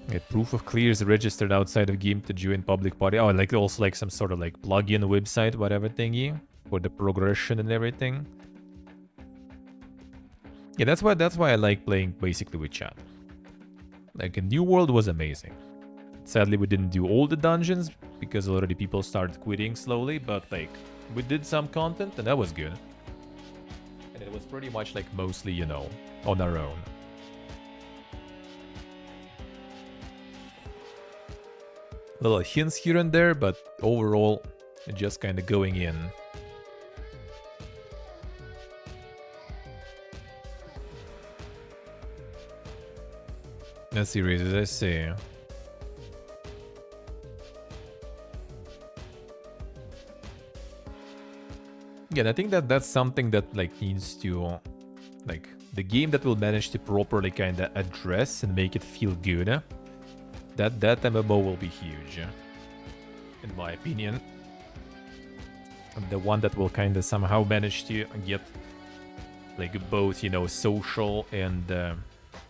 Get proof of clears registered outside of game to join public party. Oh, like also like some sort of like plugin website, whatever thingy for the progression and everything. Yeah, that's why I like playing basically with chat. Like a New World was amazing. Sadly, we didn't do all the dungeons because already people started quitting slowly, but like we did some content and that was good. And it was pretty much like mostly, you know, on our own. Little hints here and there, but overall, just kind of going in. That's serious, as I say. Yeah, and I think that's something that like needs to, like, the game that will manage to properly kind of address and make it feel good. That MMO will be huge, in my opinion. And the one that will kind of somehow manage to get like both, you know, social and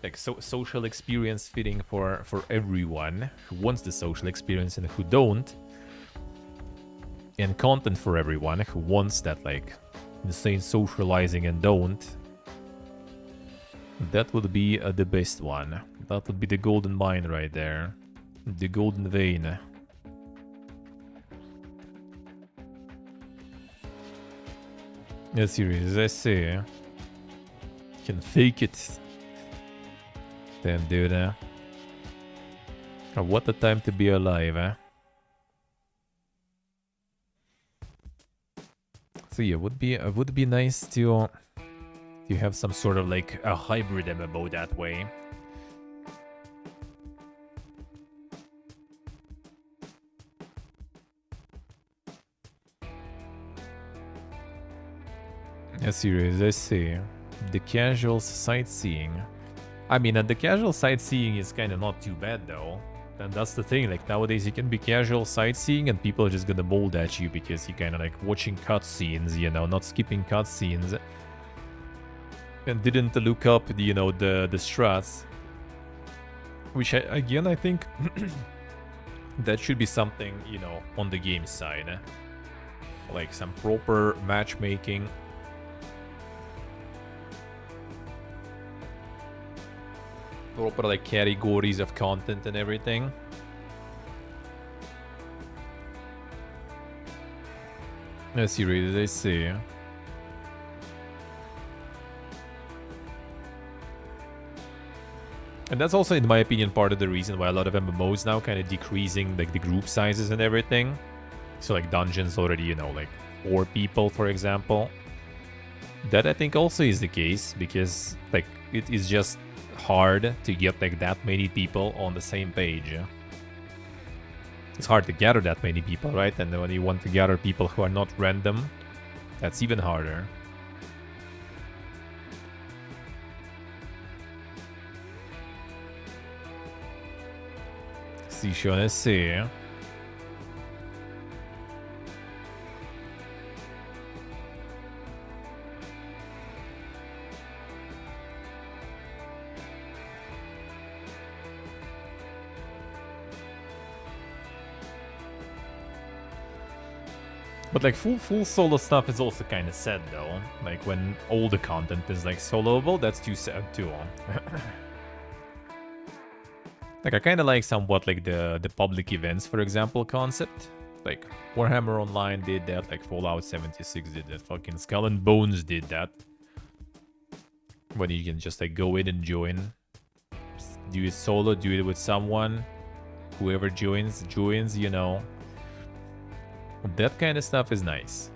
like social experience fitting for everyone who wants the social experience and who don't, and content for everyone who wants that like insane socializing and don't. That would be the best one. That would be the golden mine right there. The golden vein. Yeah, serious, I see. Can fake it. Damn, dude. What a time to be alive, eh? So yeah, would be nice to have some sort of like a hybrid MMO that way. Yeah, serious, I see. The casual sightseeing. I mean, the casual sightseeing is kind of not too bad though. And that's the thing, like nowadays you can be casual sightseeing and people are just gonna mold at you because you're kind of like watching cutscenes, you know, not skipping cutscenes. And didn't look up, you know, the strats. Which, again, I think that should be something, you know, on the game side. Like some proper matchmaking. Proper like categories of content and everything. Let's see, really, I see. And that's also, in my opinion, part of the reason why a lot of MMOs now kind of decreasing like the group sizes and everything. So like dungeons already, you know, like 4 people, for example. That I think also is the case because like it is just hard to get like that many people on the same page. It's hard to gather that many people, right? And when you want to gather people who are not random, that's even harder. Si je ne sais. But like full solo stuff is also kind of sad though. Like when all the content is like soloable, that's too sad too. Like I kind of like somewhat like the public events, for example, concept. Like Warhammer Online did that, like Fallout 76 did that, fucking Skull and Bones did that. When you can just like go in and join. Do it solo, do it with someone. Whoever joins, you know. That kind of stuff is nice.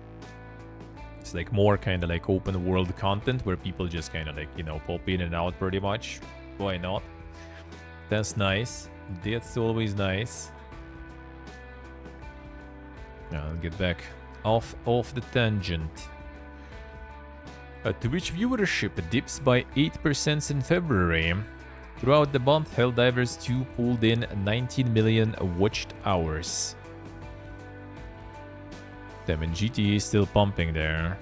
It's like more kind of like open world content where people just kind of like, you know, pop in and out pretty much. Why not? That's nice. That's always nice. Now I'll get back off the tangent. Twitch viewership dips by 8% in February. Throughout the month, Helldivers 2 pulled in 19 million watched hours. Damn, and GTA is still pumping there.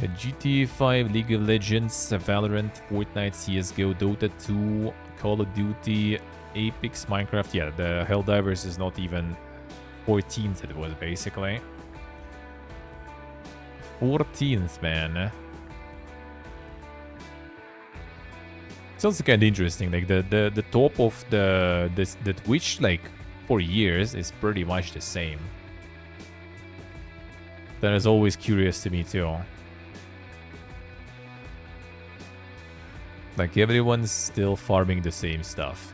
The GTA 5, League of Legends, Valorant, Fortnite, CSGO, Dota 2, Call of Duty, Apex, Minecraft. Yeah, the Helldivers is not even 14th it was basically. 14th, man. It's also kind of interesting. Like the top of the Twitch like for years is pretty much the same. That is always curious to me too. Like everyone's still farming the same stuff.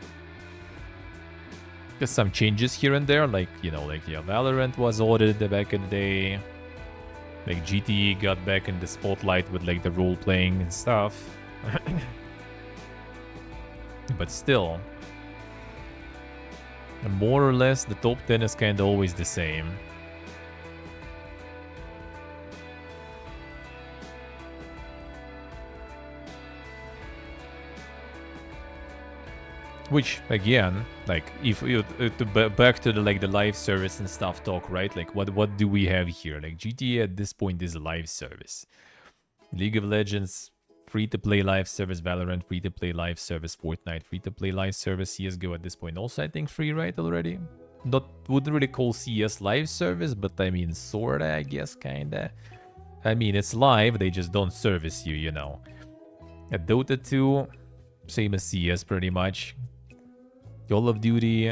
Just some changes here and there, like, you know, like, yeah, Valorant was audited back in the day. Like, GTA got back in the spotlight with, like, the role-playing and stuff. But still, more or less, the top 10 is kind of always the same. Which, again, like, if you back to the like the live service and stuff talk, right? Like, what do we have here? Like, GTA at this point is a live service. League of Legends, free-to-play live service. Valorant, free-to-play live service. Fortnite, free-to-play live service. CSGO at this point also, I think, free, right, already? Wouldn't really call CS live service, but I mean, sorta, I guess, kinda. I mean, it's live, they just don't service you, you know. At Dota 2, same as CS, pretty much. Call of Duty,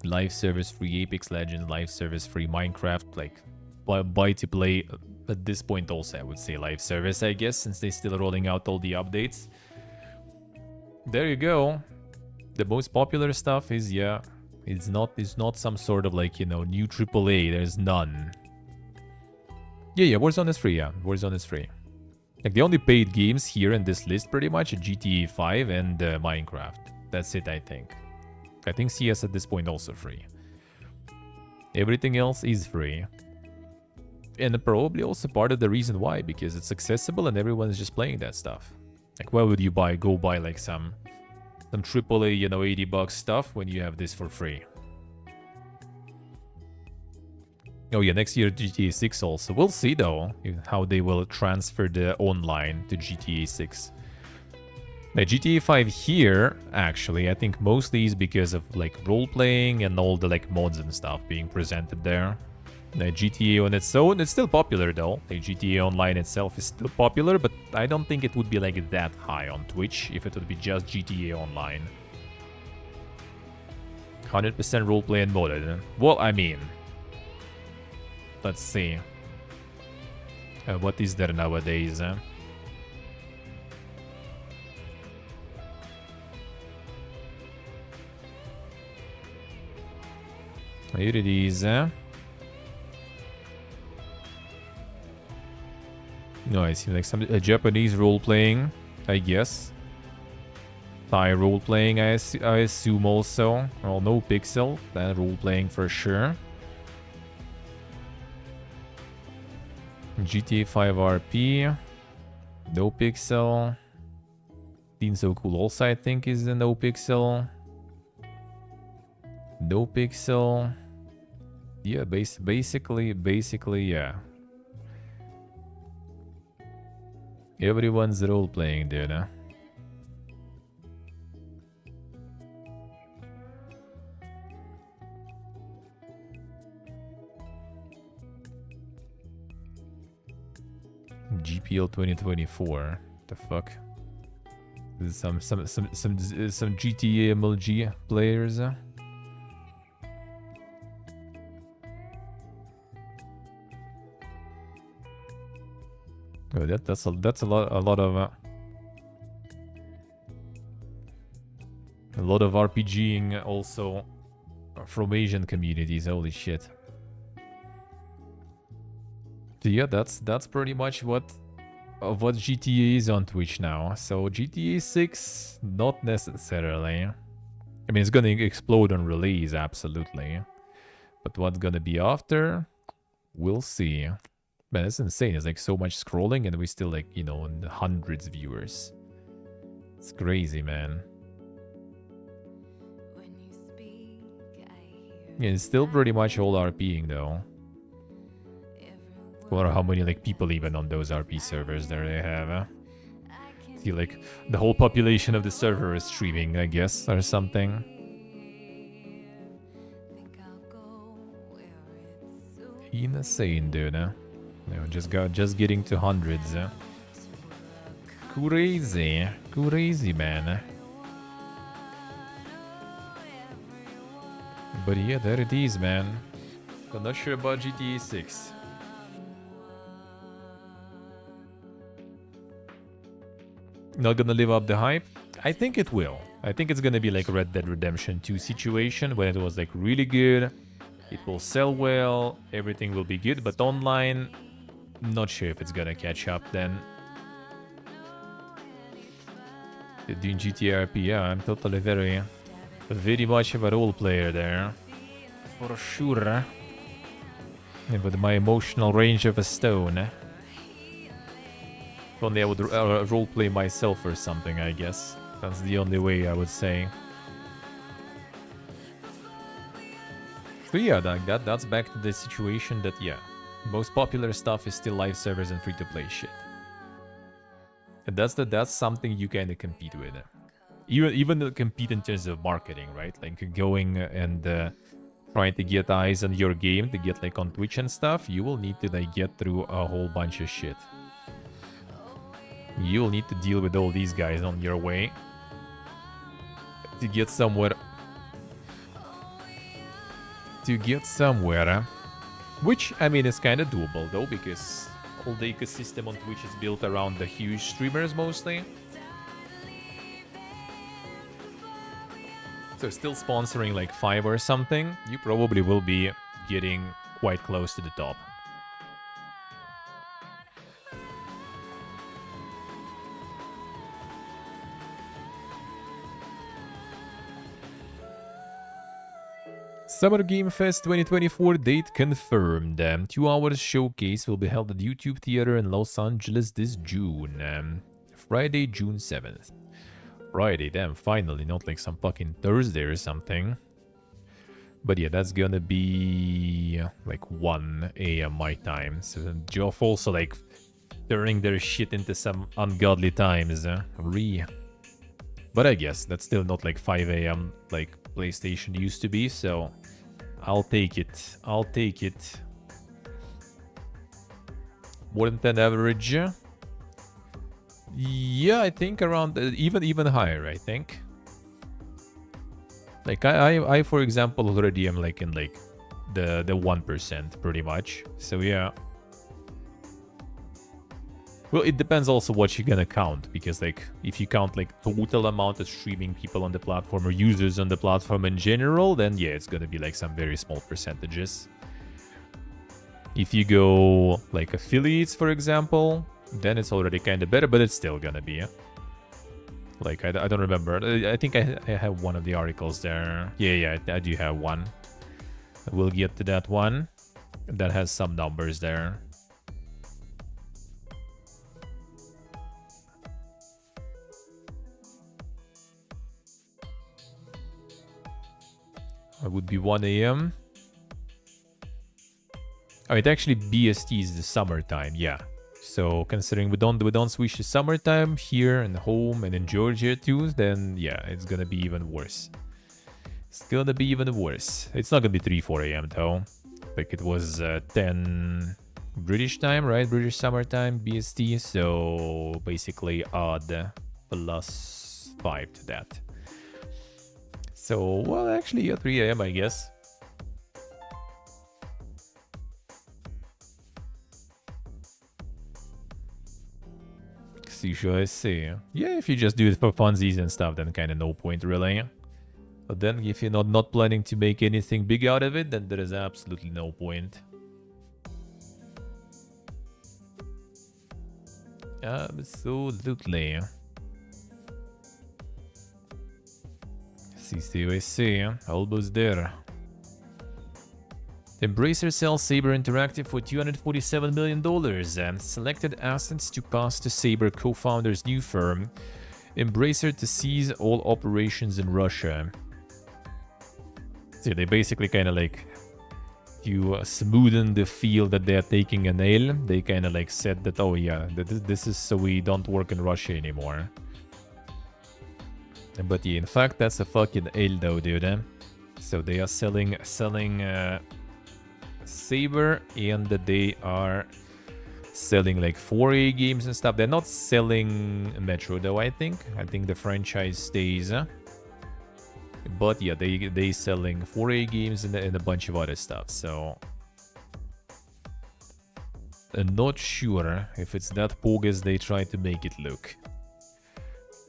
live service free. Apex Legends, live service free. Minecraft, like, buy to play. At this point also, I would say live service, I guess, since they're still rolling out all the updates. There you go. The most popular stuff is, yeah, it's not some sort of like, you know, new AAA. There's none. Yeah, Warzone is free, yeah. Warzone is free. Like, the only paid games here in this list pretty much are GTA 5 and Minecraft. That's it, I think. I think CS at this point also free. Everything else is free. And probably also part of the reason why, because it's accessible and everyone's just playing that stuff. Like, why would you go buy like some AAA, you know, $80 stuff when you have this for free? Oh yeah, next year GTA 6 also. We'll see though, how they will transfer the online to GTA 6. Like, GTA 5 here, actually, I think mostly is because of like role-playing and all the like mods and stuff being presented there. GTA on its own, it's still popular though. Like, GTA Online itself is still popular, but I don't think it would be like that high on Twitch if it would be just GTA Online. 100% roleplay and modded. Well, I mean, let's see. What is there nowadays? Here it is. No, I see like some Japanese role-playing, I guess. Thai role-playing, I assume also. Well, no pixel, that role-playing for sure. GTA 5 RP. No pixel. Teen So Cool also, I think, is a no pixel. No pixel. Yeah, basically, yeah. Everyone's role-playing, dude, huh? GPL 2024. The fuck? This is some GTA MLG players. Oh, that's a lot of RPGing also from Asian communities. Holy shit. So yeah, that's pretty much what GTA is on Twitch now. So GTA 6, not necessarily. I mean, it's gonna explode on release, absolutely. But what's gonna be after? We'll see. Man, it's insane. It's like so much scrolling and we still like, you know, in the hundreds of viewers. It's crazy, man. Yeah, it's still pretty much all RPing though. I wonder how many like people even on those RP servers there they have. I feel like the whole population of the server is streaming, I guess, or something. Insane, dude. No, just getting to hundreds. Crazy, man. But yeah, there it is, man. I'm not sure about GTA 6. Not gonna live up the hype? I think it will. I think it's gonna be like Red Dead Redemption 2 situation when it was like really good. It will sell well, everything will be good, but online, not sure if it's gonna catch up then. Doing GTA RP, yeah, I'm totally very much of a role player there. For sure. And with my emotional range of a stone. If only I would roleplay myself or something, I guess. That's the only way I would say. So yeah, that's back to the situation that, yeah, most popular stuff is still live servers and free-to-play shit. And that's something you kind of compete with. Even compete in terms of marketing, right? Like going and trying to get eyes on your game to get like on Twitch and stuff, you will need to like get through a whole bunch of shit. You'll need to deal with all these guys on your way to get somewhere. Which, I mean, is kind of doable though, because all the ecosystem on Twitch is built around the huge streamers mostly. So still sponsoring like 5 or something, you probably will be getting quite close to the top. Summer Game Fest 2024 date confirmed. 2-hour showcase will be held at YouTube Theater in Los Angeles this June. Friday, June 7th. Friday, damn, finally, not like some fucking Thursday or something. But yeah, that's gonna be like 1 a.m. my time. So Geoff also like turning their shit into some ungodly times. But I guess that's still not like 5 a.m. like PlayStation used to be, so I'll take it. More than 10 average. Yeah, I think around even higher, I think. Like I for example already am like in like the 1% pretty much. So yeah. Well, it depends also what you're gonna count, because like if you count like total amount of streaming people on the platform or users on the platform in general, then yeah, it's gonna be like some very small percentages. If you go like affiliates, for example, then it's already kind of better, but it's still gonna be. Like, I don't remember. I think I have one of the articles there. Yeah, I do have one. We'll get to that one. That has some numbers there. It would be 1 a.m. Oh, it actually BST is the summertime, yeah. So considering we don't switch to summertime here and home and in Georgia too, then yeah, it's gonna be even worse. It's not gonna be 3-4 a.m. though. Like it was 10 British time, right? British summertime, BST. So basically add +5 to that. So, well, actually, yeah, 3 a.m., I guess. See, should I say? Yeah, if you just do it for funsies and stuff, then kind of no point, really. But then if you're not planning to make anything big out of it, then there is absolutely no point. Absolutely. See, almost there. Embracer sells Saber Interactive for $247 million and selected assets to pass to Saber co-founder's new firm, Embracer, to seize all operations in Russia. So they basically kind of like, to smoothen the feel that they're taking a nail, they kind of like said that, oh yeah, this is so we don't work in Russia anymore. But yeah, in fact, that's a fucking L though, dude. So they are selling Saber, and they are selling like 4A games and stuff. They're not selling Metro though, I think. I think the franchise stays. But yeah, they selling 4A games and a bunch of other stuff. So I'm not sure if it's that bogus they try to make it look.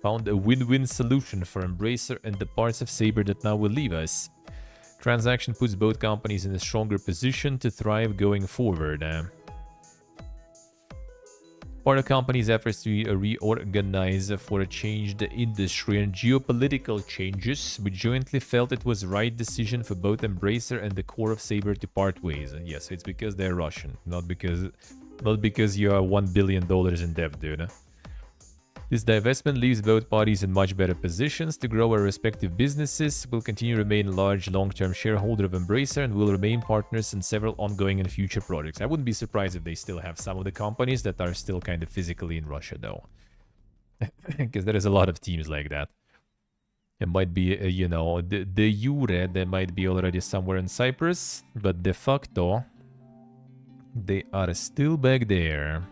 Found a win-win solution for Embracer and the parts of Saber that now will leave us. Transaction puts both companies in a stronger position to thrive going forward. Part of the company's efforts to reorganize for a changed industry and geopolitical changes, we jointly felt it was the right decision for both Embracer and the core of Saber to part ways. Yes, it's because they're Russian, not because you are $1 billion in debt, dude. This divestment leaves both parties in much better positions to grow our respective businesses. We'll continue to remain a large long-term shareholder of Embracer and will remain partners in several ongoing and future projects. I wouldn't be surprised if they still have some of the companies that are still kind of physically in Russia, though. Because there is a lot of teams like that. It might be, you know, de jure, they might be already somewhere in Cyprus, but de facto, they are still back there.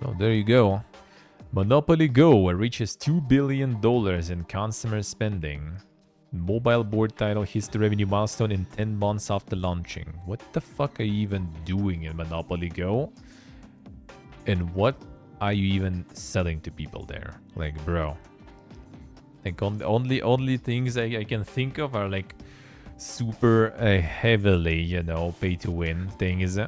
Oh, there you go. Monopoly Go reaches $2 billion in consumer spending. Mobile board title hits the revenue milestone in 10 months after launching. What the fuck are you even doing in Monopoly Go? And what are you even selling to people there? Like, bro. Like, only things I can think of are like super heavily, you know, pay to win things.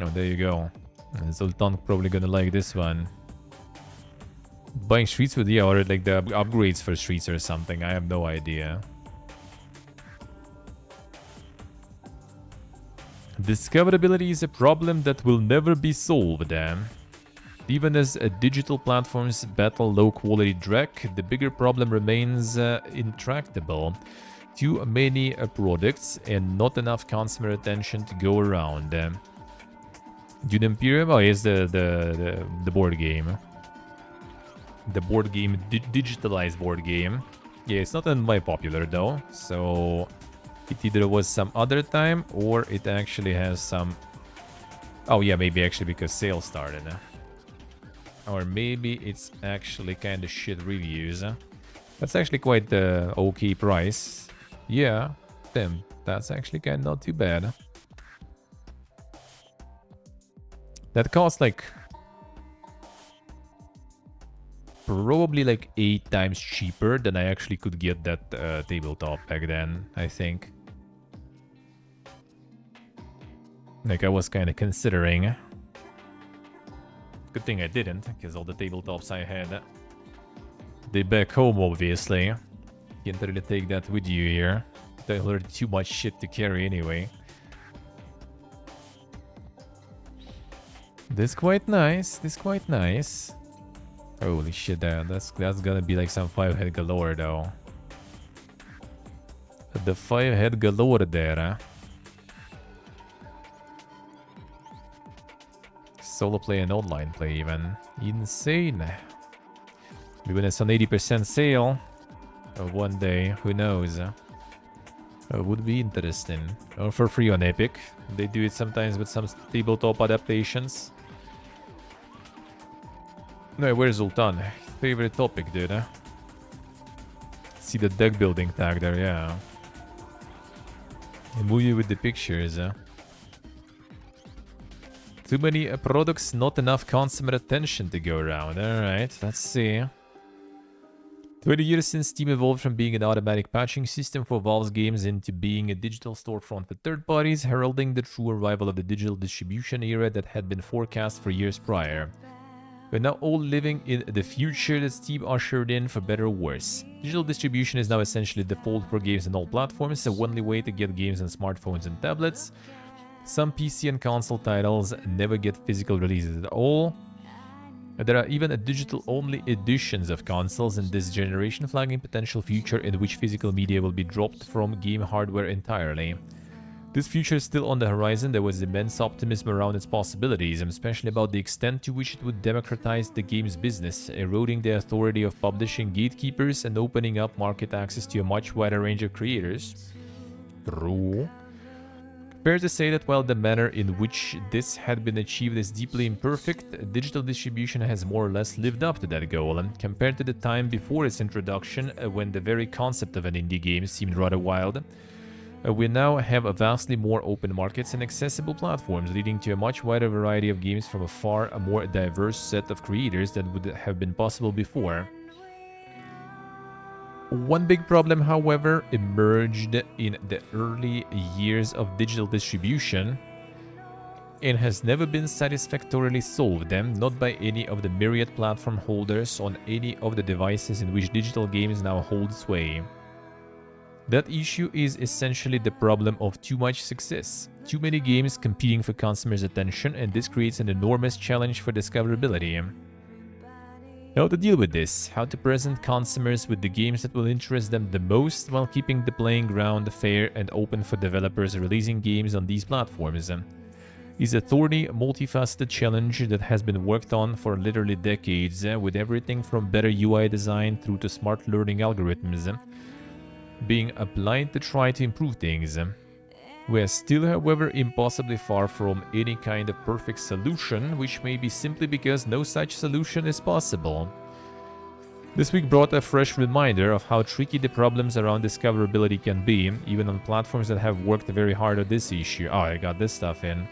Oh, there you go. And Sultan probably gonna like this one. Buying streets with, yeah, or like the upgrades for streets or something. I have no idea. Discoverability is a problem that will never be solved. Even as digital platforms battle low-quality drag, the bigger problem remains intractable. Too many products and not enough consumer attention to go around. Dune Imperium? Oh, yes, the board game. The board game, digitalized board game. Yeah, it's not my popular though, so it either was some other time or it actually has some... Oh yeah, maybe actually because sales started. Or maybe it's actually kind of shit reviews. That's actually quite the okay price. Yeah, damn, that's actually kind of not too bad. That costs like probably like 8 times cheaper than I actually could get that tabletop back then, I think. Like I was kind of considering. Good thing I didn't, because all the tabletops I had, they back home obviously. Can't really take that with you here. There's already too much shit to carry anyway. This quite nice. This quite nice. Holy shit, that's gonna be like some 5-head galore though. The 5-head galore there. Solo play and online play even. Insane. Maybe when it's on 80% sale one day, who knows? Would be interesting. Or for free on Epic. They do it sometimes with some tabletop adaptations. No, where's Zoltan? Favorite topic, dude. See the deck building tag there, yeah. A movie with the pictures. Too many products, not enough consumer attention to go around. Alright, let's see. 20 years since Steam evolved from being an automatic patching system for Valve's games into being a digital storefront for third parties, heralding the true arrival of the digital distribution era that had been forecast for years prior. We're now all living in the future that Steam ushered in, for better or worse. Digital distribution is now essentially default for games on all platforms, the only way to get games on smartphones and tablets. Some PC and console titles never get physical releases at all. There are even digital-only editions of consoles in this generation, flagging potential future in which physical media will be dropped from game hardware entirely. This future is still on the horizon. There was immense optimism around its possibilities, especially about the extent to which it would democratize the game's business, eroding the authority of publishing gatekeepers and opening up market access to a much wider range of creators. True. Fair to say that while the manner in which this had been achieved is deeply imperfect, digital distribution has more or less lived up to that goal, and compared to the time before its introduction, when the very concept of an indie game seemed rather wild, we now have a vastly more open markets and accessible platforms, leading to a much wider variety of games from a far more diverse set of creators than would have been possible before. One big problem, however, emerged in the early years of digital distribution and has never been satisfactorily solved, not by any of the myriad platform holders on any of the devices in which digital games now hold sway. That issue is essentially the problem of too much success. Too many games competing for consumers' attention, and this creates an enormous challenge for discoverability. How to deal with this? How to present consumers with the games that will interest them the most while keeping the playing ground fair and open for developers releasing games on these platforms? Is a thorny, multifaceted challenge that has been worked on for literally decades, with everything from better UI design through to smart learning algorithms being applied to try to improve things. We are still, however, impossibly far from any kind of perfect solution, which may be simply because no such solution is possible. This week brought a fresh reminder of how tricky the problems around discoverability can be, even on platforms that have worked very hard on this issue. Oh, I got this stuff in.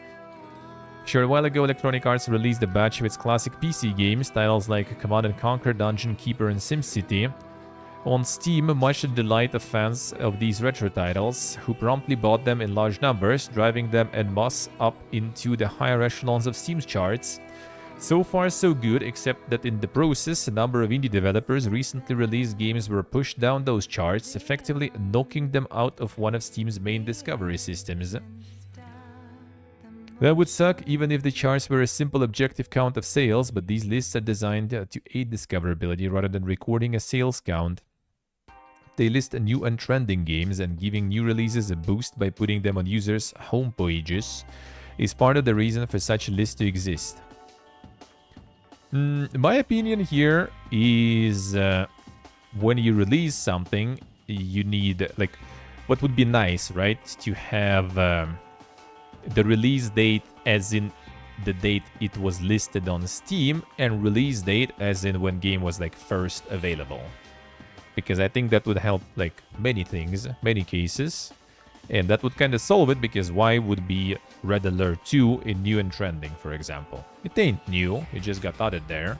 Sure, a while ago, Electronic Arts released a batch of its classic PC games, titles like Command & Conquer, Dungeon Keeper, and SimCity, on Steam, much to the delight of fans of these retro titles, who promptly bought them in large numbers, driving them en masse up into the higher echelons of Steam's charts. So far so good, except that in the process, a number of indie developers recently released games were pushed down those charts, effectively knocking them out of one of Steam's main discovery systems. That would suck even if the charts were a simple objective count of sales, but these lists are designed to aid discoverability rather than recording a sales count. They list new and trending games, and giving new releases a boost by putting them on users' home pages is part of the reason for such a list to exist. My opinion here is when you release something, you need, like, what would be nice, right? To have the release date as in the date it was listed on Steam, and release date as in when game was like first available. Because I think that would help like many things, many cases. And that would kind of solve it, because why would be Red Alert 2 in new and trending, for example? It ain't new, it just got added there.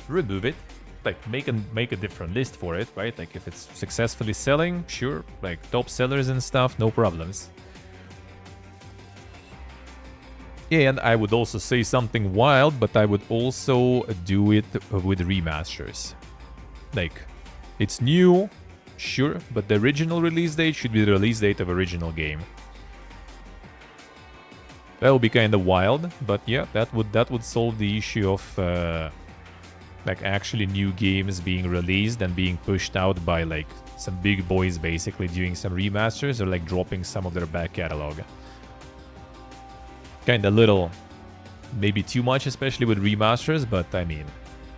Remove it, like make a different list for it, right? Like if it's successfully selling, sure, like top sellers and stuff, no problems. And I would also say something wild, but I would also do it with remasters. Like, it's new, sure, but the original release date should be the release date of original game. That would be kind of wild, but yeah, that would solve the issue of Like actually new games being released and being pushed out by like some big boys basically doing some remasters or like dropping some of their back catalog. Kinda little, maybe too much, especially with remasters, but I mean,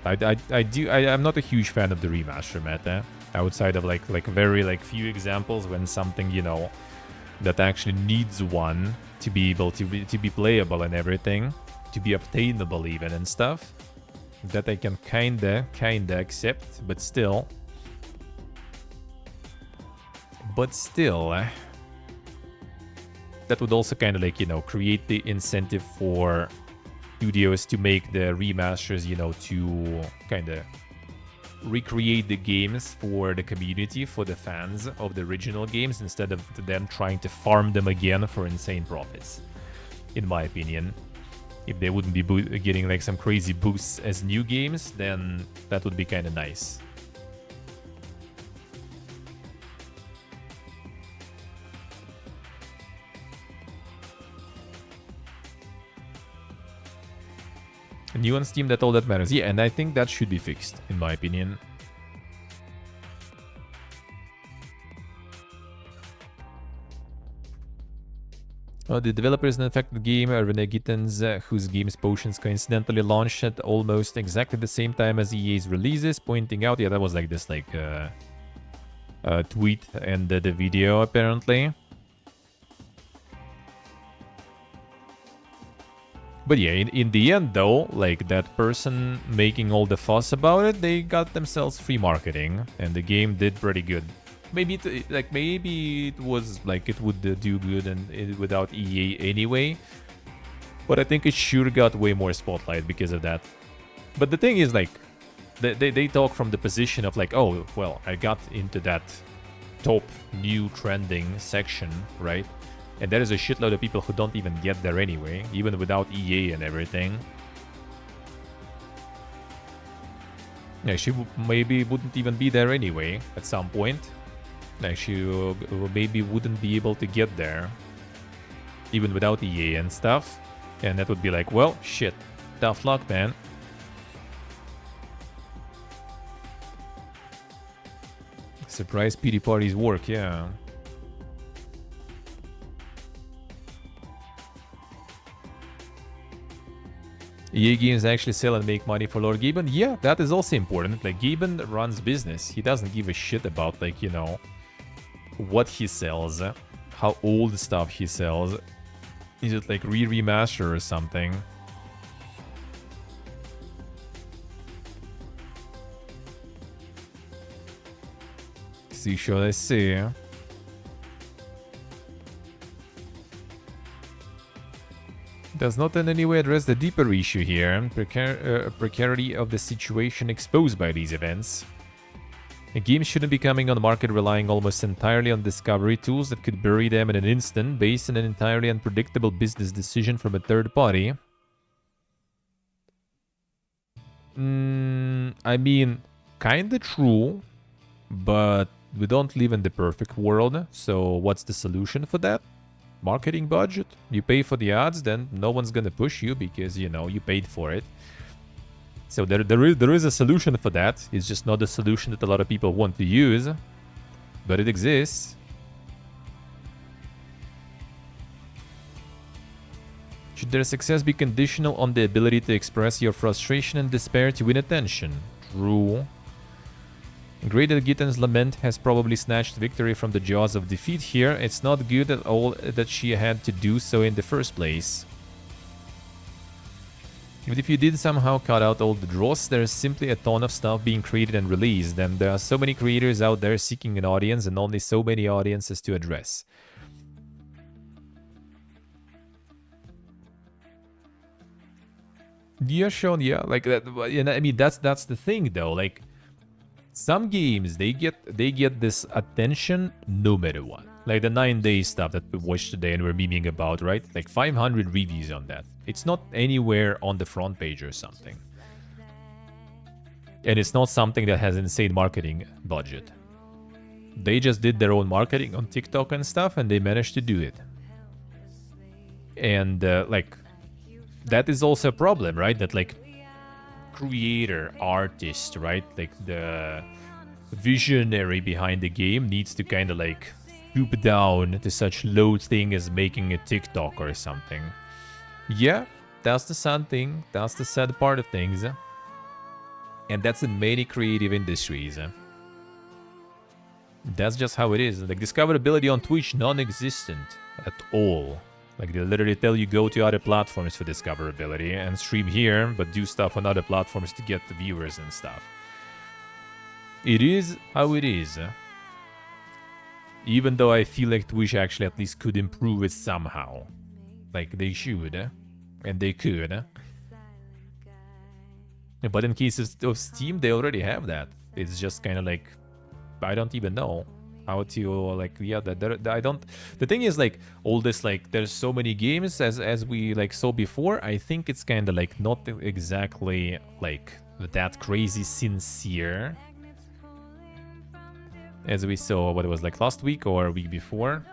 I'm not a huge fan of the remaster meta, outside of like very like few examples when something, you know, that actually needs one to be able to be playable and everything, to be obtainable even and stuff, that I can kinda accept, but still, that would also kind of like, you know, create the incentive for studios to make the remasters, you know, to kind of recreate the games for the community, for the fans of the original games, instead of them trying to farm them again for insane profits, in my opinion. If they wouldn't be getting like some crazy boosts as new games, then that would be kind of nice. New on Steam, that's all that matters. Yeah, and I think that should be fixed, in my opinion. The developers in the affected game are Rene Gittens, whose game's Potions coincidentally launched at almost exactly the same time as EA's releases, pointing out, yeah, that was like this like tweet and the video apparently. But yeah, in the end though, like that person making all the fuss about it, they got themselves free marketing, and the game did pretty good. Maybe it was like it would do good and without EA anyway, but I think it sure got way more spotlight because of that. But the thing is, like, they talk from the position of like, oh well, I got into that top new trending section, right? And there is a shitload of people who don't even get there anyway, even without EA and everything. Yeah, she maybe wouldn't even be there anyway at some point. Like, she maybe wouldn't be able to get there, even without EA and stuff. And that would be like, well, shit, tough luck, man. Surprise PD parties work, yeah. EA games actually sell and make money for Lord Gaben? Yeah, that is also important. Like, Gaben runs business. He doesn't give a shit about, like, you know, what he sells, how old stuff he sells. Is it like remaster or something? See, shall I say? Does not in any way address the deeper issue here, precarity of the situation exposed by these events. A game shouldn't be coming on the market relying almost entirely on discovery tools that could bury them in an instant based on an entirely unpredictable business decision from a third party. I mean, kinda true, but we don't live in the perfect world, so what's the solution for that? Marketing budget. You pay for the ads, then no one's gonna push you because, you know, you paid for it. So there is a solution for that. It's just not the solution that a lot of people want to use, but it exists. Should their success be conditional on the ability to express your frustration and despair to win attention? True. Great that Gitten's lament has probably snatched victory from the jaws of defeat here. It's not good at all that she had to do so in the first place. Even if you did somehow cut out all the dross, there's simply a ton of stuff being created and released, and there are so many creators out there seeking an audience and only so many audiences to address. Yeah, Sean, yeah, like that. I mean, that's the thing though. Like, some games, they get this attention no matter what. Like the 9 Days stuff that we watched today and we're memeing about, right? Like 500 reviews on that. It's not anywhere on the front page or something. And it's not something that has insane marketing budget. They just did their own marketing on TikTok and stuff, and they managed to do it. And like, that is also a problem, right? That like, creator, artist, right? Like the visionary behind the game needs to kind of like stoop down to such low thing as making a TikTok or something. Yeah, that's the sad thing. That's the sad part of things. And that's in many creative industries. That's just how it is. Like discoverability on Twitch, non-existent at all. Like they literally tell you go to other platforms for discoverability and stream here, but do stuff on other platforms to get the viewers and stuff. It is how it is. Even though I feel like Twitch actually at least could improve it somehow. Like they should. And they could. But in cases of Steam, they already have that. It's just kind of like, I don't even know how to, like, yeah, I don't, the thing is, like, all this, like, there's so many games as we, like, saw before. I think it's kind of, like, not exactly, like, that crazy sincere as we saw, what it was, like, last week or a week before.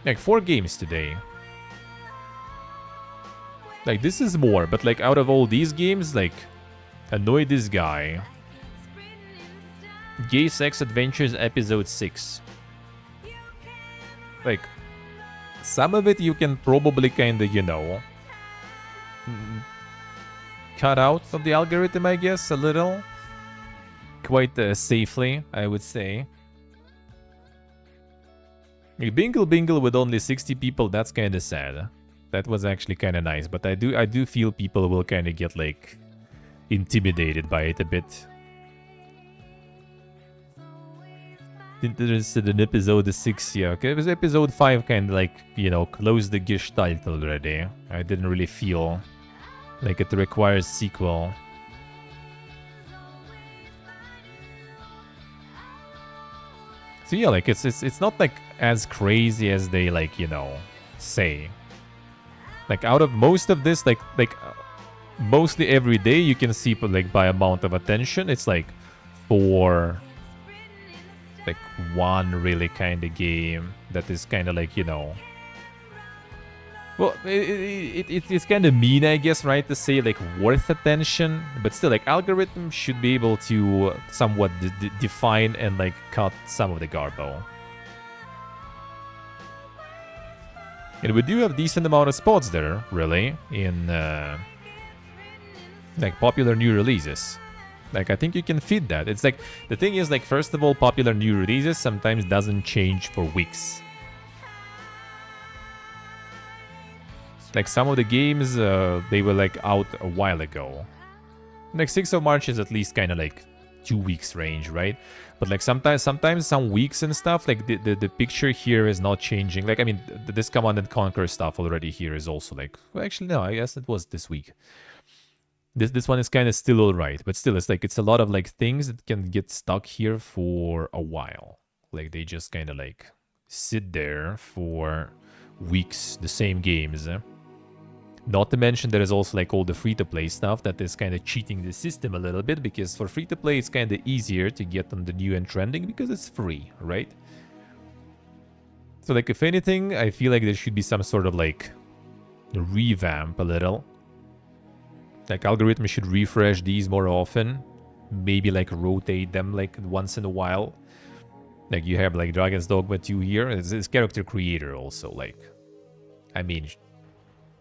Like, 4 games today. Like, this is more, but, like, out of all these games, like, Annoy This Guy. Gay Sex Adventures Episode 6. Like, some of it you can probably kind of, you know, cut out of the algorithm, I guess, a little. Quite safely, I would say. Bingle Bingle with only 60 people, that's kind of sad. That was actually kind of nice, but I do feel people will kind of get, like, intimidated by it a bit. Interested in episode 6, yeah. Okay, it was episode 5 kind of, like, you know, closed the gestalt already. I didn't really feel like it requires sequel. So yeah, like, it's not, like, as crazy as they, like, you know, say. Like, out of most of this, like mostly every day you can see, like, by amount of attention, it's, like, for, like, one really kind of game that is kind of, like, you know... Well, it's kind of mean, I guess, right, to say, like, worth attention, but still, like, algorithm should be able to somewhat define and, like, cut some of the garbo. And we do have decent amount of spots there, really, in, like, popular new releases. Like, I think you can feed that. It's like, the thing is, like, first of all, popular new releases sometimes doesn't change for weeks. Like, some of the games, they were, like, out a while ago. Like, 6th of March is at least kind of, like, 2 weeks range, right? But, like, sometimes some weeks and stuff, like, the picture here is not changing. Like, I mean, this Command & Conquer stuff already here is also, like... Well, actually, no, I guess it was this week. This one is kind of still alright, but still, it's, like, it's a lot of, like, things that can get stuck here for a while. Like, they just kind of, like, sit there for weeks, the same games, Not to mention there is also, like, all the free-to-play stuff that is kind of cheating the system a little bit, because for free-to-play it's kind of easier to get on the new and trending because it's free, right? So, like, if anything, I feel like there should be some sort of, like, revamp a little. Like, algorithms should refresh these more often. Maybe, like, rotate them, like, once in a while. Like, you have, like, Dragon's Dogma 2 here. It's character creator also, like... I mean...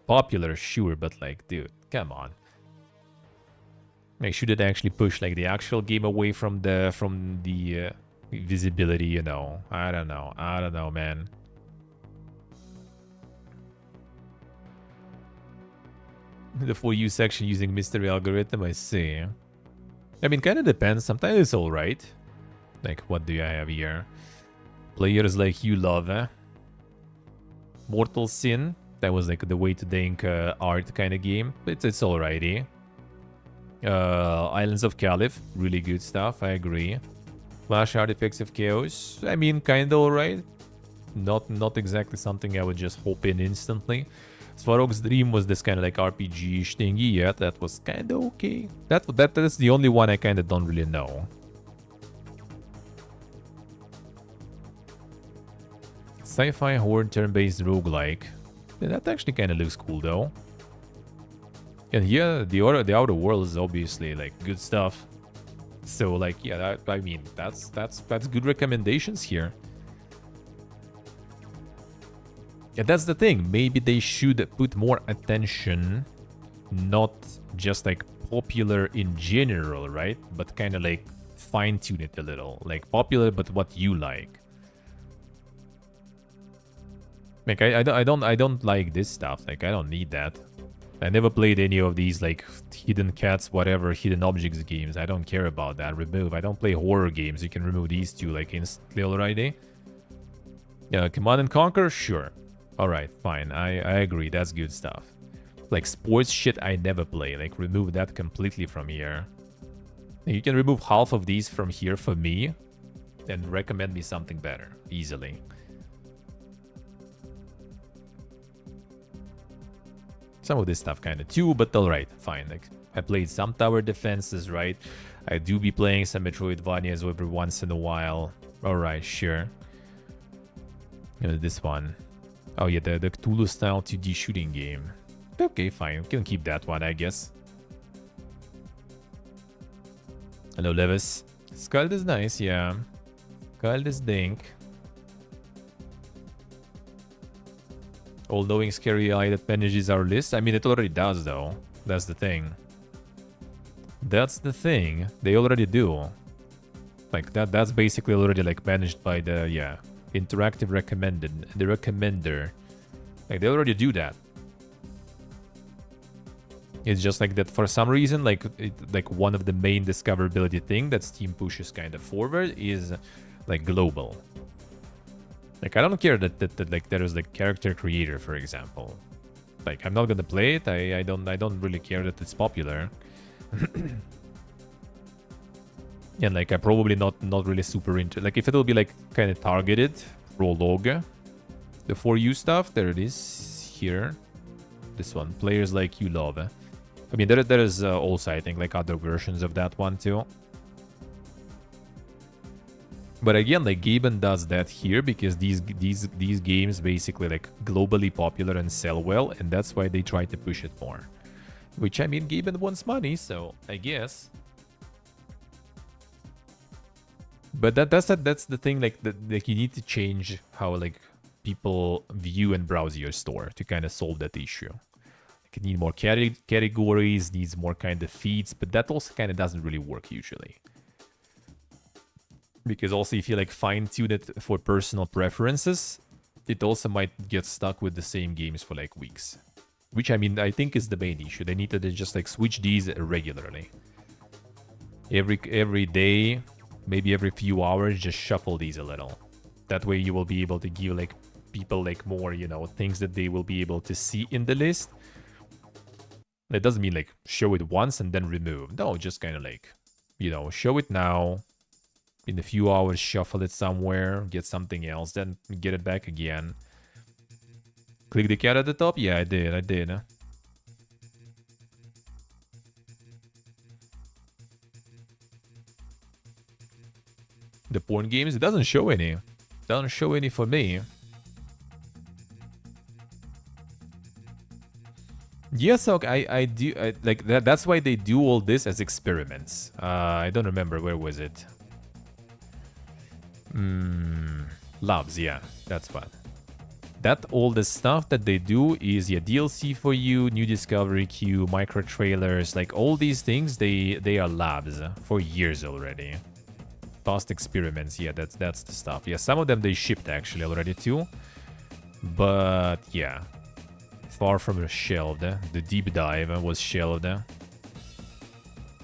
Popular, sure, but, like, dude, come on. Like, should it actually push, like, the actual game away from the visibility, you know? I don't know, man. The For You section using mystery algorithm, I see. I mean, kind of depends. Sometimes it's alright. Like, what do I have here? Players like you love, Mortal Sin. That was, like, the Way to Dank art kind of game. It's alrighty. Islands of Caliph. Really good stuff, I agree. Flash Artifacts of Chaos. I mean, kind of alright. Not exactly something I would just hop in instantly. Svarog's Dream was this kind of, like, RPG-ish thingy. Yeah, that was kind of okay. That's the only one I kind of don't really know. Sci-fi horror turn-based roguelike. Yeah, that actually kind of looks cool though. And yeah, the Outer Worlds is obviously like good stuff. So like yeah, I mean that's good recommendations here. Yeah, that's the thing. Maybe they should put more attention, not just like popular in general, right? But kind of like fine-tune it a little. Like popular, but what you like. Like I don't like this stuff. Like I don't need that. I never played any of these like hidden cats, whatever, hidden objects games. I don't care about that. Remove. I don't play horror games. You can remove these two like instantly already. Yeah, Command and Conquer, sure. All right, fine. I agree. That's good stuff. Like sports shit, I never play. Like remove that completely from here. You can remove half of these from here for me, and recommend me something better easily. Some of this stuff kind of too, but alright, fine. Like I played some tower defenses, right? I do be playing some Metroidvanias every once in a while. Alright, sure. This one. Oh yeah, the Cthulhu style 2D shooting game. Okay, fine. We can keep that one, I guess. Hello, Levis. Skald is nice, yeah. Skald is dink. All-knowing scary eye that manages our list. I mean, it already does, though. That's the thing. That's the thing. They already do. Like, that's basically already, like, managed by the, yeah, interactive recommended, the recommender. Like, they already do that. It's just like that for some reason, like, one of the main discoverability thing that Steam pushes kind of forward is, like, global. Like, I don't care that like there is like character creator, for example. Like, I'm not gonna play it. I don't really care that it's popular. And like, I probably not really super into, like, if it'll be like kind of targeted prologue, the For You stuff, there it is here. This one, players like you love. I mean, there is also, I think, like other versions of that one too. But again, like Gaben does that here because these games basically like globally popular and sell well, and that's why they try to push it more. Which, I mean, Gaben wants money, so I guess. But that's the thing, like like you need to change how like people view and browse your store to kind of solve that issue. Like, you need more categories, needs more kind of feeds, but that also kind of doesn't really work usually. Because also if you like fine-tune it for personal preferences, it also might get stuck with the same games for like weeks. Which, I mean, I think is the main issue. They need to just like switch these regularly. Every day, maybe every few hours, just shuffle these a little. That way you will be able to give like people like more, you know, things that they will be able to see in the list. It doesn't mean like show it once and then remove. No, just kind of like, you know, show it now. In a few hours, shuffle it somewhere, get something else, then get it back again. Click the cat at the top? Yeah, I did. The porn games, it doesn't show any. It doesn't show any for me. Yes, so I do, like, that's why they do all this as experiments. I don't remember, where was it? Loves, yeah, that's what. That all the stuff that they do is, yeah, DLC for you, new discovery queue, micro trailers, like all these things, they are labs for years already. Past experiments, yeah, that's the stuff. Yeah, some of them they shipped actually already too. But yeah, far from shelved. The deep dive was shelved. I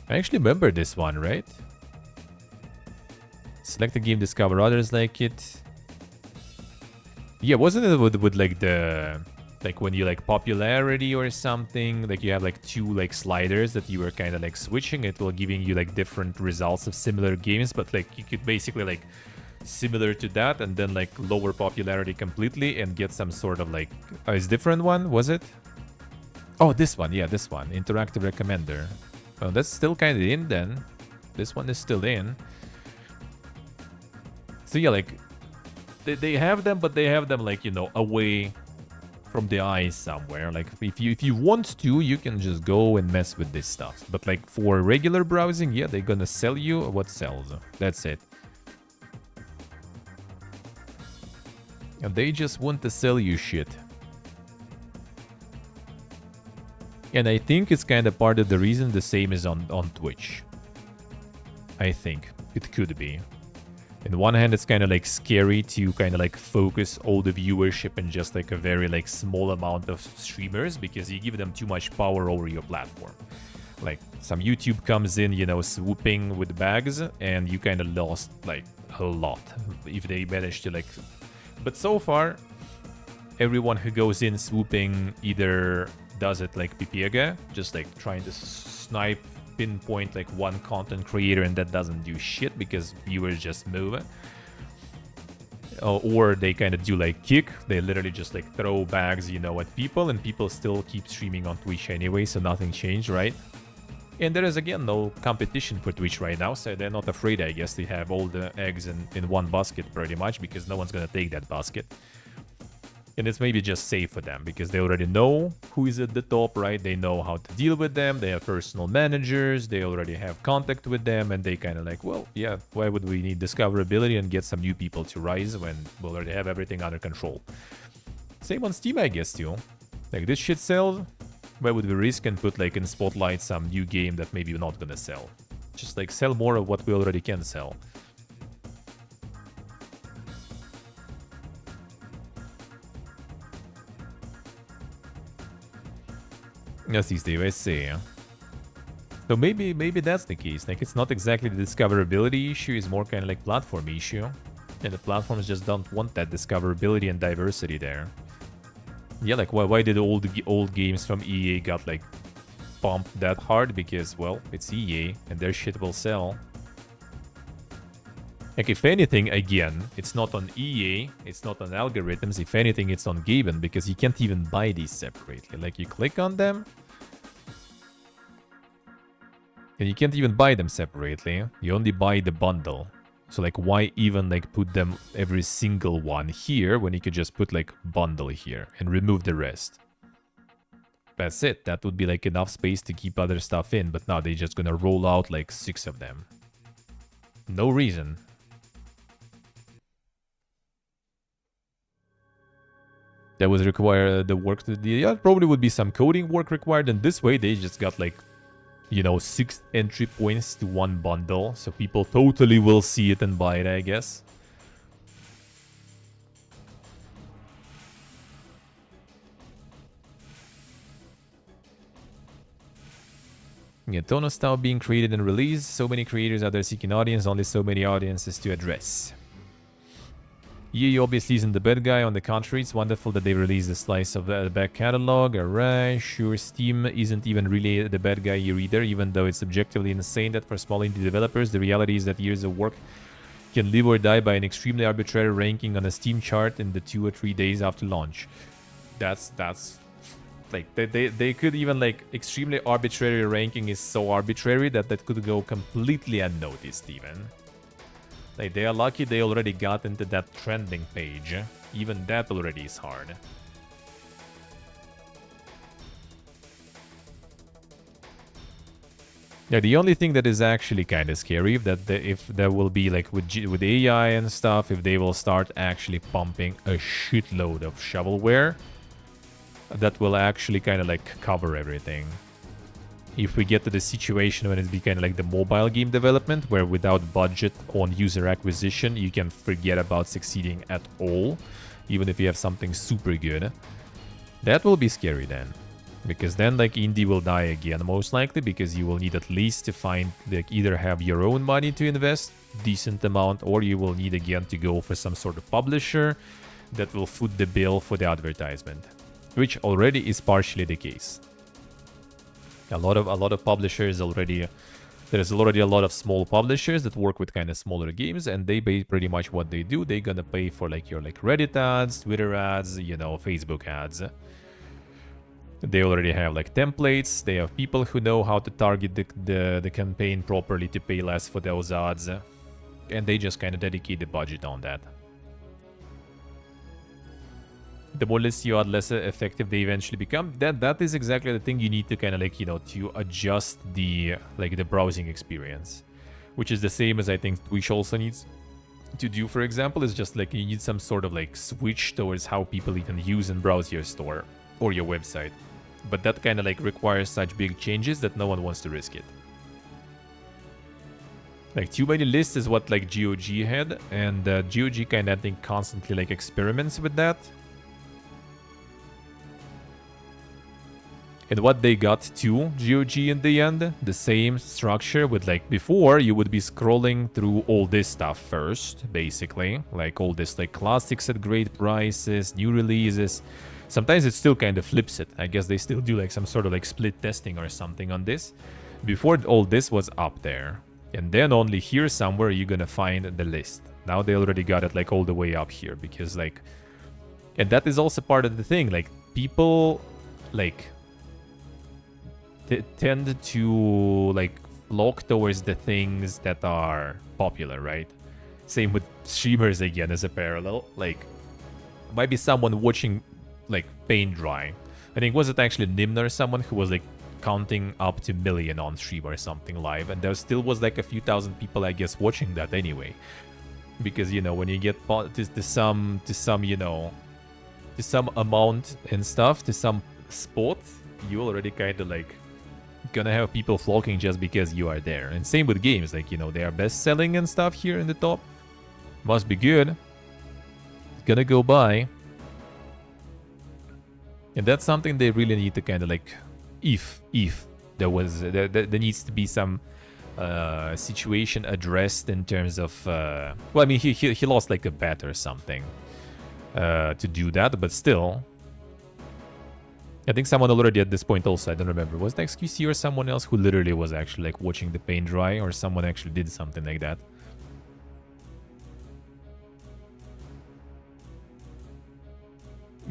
actually remember this one, right? Select a game, discover others like it. Yeah, wasn't it with like the, like when you like popularity or something, like you have like two like sliders that you were kind of like switching, it will giving you like different results of similar games, but like you could basically like similar to that and then like lower popularity completely and get some sort of like, is different one, was it? Oh, this one, yeah, this one, interactive recommender. Oh, that's still kind of in then. This one is still in. So yeah, like, they have them, but they have them like, you know, away from the eyes somewhere. Like if you want to, you can just go and mess with this stuff. But like for regular browsing, yeah, they're gonna sell you what sells. That's it. And they just want to sell you shit. And I think it's kind of part of the reason the same is on Twitch. I think it could be. On one hand, it's kind of like scary to kind of like focus all the viewership in just like a very like small amount of streamers, because you give them too much power over your platform. Like some YouTube comes in, you know, swooping with bags, and you kind of lost like a lot if they manage to like. But so far, everyone who goes in swooping either does it like Pipiega, just like trying to snipe, pinpoint like one content creator, and that doesn't do shit because viewers just move. Or they kind of do like Kick. They literally just like throw bags, you know, at people, and people still keep streaming on Twitch anyway, so nothing changed, right? And there is again no competition for Twitch right now, so they're not afraid, I guess, to have all the eggs in one basket pretty much, because no one's gonna take that basket. And it's maybe just safe for them because they already know who is at the top, right? They know how to deal with them. They have personal managers. They already have contact with them. And they kind of like, well, yeah, why would we need discoverability and get some new people to rise when we already have everything under control? Same on Steam, I guess, too. Like, this shit sells. Why would we risk and put, like, in Spotlight some new game that maybe we're not gonna sell? Just, like, sell more of what we already can sell. Yes, Steve, I see. So maybe that's the case. Like, it's not exactly the discoverability issue, it's more kind of like platform issue. And the platforms just don't want that discoverability and diversity there. Yeah, like, why did all the old games from EA got, like, pumped that hard? Because, well, it's EA, and their shit will sell. Like, if anything, again, it's not on EA, it's not on algorithms. If anything, it's on Gaben, because you can't even buy these separately. Like, you click on them, and you can't even buy them separately. You only buy the bundle. So, like, why even, like, put them every single one here when you could just put, like, bundle here and remove the rest? That's it. That would be, like, enough space to keep other stuff in. But now they're just gonna roll out, like, 6 of them. No reason. That was require the work to do. Yeah, probably would be some coding work required. And this way, they just got, like, you know, 6 entry points to one bundle. So people totally will see it and buy it, I guess. Yeah, tone of style being created and released. So many creators out there seeking audience, only so many audiences to address. EA obviously isn't the bad guy. On the contrary, it's wonderful that they released a slice of the back catalog. Alright, sure, Steam isn't even really the bad guy here either, even though it's objectively insane that for small indie developers, the reality is that years of work can live or die by an extremely arbitrary ranking on a Steam chart in the 2 or 3 days after launch. That's like, they could even, like, extremely arbitrary ranking is so arbitrary that could go completely unnoticed even. Like, they are lucky they already got into that trending page. Even that already is hard. Yeah, the only thing that is actually kind of scary, if there will be, like, with AI and stuff, if they will start actually pumping a shitload of shovelware, that will actually kind of, like, cover everything. If we get to the situation when it's be kind of like the mobile game development, where without budget on user acquisition, you can forget about succeeding at all, even if you have something super good, that will be scary then. Because then, like, indie will die again, most likely, because you will need at least to find, like, either have your own money to invest, decent amount, or you will need again to go for some sort of publisher that will foot the bill for the advertisement, which already is partially the case. A lot of publishers already. There's already a lot of small publishers that work with kind of smaller games, and they pay pretty much what they do. They're gonna pay for, like, your, like, Reddit ads, Twitter ads, you know, Facebook ads. They already have, like, templates. They have people who know how to target the campaign properly to pay less for those ads, and they just kind of dedicate the budget on that. The more lists you add, less effective they eventually become. That is exactly the thing you need to kind of like, you know, to adjust the like the browsing experience, which is the same as I think Twitch also needs to do. For example, is just like you need some sort of like switch towards how people even use and browse your store or your website. But that kind of like requires such big changes that no one wants to risk it. Like too many lists is what like GOG had, and GOG kind of I think constantly like experiments with that. And what they got to GOG in the end, the same structure with like before, you would be scrolling through all this stuff first, basically. Like all this like classics at great prices, new releases. Sometimes it still kind of flips it. I guess they still do like some sort of like split testing or something on this. Before all this was up there. And then only here somewhere you're gonna find the list. Now they already got it like all the way up here because like... And that is also part of the thing. Like people like... tend to like flock towards the things that are popular, right? Same with streamers again as a parallel. Like might be someone watching like paint dry. I think was it actually Nimna or someone who was like counting up to million on stream or something live, and there still was like a few thousand people I guess watching that anyway. Because you know when you get to some you know to some amount and stuff, to some spot, you already kind of like gonna have people flocking just because you are there. And same with games, like you know they are best selling and stuff here in the top, must be good, gonna go by. And that's something they really need to kind of like, if there was there needs to be some situation addressed in terms of well, I mean he lost like a bet or something to do that, but still I think someone already at this point also, I don't remember, was it XQC or someone else who literally was actually like watching the paint dry, or someone actually did something like that.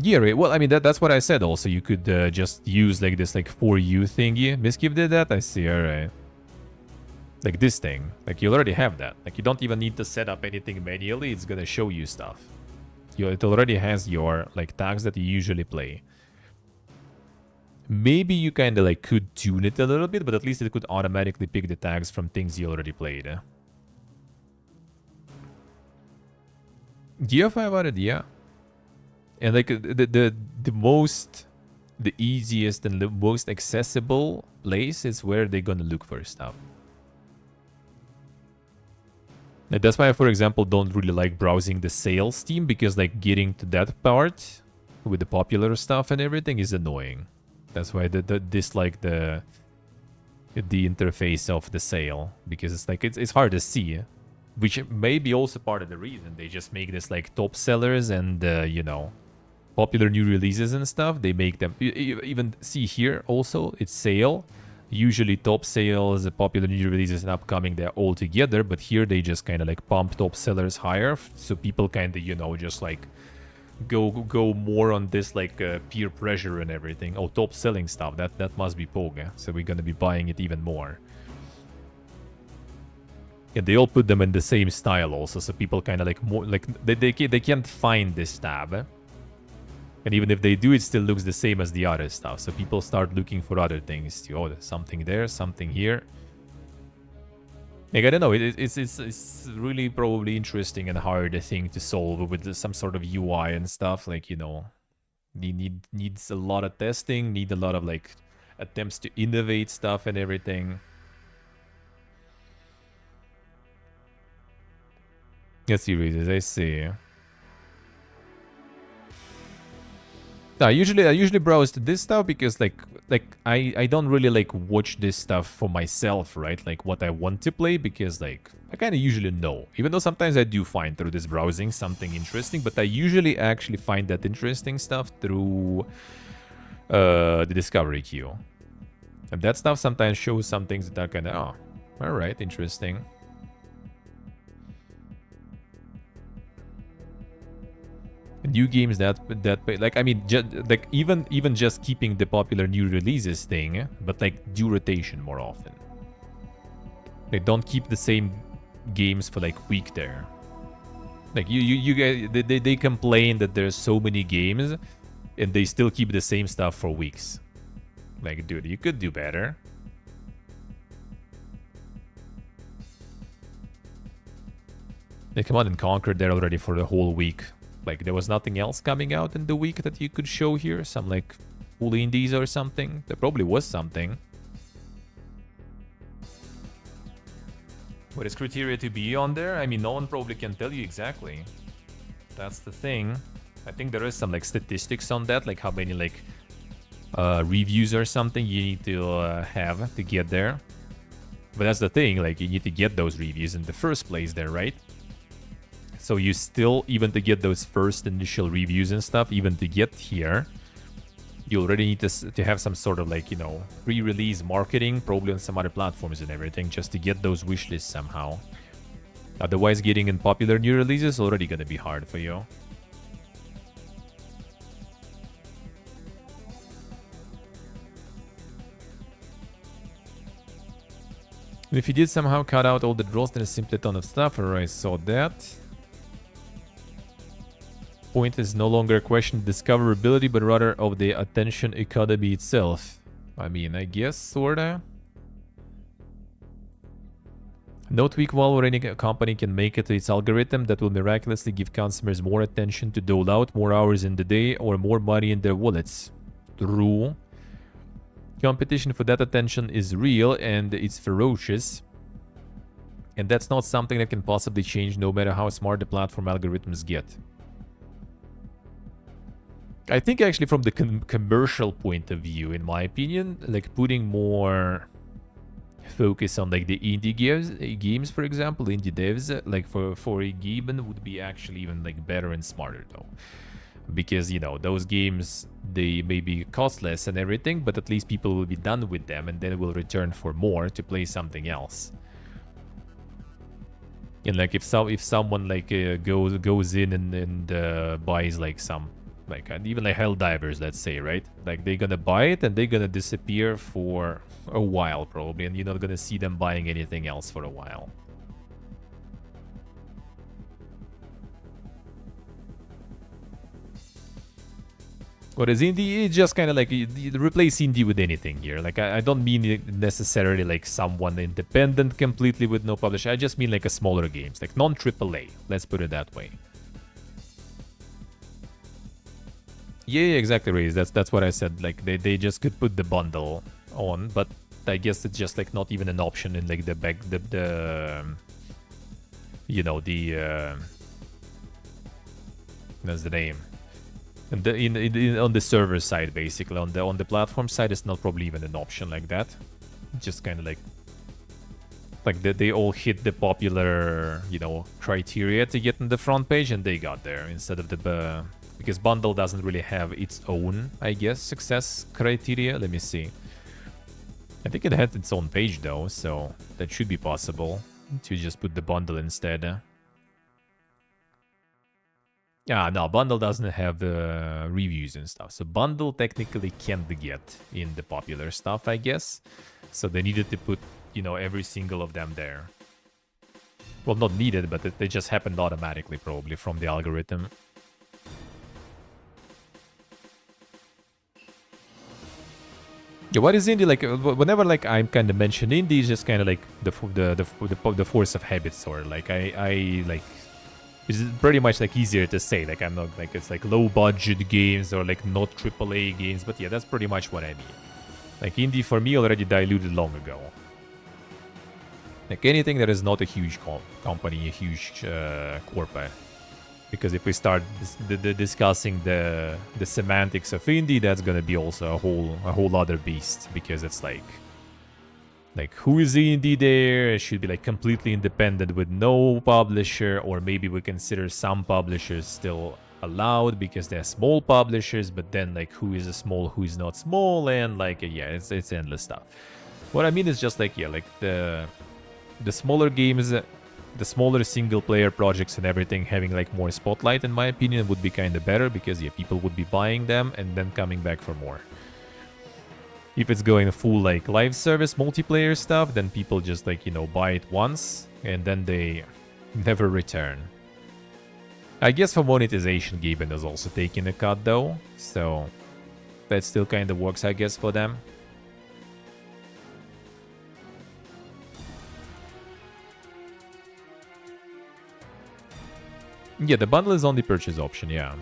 Yeah, right. Well, I mean, that's what I said also. You could just use like this like for you thingy. Miskiv did that? I see, alright. Like this thing. Like you already have that. Like you don't even need to set up anything manually. It's gonna show you stuff. It already has your like tags that you usually play. Maybe you kind of like could tune it a little bit, but at least it could automatically pick the tags from things you already played. GeoFi about it, yeah. And like the easiest and the most accessible place is where they're gonna look for stuff. And that's why I, for example, don't really like browsing the sales team, because like getting to that part with the popular stuff and everything is annoying. That's why I dislike the interface of the sale, because it's like it's hard to see, which may be also part of the reason they just make this like top sellers and you know, popular new releases and stuff. They make them even see here also it's sale. Usually top sales, popular new releases and upcoming, they're all together, but here they just kind of like pump top sellers higher, so people kind of, you know, just like go more on this like peer pressure and everything. Oh, top selling stuff, that must be Poga, so we're gonna be buying it even more. And they all put them in the same style also, so people kind of like more like they can't find this tab, and even if they do, it still looks the same as the other stuff, so people start looking for other things too. Oh, there's something there, something here. Like, I don't know, it's really probably interesting and hard thing to solve with some sort of UI and stuff. Like, you know, needs a lot of testing, need a lot of like attempts to innovate stuff and everything. Yes, series, I see. I usually browse to this stuff because like I don't really like watch this stuff for myself, right? Like what I want to play, because like I kind of usually know, even though sometimes I do find through this browsing something interesting, but I usually actually find that interesting stuff through the discovery queue. And that stuff sometimes shows some things that are kind of, oh, all right, interesting. New games that like, I mean, like even just keeping the popular new releases thing, but like do rotation more often. They don't keep the same games for like week there. Like you guys, they complain that there's so many games, and they still keep the same stuff for weeks. Like, dude, you could do better. They come out and Conquer there already for the whole week. Like, there was nothing else coming out in the week that you could show here. Some like cool indies or something. There probably was something. What is criteria to be on there? I mean, no one probably can tell you exactly. That's the thing. I think there is some like statistics on that, like how many like reviews or something you need to have to get there. But that's the thing, like you need to get those reviews in the first place there, right? So you still, even to get those first initial reviews and stuff, even to get here, you already need to have some sort of like, you know, pre-release marketing, probably on some other platforms and everything, just to get those wish lists somehow. Otherwise, getting in popular new releases is already gonna be hard for you. And if you did somehow cut out all the draws, then it's simply a ton of stuff. Alright, I saw that. Point is no longer a question of discoverability, but rather of the attention economy itself. I mean, I guess, sorta. No tweak Valve or any company can make it to its algorithm that will miraculously give consumers more attention to dole out more hours in the day or more money in their wallets. True. Competition for that attention is real and it's ferocious. And that's not something that can possibly change no matter how smart the platform algorithms get. I think actually from the commercial point of view, in my opinion, like putting more focus on like the indie games, for example, indie devs, like for a game would be actually even like better and smarter though. Because, you know, those games, they maybe cost less and everything, but at least people will be done with them and then will return for more to play something else. And like if someone like goes in and buys like some, like even like Helldivers, let's say, right? Like they're gonna buy it and they're gonna disappear for a while probably, and you're not gonna see them buying anything else for a while. Whereas indie, it's just kind of like you replace indie with anything here. Like I don't mean it necessarily like someone independent completely with no publisher. I just mean like a smaller games, like non-AAA. Let's put it that way. Yeah, exactly, Raze. That's what I said. Like they just could put the bundle on, but I guess it's just like not even an option in like the you know, the that's the name. And on the server side, basically on the platform side, it's not probably even an option like that. Just kind of like they all hit the popular, you know, criteria to get in the front page, and they got there instead of the because bundle doesn't really have its own, I guess, success criteria. Let me see. I think it had its own page though, so that should be possible to just put the bundle instead. Yeah, no, bundle doesn't have the reviews and stuff. So bundle technically can't get in the popular stuff, I guess. So they needed to put, you know, every single of them there. Well, not needed, but they just happened automatically, probably, from the algorithm. Yeah, what is indie like? Whenever like I'm kind of mention indie, it's just kind of like the force of habit, sort of like I like. It's pretty much like easier to say. Like I'm not like it's like low budget games or like not AAA games, but yeah, that's pretty much what I mean. Like indie for me already diluted long ago. Like anything that is not a huge company, a huge corporate. Because if we start discussing the semantics of indie, that's gonna be also a whole other beast. Because it's like who is the indie there? It should be like completely independent with no publisher, or maybe we consider some publishers still allowed because they're small publishers. But then like who is a small, who is not small, and like yeah, it's endless stuff. What I mean is just like yeah, like the smaller games. The smaller single-player projects and everything having like more spotlight, in my opinion, would be kind of better because yeah, people would be buying them and then coming back for more. If it's going full like live service multiplayer stuff, then people just like, you know, buy it once and then they never return. I guess for monetization, Gaben is also taking a cut though, so that still kind of works, I guess, for them. Yeah, the bundle is on the purchase option, yeah.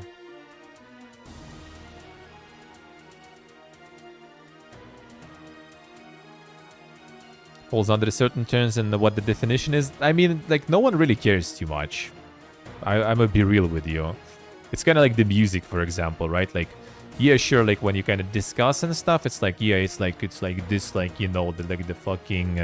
Falls under certain terms, and what the definition is, I mean, like, no one really cares too much. I'm gonna be real with you. It's kind of like the music, for example, right? Like, yeah, sure, like, when you kind of discuss and stuff, it's like, yeah, it's like this, like, you know, the fucking,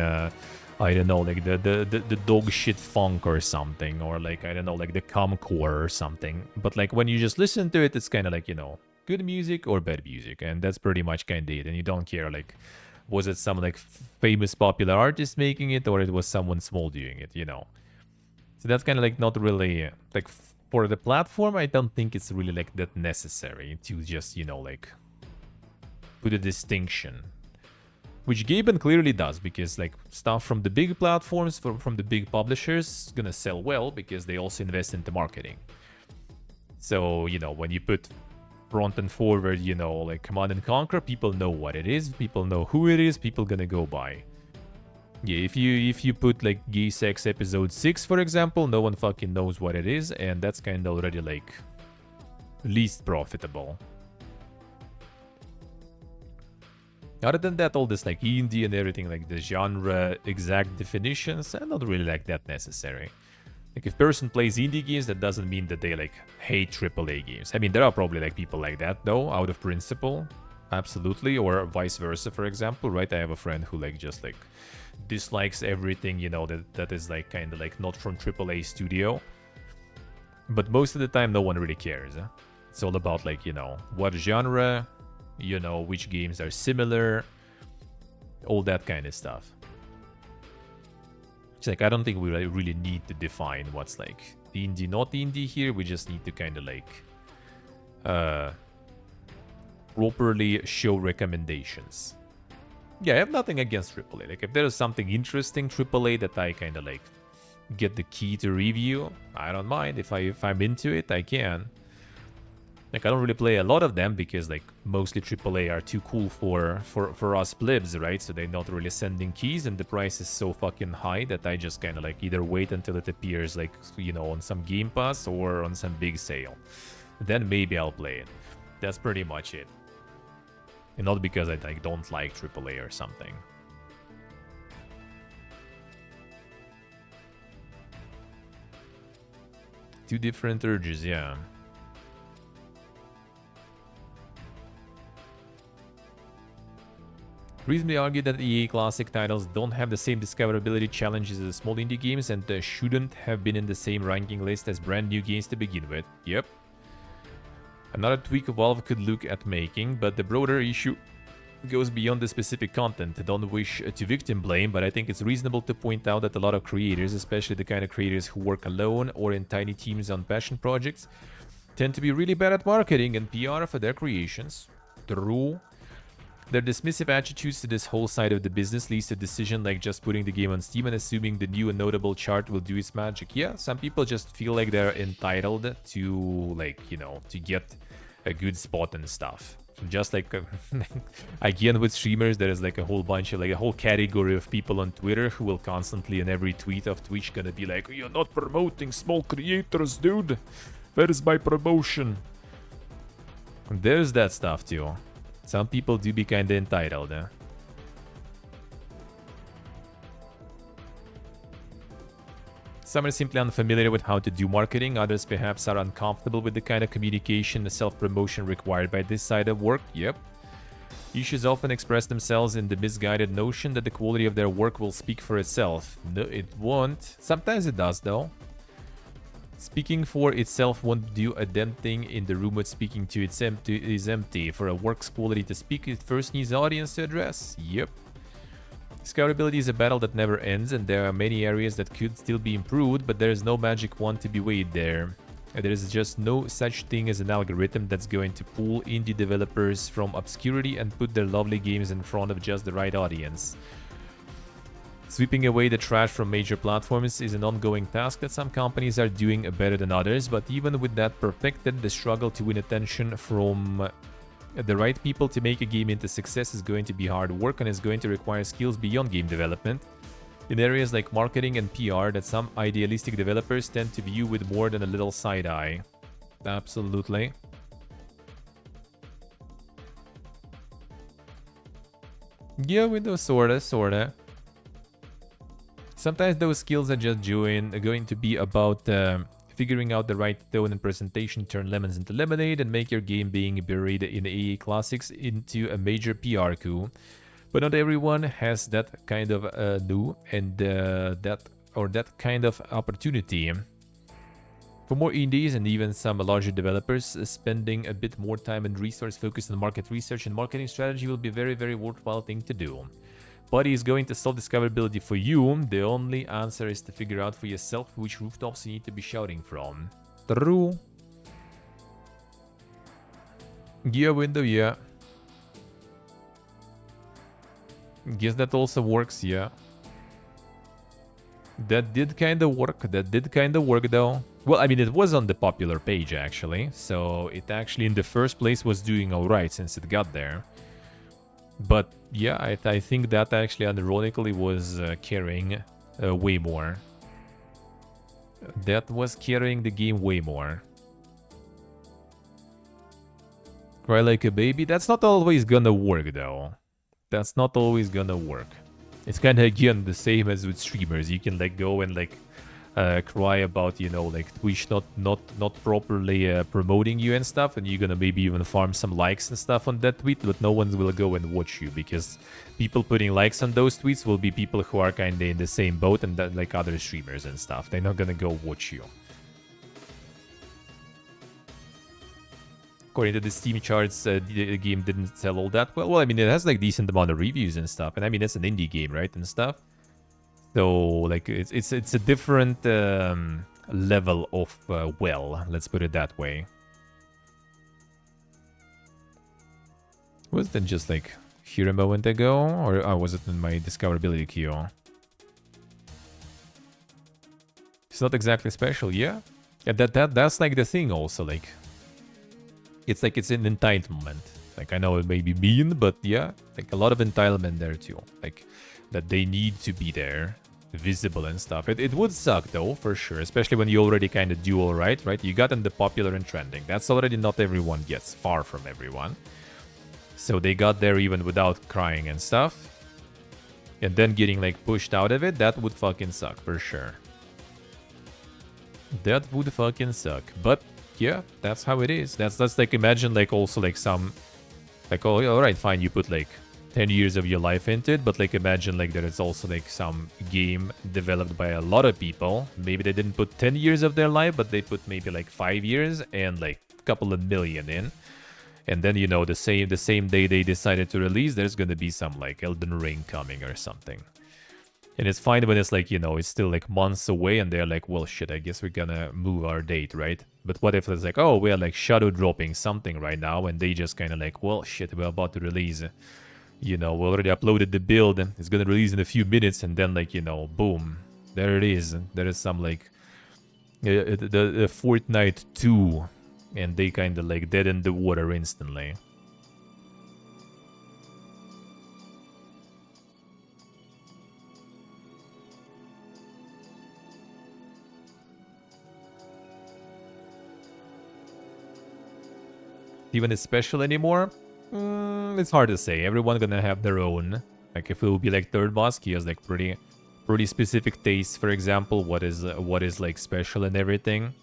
I don't know, like, the dog shit funk or something, or, like, I don't know, like, the comcore or something. But, like, when you just listen to it, it's kind of like, you know, good music or bad music, and that's pretty much kind of it, and you don't care, like, was it some, like, famous popular artist making it, or it was someone small doing it, you know? So that's kind of, like, not really, like, for the platform, I don't think it's really, like, that necessary to just, you know, like, put a distinction. Which Gaben clearly does, because, like, stuff from the big platforms, from the big publishers, is gonna sell well, because they also invest into marketing. So, you know, when you put front and forward, you know, like Command and Conquer, people know what it is, people know who it is, people gonna go buy. Yeah, if you put like Gay Sex Episode 6, for example, no one fucking knows what it is, and that's kind of already like least profitable. Other than that, all this like indie and everything, like the genre exact definitions, are not really like that necessary. Like, if person plays indie games, that doesn't mean that they, like, hate AAA games. I mean, there are probably, like, people like that, though, out of principle. Absolutely. Or vice versa, for example, right? I have a friend who, like, just, like, dislikes everything, you know, that is, like, kind of, like, not from AAA studio. But most of the time, no one really cares. Huh? It's all about, like, you know, what genre, you know, which games are similar, all that kind of stuff. It's like, I don't think we really need to define what's like indie, not indie here. We just need to kind of like properly show recommendations. Yeah, I have nothing against AAA. Like, if there is something interesting AAA that I kind of like get the key to review, I don't mind. If I'm into it, I can. Like, I don't really play a lot of them because, like, mostly AAA are too cool for us plebs, right? So they're not really sending keys, and the price is so fucking high that I just kind of, like, either wait until it appears, like, you know, on some Game Pass or on some big sale. Then maybe I'll play it. That's pretty much it. And not because I, like, don't like AAA or something. Two different urges, yeah. Reasonably argue that EA Classic titles don't have the same discoverability challenges as small indie games and shouldn't have been in the same ranking list as brand new games to begin with. Yep. Another tweak Valve could look at making, but the broader issue goes beyond the specific content. I don't wish to victim blame, but I think it's reasonable to point out that a lot of creators, especially the kind of creators who work alone or in tiny teams on passion projects, tend to be really bad at marketing and PR for their creations. True. Their dismissive attitudes to this whole side of the business leads to a decision like just putting the game on Steam and assuming the new and notable chart will do its magic. Yeah, some people just feel like they're entitled to, like, you know, to get a good spot and stuff. Just like, again, with streamers, there is like a whole bunch of, like, a whole category of people on Twitter who will constantly, in every tweet of Twitch, gonna be like, you're not promoting small creators, dude. Where's my promotion? And there's that stuff too. Some people do be kinda entitled, eh? Some are simply unfamiliar with how to do marketing, others perhaps are uncomfortable with the kind of communication and self-promotion required by this side of work. Yep. Issues often express themselves in the misguided notion that the quality of their work will speak for itself. No, it won't. Sometimes it does, though. Speaking for itself won't do a damn thing in the room with speaking to its is empty. For a work's quality to speak, it first needs audience to address. Yep. Discoverability is a battle that never ends, and there are many areas that could still be improved, but there is no magic wand to be weighed there. There is just no such thing as an algorithm that's going to pull indie developers from obscurity and put their lovely games in front of just the right audience. Sweeping away the trash from major platforms is an ongoing task that some companies are doing better than others, but even with that perfected, the struggle to win attention from the right people to make a game into success is going to be hard work and is going to require skills beyond game development in areas like marketing and PR that some idealistic developers tend to view with more than a little side eye. Absolutely. Yeah, Windows, sorta. Sometimes those skills are just going to be about figuring out the right tone and presentation, turn lemons into lemonade, and make your game being buried in AA classics into a major PR coup. But not everyone has that kind of that kind of opportunity. For more indies and even some larger developers, spending a bit more time and resource focused on market research and marketing strategy will be a very, very worthwhile thing to do. Buddy is going to solve discoverability for you. The only answer is to figure out for yourself which rooftops you need to be shouting from. True. Yeah, window, yeah. Guess that also works, yeah. That did kind of work, though. Well, I mean, it was on the popular page, actually. So it actually, in the first place, was doing alright since it got there. But yeah, I think that actually ironically was carrying way more. That was carrying the game way more. Cry like a baby? That's not always gonna work, though. That's not always gonna work. It's kind of, again, the same as with streamers. You can like go and like cry about, you know, like Twitch not properly promoting you and stuff, and you're gonna maybe even farm some likes and stuff on that tweet, but no one will go and watch you because people putting likes on those tweets will be people who are kind of in the same boat and that, like other streamers and stuff. They're not gonna go watch you. According to the Steam charts, the game didn't sell all that well. Well, I mean, it has like decent amount of reviews and stuff, and I mean, it's an indie game, right, and stuff. So, like, it's a different level of well, let's put it that way. Was it just like here a moment ago, or was it in my discoverability queue? It's not exactly special, yeah. Yeah, that's like the thing also, like. It's like it's an entitlement. Like, I know it may be mean, but yeah, like a lot of entitlement there too. Like, that they need to be there, visible and stuff. It would suck though, for sure, especially when you already kind of do alright, right? You got in the popular and trending. That's already not everyone gets, far from everyone. So they got there even without crying and stuff. And then getting like pushed out of it, that would fucking suck, for sure. That would fucking suck, but yeah, that's how it is. That's like, imagine like also like some, like, oh, alright, fine, you put like 10 years of your life into it, but like imagine like there is also like some game developed by a lot of people. Maybe they didn't put 10 years of their life, but they put maybe like 5 years and like a couple of million in. And then, you know, the same day they decided to release, there's gonna be some like Elden Ring coming or something. And it's fine when it's like, you know, it's still like months away and they're like, well, shit, I guess we're gonna move our date, right? But what if it's like, oh, we're like shadow dropping something right now and they just kind of like, well, shit, we're about to release, you know, we already uploaded the build, it's gonna release in a few minutes, and then like, you know, boom, there it is. There is some like, the Fortnite 2, and they kind of like dead in the water instantly. Even is special anymore? It's hard to say. Everyone gonna have their own. Like if it will be like third boss, he has like pretty specific tastes. For example, what is like special and everything.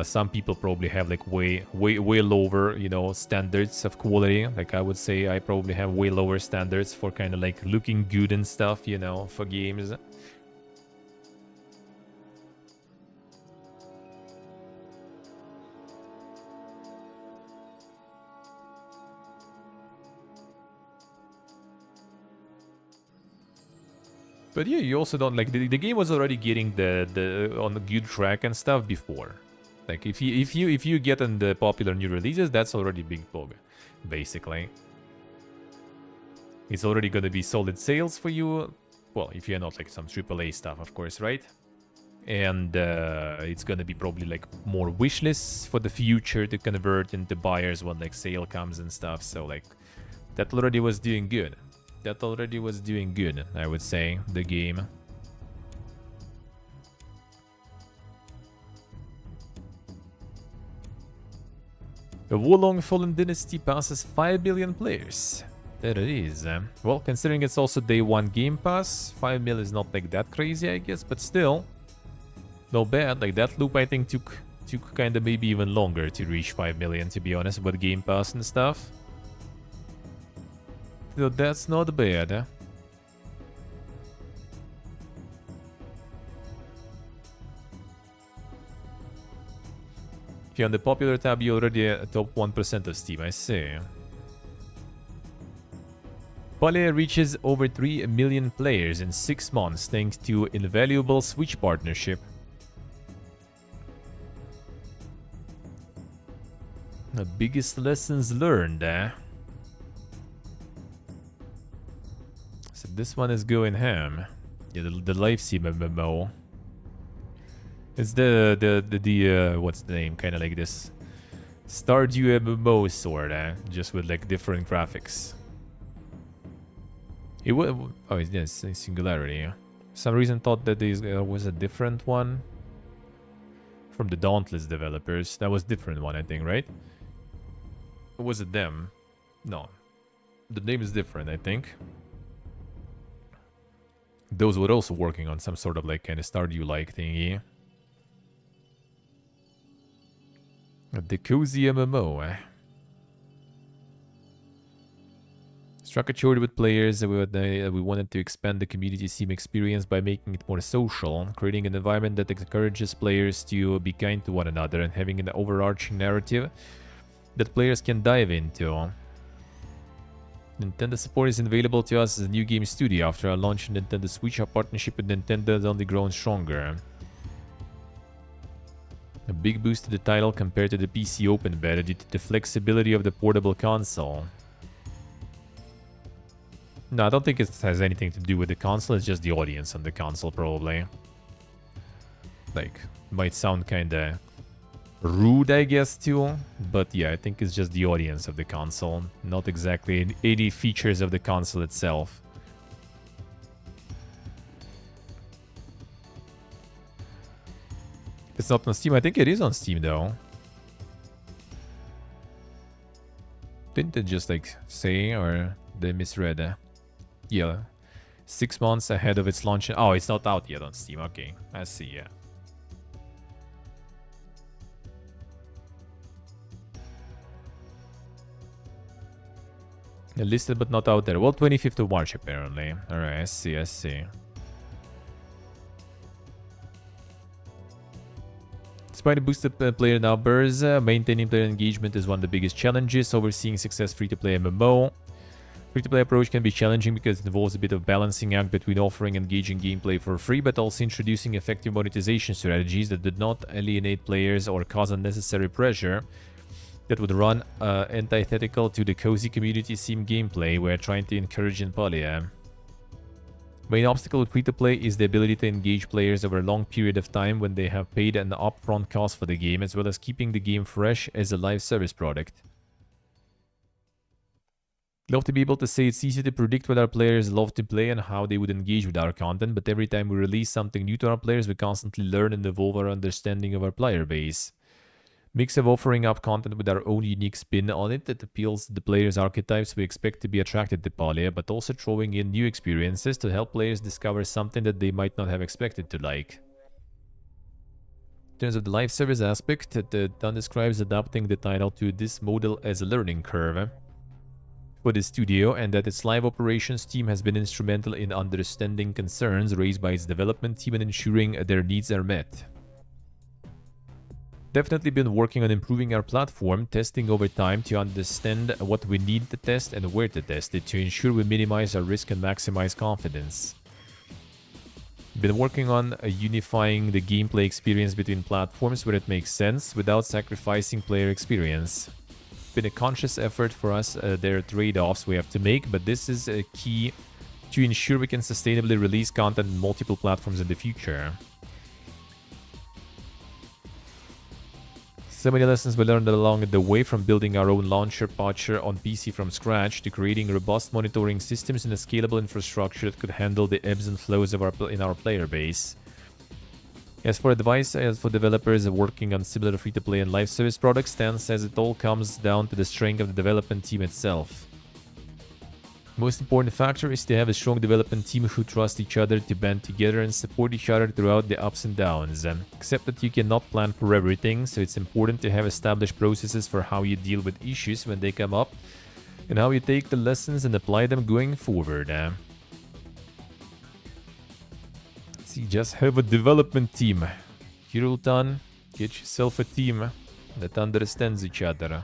Some people probably have like way lower, you know, standards of quality. Like I would say, I probably have way lower standards for kind of like looking good and stuff, you know, for games. But yeah, you also don't like the game was already getting the on the good track and stuff before. Like if you get on the popular new releases, that's already big bug, basically. It's already gonna be solid sales for you. Well, if you're not like some AAA stuff, of course, right? And it's gonna be probably like more wish lists for the future to convert into buyers when like sale comes and stuff. So like that already was doing good. That already was doing good, I would say, the game. The Wolong Fallen Dynasty passes 5 million players. There it is. Well, considering it's also day 1 Game Pass, 5 mil is not like that crazy, I guess, but still, no bad. Like that loop, I think took kind of maybe even longer to reach 5 million, to be honest, with Game Pass and stuff. So that's not bad. If you're on the popular tab, you're already at top 1% of Steam, I see. Palia reaches over 3 million players in 6 months thanks to invaluable Switch partnership. The biggest lessons learned, eh? So this one is going ham. Yeah, the live sim MMO. It's the what's the name? Kind of like this Stardew MMO sort, just with like different graphics. It was yes, Singularity. Some reason thought that there was a different one from the Dauntless developers. That was different one, I think, right? Or was it them? No, the name is different, I think. Those were also working on some sort of like kind of Stardew-like thingy. The cozy MMO, eh? Struck a chord with players. We wanted to expand the community sim experience by making it more social, creating an environment that encourages players to be kind to one another and having an overarching narrative that players can dive into. Nintendo support is available to us as a new game studio. After our launch in Nintendo Switch, our partnership with Nintendo has only grown stronger. A big boost to the title compared to the PC Open Beta due to the flexibility of the portable console. No, I don't think it has anything to do with the console, it's just the audience on the console, probably. Like, might sound kinda rude, I guess, too. But yeah, I think it's just the audience of the console, not exactly any features of the console itself. It's not on Steam. I think it is on Steam, though. Didn't it just, like, say, or they misread? Yeah. 6 months ahead of its launch. Oh, it's not out yet on Steam. Okay, I see, yeah. Listed but not out there. Well, 25th of March, apparently. Alright, I see, I see. Despite the boosted player numbers, maintaining player engagement is one of the biggest challenges. Overseeing success free-to-play MMO. Free-to-play approach can be challenging because it involves a bit of balancing act between offering engaging gameplay for free, but also introducing effective monetization strategies that did not alienate players or cause unnecessary pressure that would run antithetical to the cozy community sim gameplay we're trying to encourage in Palia. Main obstacle with free-to-play is the ability to engage players over a long period of time when they have paid an upfront cost for the game, as well as keeping the game fresh as a live service product. Love to be able to say it's easy to predict what our players love to play and how they would engage with our content, but every time we release something new to our players, we constantly learn and evolve our understanding of our player base. Mix of offering up content with our own unique spin on it that appeals to the players' archetypes we expect to be attracted to Palia, but also throwing in new experiences to help players discover something that they might not have expected to like. In terms of the live service aspect, Dunn describes adapting the title to this model as a learning curve for the studio, and that its live operations team has been instrumental in understanding concerns raised by its development team and ensuring their needs are met. Definitely been working on improving our platform, testing over time to understand what we need to test and where to test it to ensure we minimize our risk and maximize confidence. Been working on unifying the gameplay experience between platforms where it makes sense without sacrificing player experience. Been a conscious effort for us. There are trade-offs we have to make, but this is a key to ensure we can sustainably release content on multiple platforms in the future. So many lessons we learned along the way, from building our own launcher patcher on PC from scratch to creating robust monitoring systems and a scalable infrastructure that could handle the ebbs and flows of our player base. As for advice for developers working on similar free-to-play and live service products, Stan says it all comes down to the strength of the development team itself. Most important factor is to have a strong development team who trust each other to band together and support each other throughout the ups and downs. Except that you cannot plan for everything, so it's important to have established processes for how you deal with issues when they come up, and how you take the lessons and apply them going forward. See, just have a development team. Kirultan, get yourself a team that understands each other.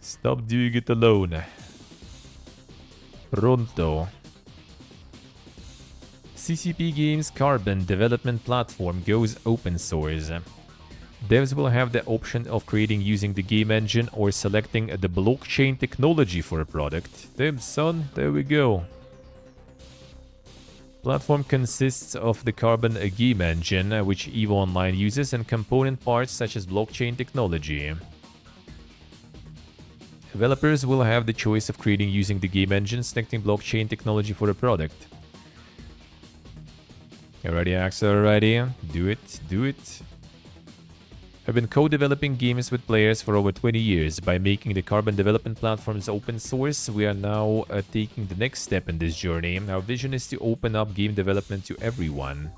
Stop doing it alone. Pronto. CCP Games Carbon development platform goes open source. Devs will have the option of creating using the game engine or selecting the blockchain technology for a product. Damn son, there we go. Platform consists of the Carbon game engine, which EVO Online uses, and component parts such as blockchain technology. Developers will have the choice of creating using the game engine, selecting blockchain technology for a product. Alrighty, Axel, alrighty. Do it, do it. I've been co-developing games with players for over 20 years. By making the Carbon development platforms open source, we are now taking the next step in this journey. Our vision is to open up game development to everyone.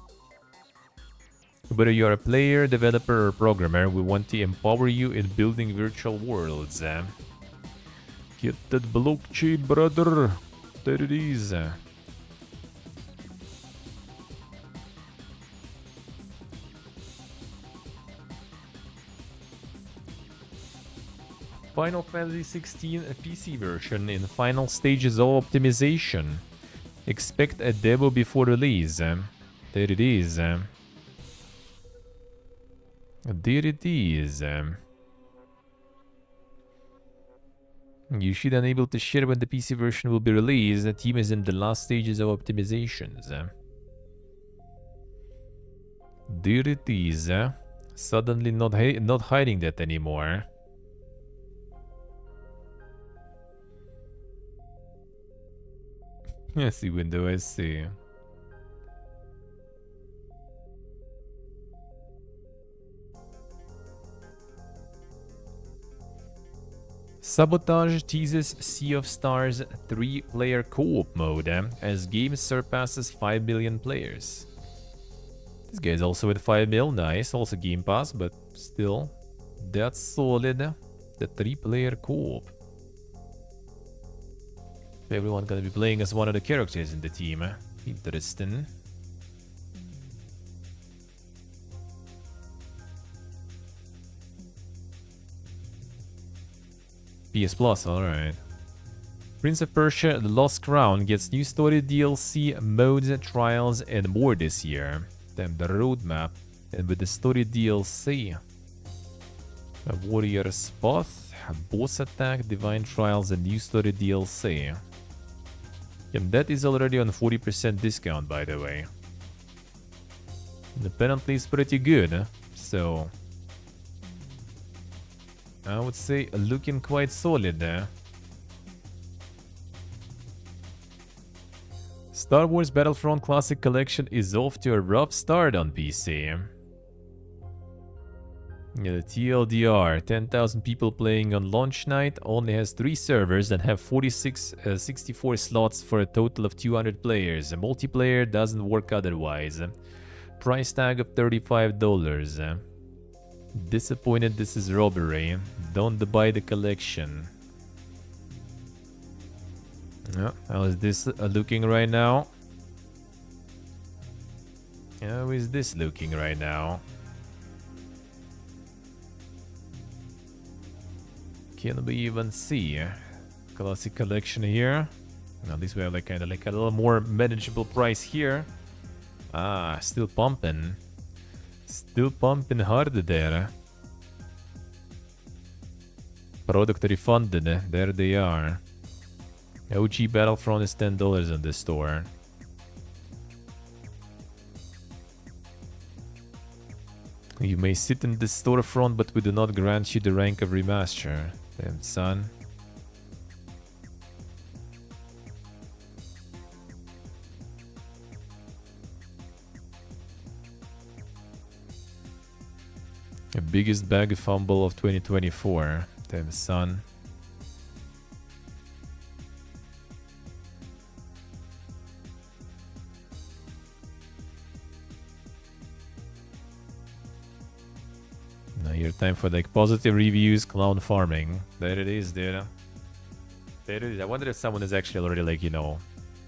Whether you're a player, developer, or programmer, we want to empower you in building virtual worlds. Get that blockchain, brother. There it is. Final Fantasy 16 PC version in final stages of optimization. Expect a demo before release. There it is. There it is. You should enable to share when the PC version will be released. The team is in the last stages of optimizations. There it is. Suddenly not hiding that anymore. I see window, I see. Sabotage teases Sea of Stars 3-player co-op mode as game surpasses 5 million players. This guy's also at 5 mil, nice, also Game Pass, but still, that's solid. The 3-player co-op. Everyone gonna be playing as one of the characters in the team. Interesting. PS Plus, alright. Prince of Persia: The Lost Crown gets new story DLC, modes, trials, and more this year. Then the roadmap, and with the story DLC. A Warrior's Path, a Boss Attack, Divine Trials, and new story DLC. And that is already on 40% discount, by the way. And apparently it's pretty good, so... I would say looking quite solid there. Star Wars Battlefront Classic Collection is off to a rough start on PC. Yeah, the TLDR, 10,000 people playing on launch night, only has 3 servers that have 64 slots for a total of 200 players. Multiplayer doesn't work otherwise. Price tag of $35. Disappointed this is robbery. Don't buy the collection. How is this looking right now? How is this looking right now? Can we even see classic collection here? Now this way, like kind of like a little more manageable price here. Ah, still pumping. Still pumping hard there. Product refunded. There they are. OG Battlefront is $10 in this store. You may sit in this storefront, but we do not grant you the rank of remaster. Damn, son. The biggest bag fumble of 2024. Damn, son. Now your time for like positive reviews, clown farming. There it is, dude. There it is. I wonder if someone is actually already like, you know,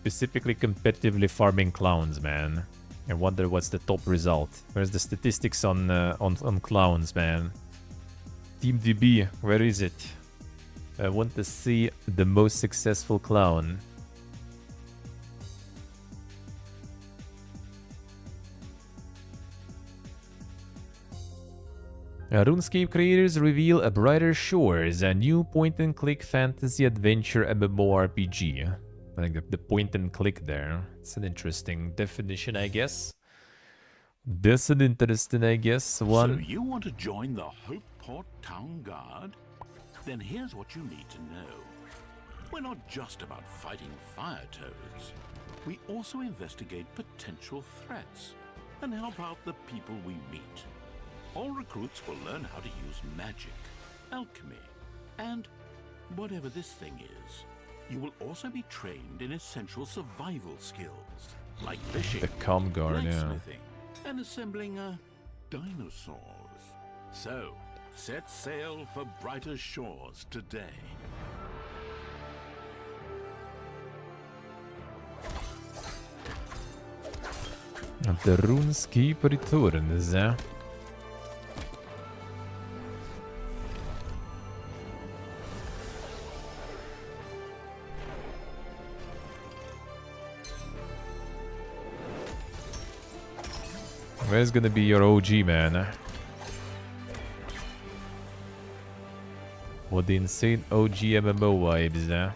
specifically competitively farming clowns, man. I wonder what's the top result. Where's the statistics on clowns, man? TeamDB, where is it? I want to see the most successful clown. RuneScape creators reveal A Brighter Shores, a new point-and-click fantasy adventure MMORPG. I think the point-and-click there. It's an interesting definition, I guess. That's an interesting, I guess, one. So you want to join the Hope Port Town Guard? Then here's what you need to know. We're not just about fighting fire toads. We also investigate potential threats and help out the people we meet. All recruits will learn how to use magic, alchemy, and whatever this thing is. You will also be trained in essential survival skills, like fishing, The Com Guard, yeah. blacksmithing, and assembling dinosaurs. So, set sail for brighter shores today. The RuneScape returns, eh? Where's gonna be your OG, man? What the insane OG MMO vibes, eh?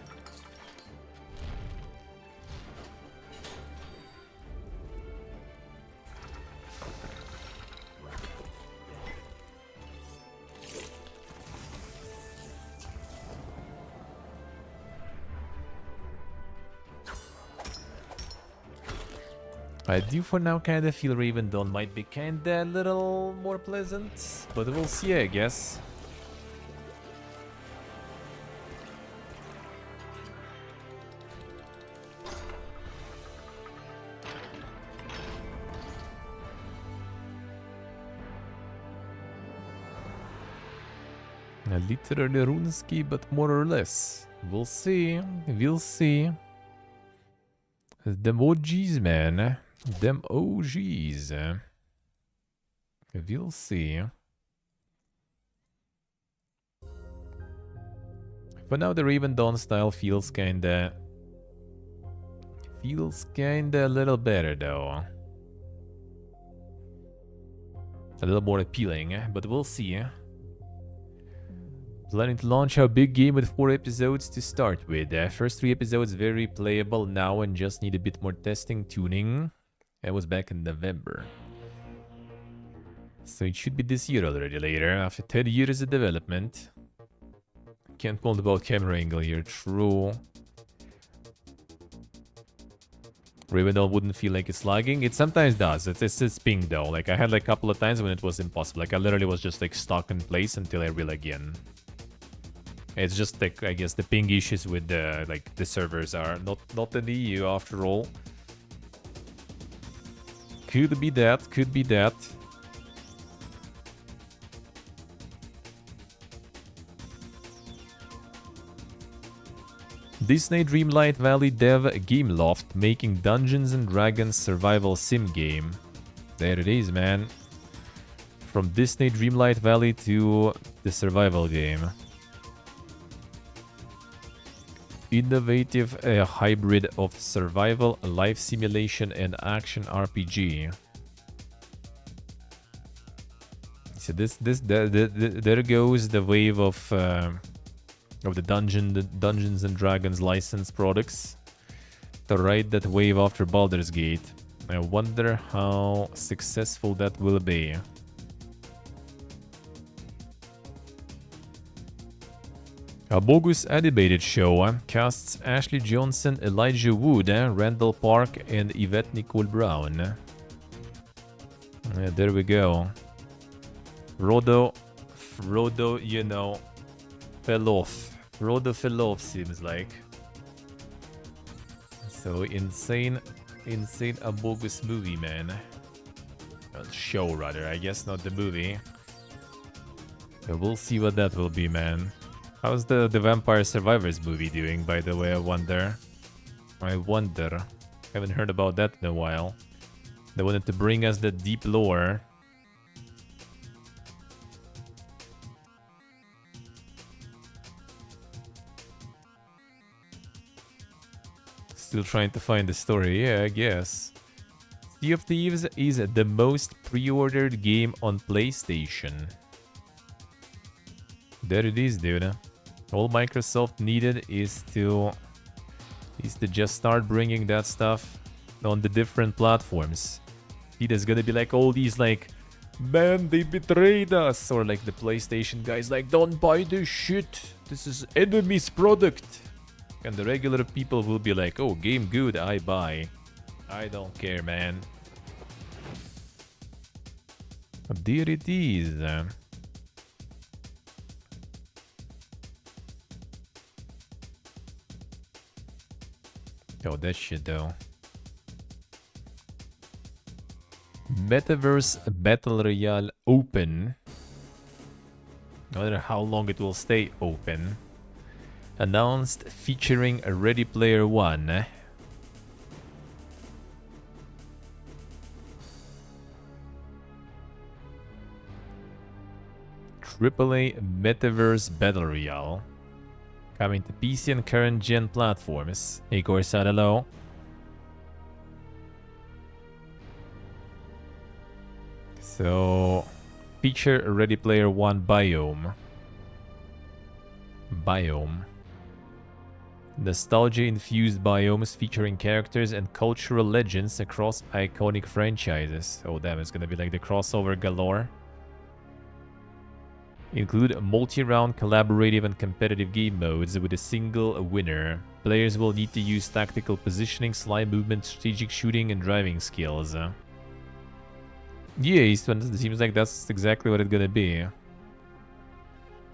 I do for now kinda feel Raven Dawn might be kinda a little more pleasant, but we'll see, I guess. A literally RuneScape, but more or less. We'll see, we'll see. Them OGs, man. Them OGs. We'll see. For now, the Raven Dawn style feels kinda a little better, though. A little more appealing, but we'll see. Planning to launch our big game with 4 episodes to start with. First 3 episodes very playable now and just need a bit more testing, tuning. That was back in November. So it should be this year already later, after 10 years of development. Can't mold about camera angle here, true. Ravendell wouldn't feel like it's lagging. It sometimes does. It's ping though. Like I had like a couple of times when it was impossible. Like I literally was just like stuck in place until I real again. It's just like I guess the ping issues with the like the servers are not the EU after all. Could be that, could be that. Disney Dreamlight Valley dev Gameloft making Dungeons and Dragons survival sim game. There it is, man. From Disney Dreamlight Valley to the survival game. Innovative hybrid of survival, life simulation, and action RPG. So there goes the wave of of the Dungeons and Dragons licensed products to ride that wave after Baldur's Gate. I wonder how successful that will be. A bogus animated show casts Ashley Johnson, Elijah Wood, Randall Park, and Yvette Nicole Brown. There we go. Frodo, you know, fell off. Frodo fell off, seems like. So insane a bogus movie, man. Show, rather. I guess not the movie. Yeah, we'll see what that will be, man. How's the Vampire Survivors movie doing, by the way, I wonder? Haven't heard about that in a while. They wanted to bring us the deep lore. Still trying to find the story, yeah, I guess. Sea of Thieves is the most pre-ordered game on PlayStation. There it is, dude. All Microsoft needed is to just start bringing that stuff on the different platforms. See, there's gonna be like all these like, man, they betrayed us, or like the PlayStation guys like, don't buy this shit, this is enemy's product. And the regular people will be like, oh, game good, I buy. I don't care, man. There it is. Oh, that shit though. Metaverse Battle Royale open. I wonder how long it will stay open. Announced featuring a Ready Player One. AAA Metaverse Battle Royale. Coming to PC and current gen platforms. Hey, Corsada, hello. So, feature a Ready Player One biome. Nostalgia-infused biomes featuring characters and cultural legends across iconic franchises. Oh damn, it's gonna be like the crossover galore. Include multi-round collaborative and competitive game modes with a single winner. Players will need to use tactical positioning, slide movement, strategic shooting, and driving skills. Yeah, it seems like that's exactly what it's gonna be.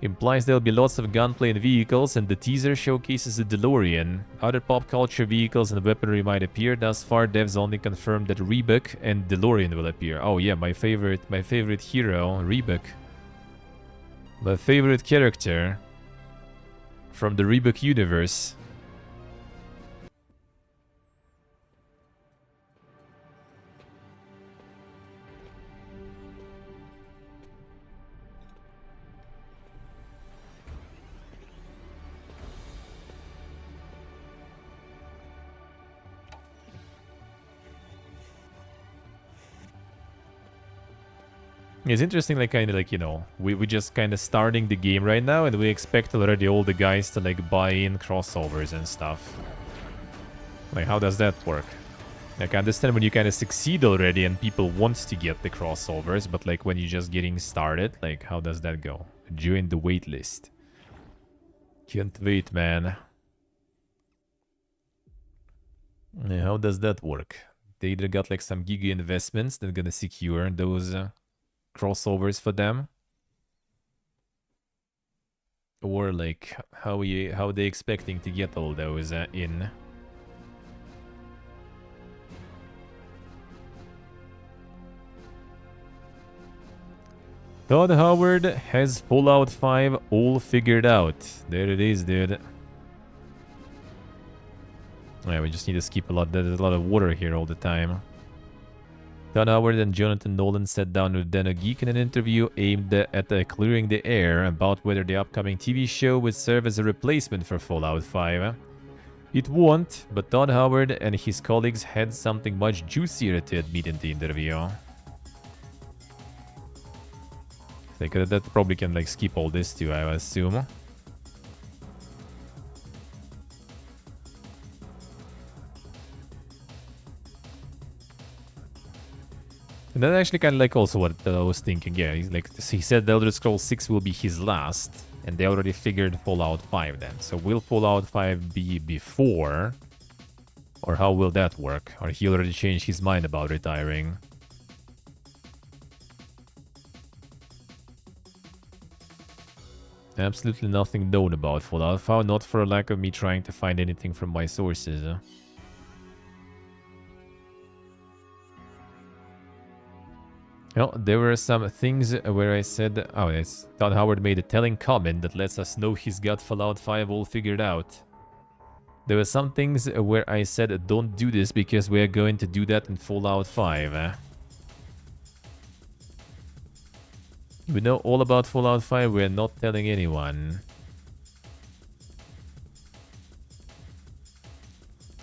Implies there'll be lots of gunplay and vehicles, and the teaser showcases a DeLorean. Other pop culture vehicles and weaponry might appear. Thus far, devs only confirmed that Reebok and DeLorean will appear. Oh yeah, my favorite hero, Reebok. My favorite character from the Reebok universe. It's interesting, like, kind of like, you know, we just kind of starting the game right now, and we expect already all the guys to, like, buy in crossovers and stuff. Like, how does that work? Like, I understand when you kind of succeed already and people want to get the crossovers, but, like, when you're just getting started, like, how does that go? Join the waitlist. Can't wait, man. Yeah, how does that work? They either got, like, some giga investments that are gonna secure those... crossovers for them, or like how they expecting to get all those in. Todd Howard has Fallout 5 all figured out. There it is, dude. Yeah, we just need to skip a lot. There's a lot of water here all the time. Todd Howard and Jonathan Nolan sat down with Dana Geek in an interview aimed at clearing the air about whether the upcoming TV show would serve as a replacement for Fallout 5. It won't, but Todd Howard and his colleagues had something much juicier to admit in the interview. Like, that probably can like skip all this too, I assume. And that's actually kind of like also what I was thinking. Yeah, he said the Elder Scrolls 6 will be his last, and they already figured Fallout 5 then. So will Fallout 5 be before, or how will that work? Or he already changed his mind about retiring? Absolutely nothing known about Fallout 5, not for lack of me trying to find anything from my sources. Well, there were some things where I said, oh, yes, Todd Howard made a telling comment that lets us know he's got Fallout 5 all figured out. There were some things where I said, don't do this because we are going to do that in Fallout 5. We know all about Fallout 5, we're not telling anyone.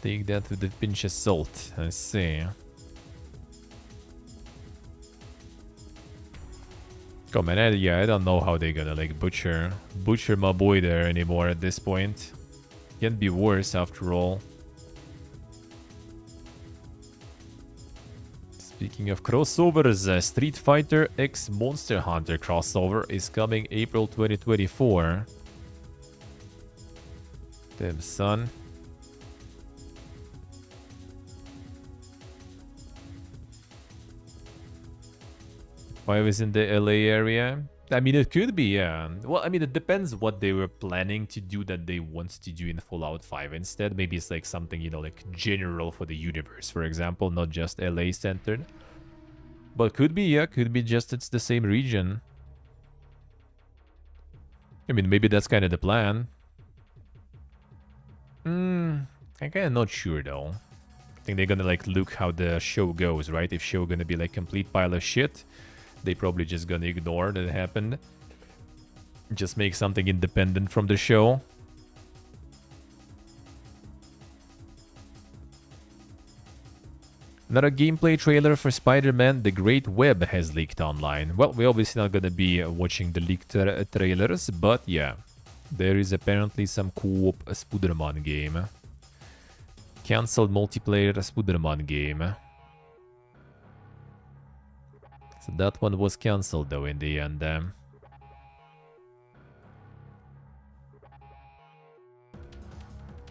Take that with a pinch of salt, I see. Come on, I don't know how they're gonna like butcher my boy there anymore at this point. Can't be worse after all. Speaking of crossovers, Street Fighter X Monster Hunter crossover is coming April 2024. Damn, son. Five is in the LA area. I mean, it could be, yeah. Well, I mean, it depends what they were planning to do that they want to do in Fallout 5 instead. Maybe it's like something, you know, like general for the universe, for example, not just LA centered. But could be, yeah, could be just it's the same region. I mean, maybe that's kind of the plan. I'm kind of not sure, though. I think they're gonna, like, look how the show goes, right? If show gonna be, like, complete pile of shit, they probably just gonna ignore that it happened. Just make something independent from the show. Another gameplay trailer for Spider-Man The Great Web has leaked online. Well, we're obviously not gonna be watching the leaked trailers, but yeah. There is apparently some co-op Spider-Man game. Cancelled multiplayer Spider-Man game. So that one was cancelled though in the end. A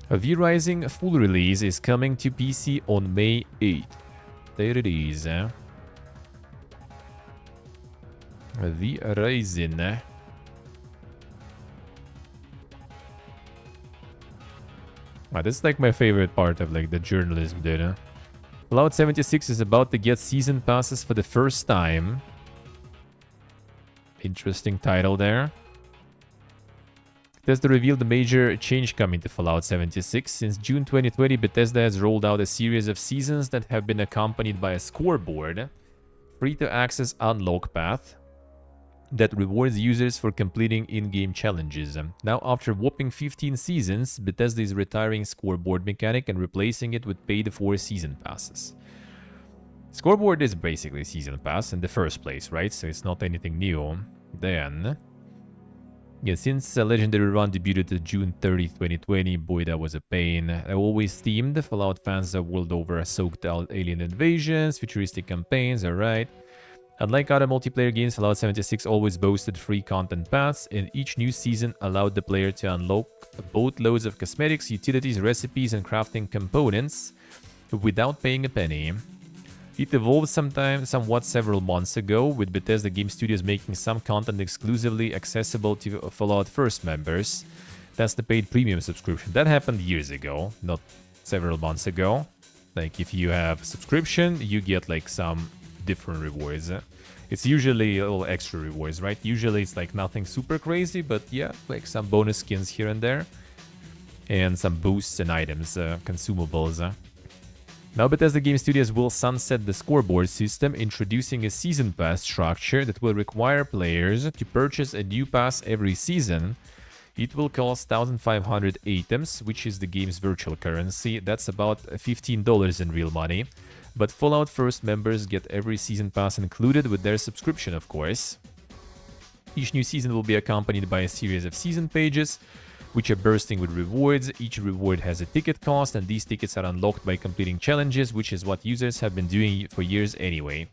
V-Rising full release is coming to PC on May 8th. There it is. V-Rising. This is like my favorite part of like the journalism data. Fallout 76 is about to get season passes for the first time. Interesting title there. Bethesda revealed a major change coming to Fallout 76. Since June 2020, Bethesda has rolled out a series of seasons that have been accompanied by a scoreboard, free-to-access unlock path, that rewards users for completing in-game challenges. Now, after whopping 15 seasons, Bethesda is retiring scoreboard mechanic and replacing it with paid-for season passes. Scoreboard is basically season pass in the first place, right? So it's not anything new. Then, yeah, since Legendary Run debuted on June 30, 2020, boy, that was a pain. I always themed Fallout fans the world over soaked out alien invasions, futuristic campaigns, alright. Unlike other multiplayer games, Fallout 76 always boasted free content paths, and each new season allowed the player to unlock boatloads of cosmetics, utilities, recipes, and crafting components without paying a penny. It evolved somewhat several months ago, with Bethesda Game Studios making some content exclusively accessible to Fallout First members. That's the paid premium subscription. That happened years ago, not several months ago. Like, if you have subscription, you get like some different rewards. It's usually a little extra rewards, right? Usually it's like nothing super crazy, but yeah, like some bonus skins here and there. And some boosts and items, consumables. Now Bethesda Game Studios will sunset the scoreboard system, introducing a season pass structure that will require players to purchase a new pass every season. It will cost 1,500 atoms, which is the game's virtual currency. That's about $15 in real money. But Fallout First members get every season pass included with their subscription, of course. Each new season will be accompanied by a series of season pages, which are bursting with rewards. Each reward has a ticket cost, and these tickets are unlocked by completing challenges, which is what users have been doing for years anyway.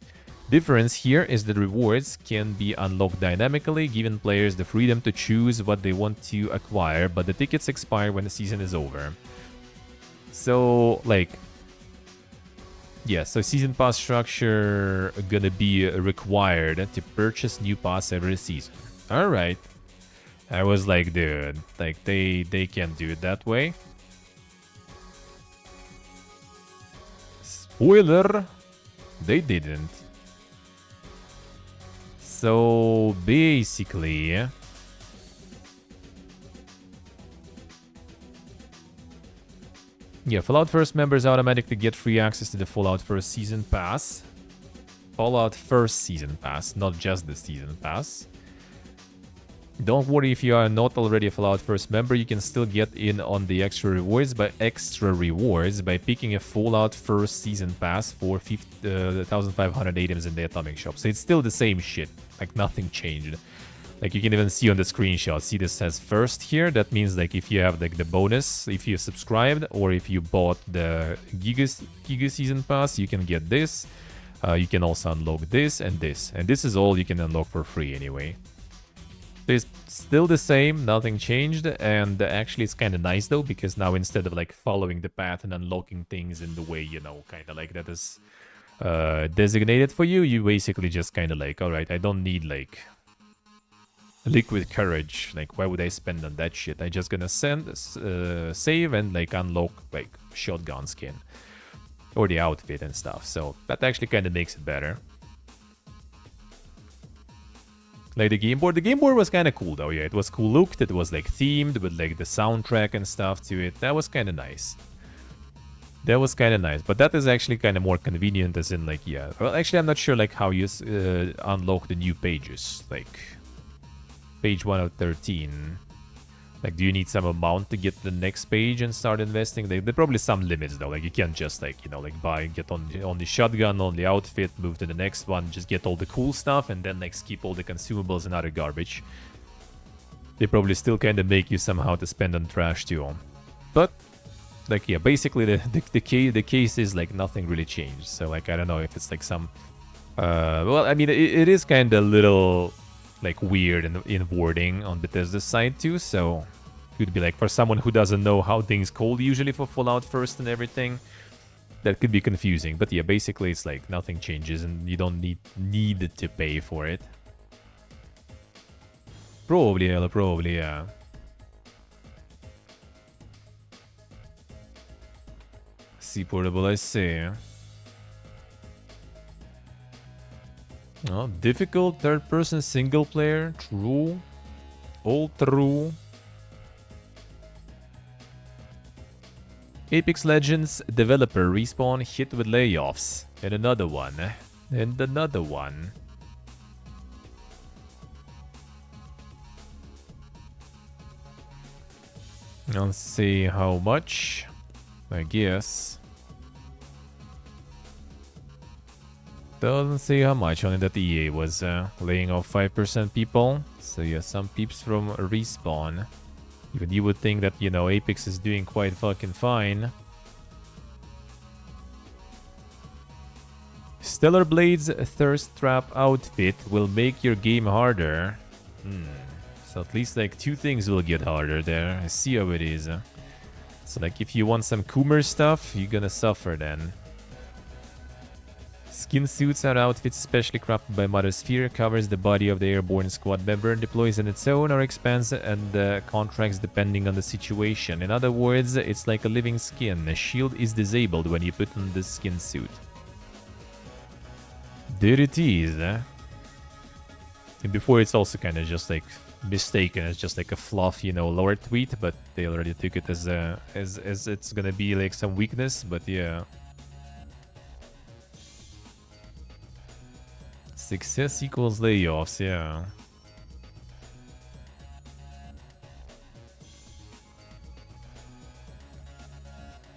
Difference here is that rewards can be unlocked dynamically, giving players the freedom to choose what they want to acquire, but the tickets expire when the season is over. So, like, yeah, so season pass structure gonna be required to purchase new pass every season. All right. I was like, dude, like they can't do it that way. Spoiler, they didn't. So basically, yeah, Fallout First members automatically get free access to the Fallout First Season Pass. Fallout First Season Pass, not just the Season Pass. Don't worry if you are not already a Fallout First member, you can still get in on the extra rewards by picking a Fallout First Season Pass for 1,500 items in the Atomic Shop. So it's still the same shit, like nothing changed. Like you can even see on the screenshot, see this says first here. That means like if you have like the bonus, if you subscribed or if you bought the Giga Season Pass, you can get this. You can also unlock this and this. And this is all you can unlock for free anyway. It's still the same, nothing changed, and actually it's kind of nice though, because now instead of like following the path and unlocking things in the way, you know, kind of like that is designated for you, you basically just kind of like, alright, I don't need like liquid courage, like why would I spend on that shit? I just gonna save and like unlock like shotgun skin or the outfit and stuff, so that actually kind of makes it better. Like the game board was kind of cool though, yeah, it was cool looked, it was like themed with like the soundtrack and stuff to it, that was kind of nice. That was kind of nice, but that is actually kind of more convenient as in like, yeah, well actually I'm not sure like how you unlock the new pages, like page 1 of 13. Like, do you need some amount to get the next page and start investing? There are probably some limits though. Like, you can't just like, you know, like buy, get on the shotgun, on the outfit, move to the next one, just get all the cool stuff, and then like skip all the consumables and other garbage. They probably still kind of make you somehow to spend on trash too. But like, yeah, basically the case is like nothing really changed. So like, I don't know if it's like some, well, I mean, it is kind of a little like weird in wording on Bethesda's side too, so it could be like for someone who doesn't know how things code usually for Fallout First and everything, that could be confusing. But yeah, basically it's like nothing changes and you don't need to pay for it. Probably, yeah. See portable, I see. Oh, difficult third-person single-player. True. All true. Apex Legends developer Respawn hit with layoffs. And another one. And another one. Let's see how much. I guess. Doesn't say how much, only that EA was laying off 5% people. So yeah, some peeps from Respawn. Even you would think that, you know, Apex is doing quite fucking fine. Stellar Blade's Thirst Trap outfit will make your game harder. So at least like 2 things will get harder there. I see how it is. So like if you want some Coomer stuff, you're gonna suffer then. Skin suits are outfits specially crafted by Mother Sphere, covers the body of the airborne squad member and deploys on its own or expands and contracts depending on the situation. In other words, it's like a living skin. A shield is disabled when you put on the skin suit. There it is. And before it's also kind of just like mistaken as just like a fluff, you know, lore tweet, but they already took it as it's gonna be like some weakness, but yeah. Success equals layoffs, yeah.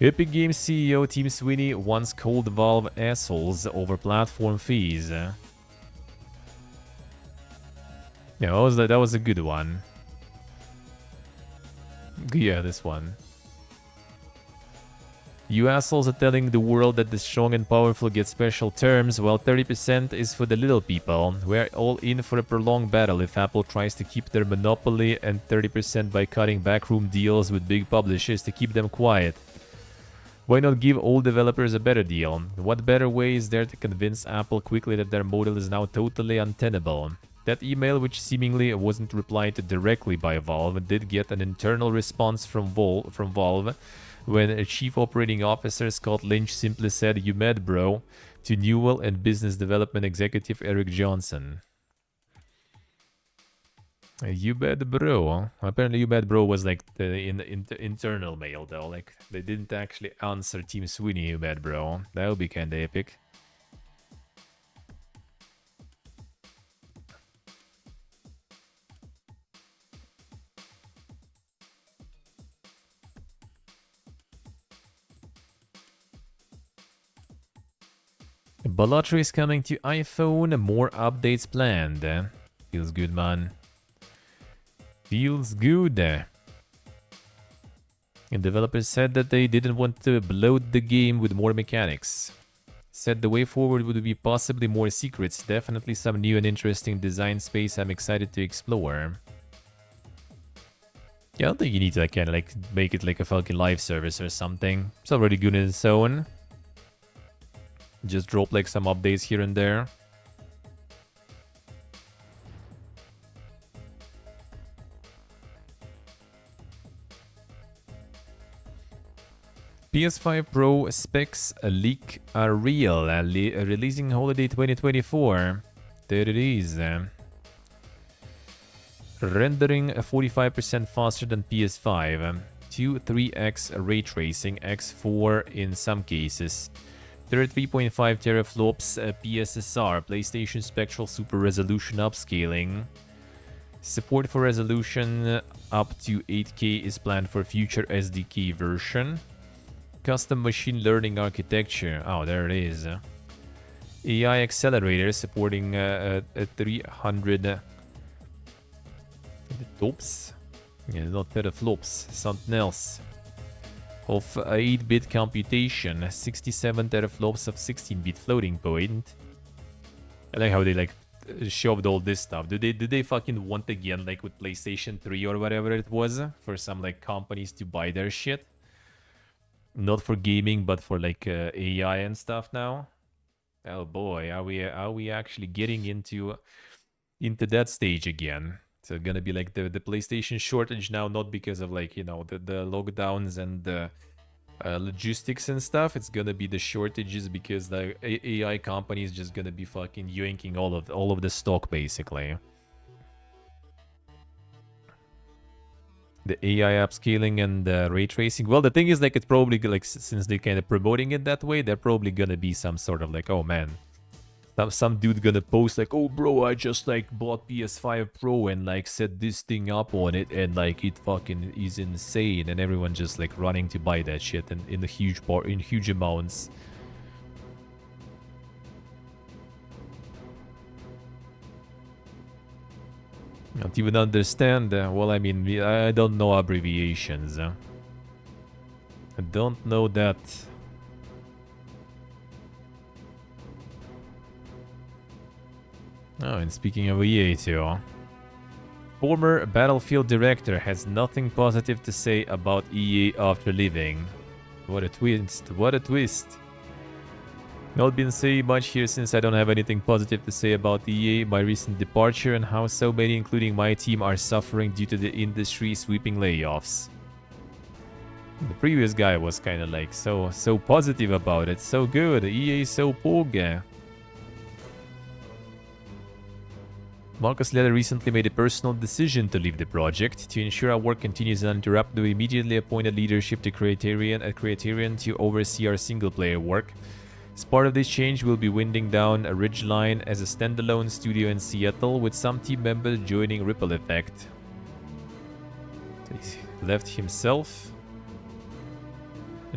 Epic Games CEO Tim Sweeney wants cold Valve assholes over platform fees. Yeah, that was a good one. Yeah, this one. You assholes are telling the world that the strong and powerful get special terms, while 30% is for the little people. We're all in for a prolonged battle if Apple tries to keep their monopoly, and 30% by cutting backroom deals with big publishers to keep them quiet. Why not give all developers a better deal? What better way is there to convince Apple quickly that their model is now totally untenable? That email, which seemingly wasn't replied to directly by Valve, did get an internal response from Valve, when a chief operating officer, Scott Lynch, simply said, "You mad, bro," to Newell and business development executive Eric Johnson. You bad bro. Apparently, you bad bro was like the internal mail though. Like they didn't actually answer Team Sweeney. You bad bro. That would be kind of epic. Balatro is coming to iPhone. More updates planned. Feels good, man. Feels good. And developers said that they didn't want to bloat the game with more mechanics. Said the way forward would be possibly more secrets, definitely some new and interesting design space I'm excited to explore. Yeah, I don't think you need to like, kind of like make it like a fucking live service or something. It's already good in its own. Just drop like some updates here and there. PS5 Pro specs leak are real. Releasing holiday 2024. There it is. Rendering 45% faster than PS5. 2-3x ray tracing, x4 in some cases. 33.5 teraflops PSSR, PlayStation Spectral Super Resolution upscaling. Support for resolution up to 8K is planned for future SDK version. Custom machine learning architecture. Oh, there it is. AI accelerator supporting 300 tops. Yeah, not teraflops, something else. Of 8-bit computation, 67 teraflops of 16-bit floating point. I like how they like shoved all this stuff. Did they fucking want again, like with PlayStation 3 or whatever it was, for some like companies to buy their shit? Not for gaming, but for like AI and stuff now. Oh boy, are we actually getting into that stage again? So gonna be like the PlayStation shortage now, not because of like, you know, the lockdowns and the logistics and stuff. It's gonna be the shortages because the AI companies just gonna be fucking yoinking all of the stock basically. The AI upscaling and ray tracing. Well, the thing is, like, it's probably like since they're kind of promoting it that way, they're probably gonna be some sort of like, oh man, some dude gonna post like, oh bro, I just like bought PS5 Pro and like set this thing up on it and like it fucking is insane, and everyone just like running to buy that shit and in huge amounts. Don't even understand. Well, I mean, I don't know abbreviations. I don't know that. Oh, and speaking of EA too, former Battlefield director has nothing positive to say about EA after leaving. What a twist! What a twist! Not been saying much here since I don't have anything positive to say about EA, my recent departure, and how so many, including my team, are suffering due to the industry sweeping layoffs. The previous guy was kind of like so positive about it, so good, EA so poga. Marcus Leder recently made a personal decision to leave the project. To ensure our work continues uninterrupted, we immediately appointed leadership to Criterion to oversee our single-player work. As part of this change, we'll be winding down a Ridgeline as a standalone studio in Seattle, with some team members joining Ripple Effect. He left himself.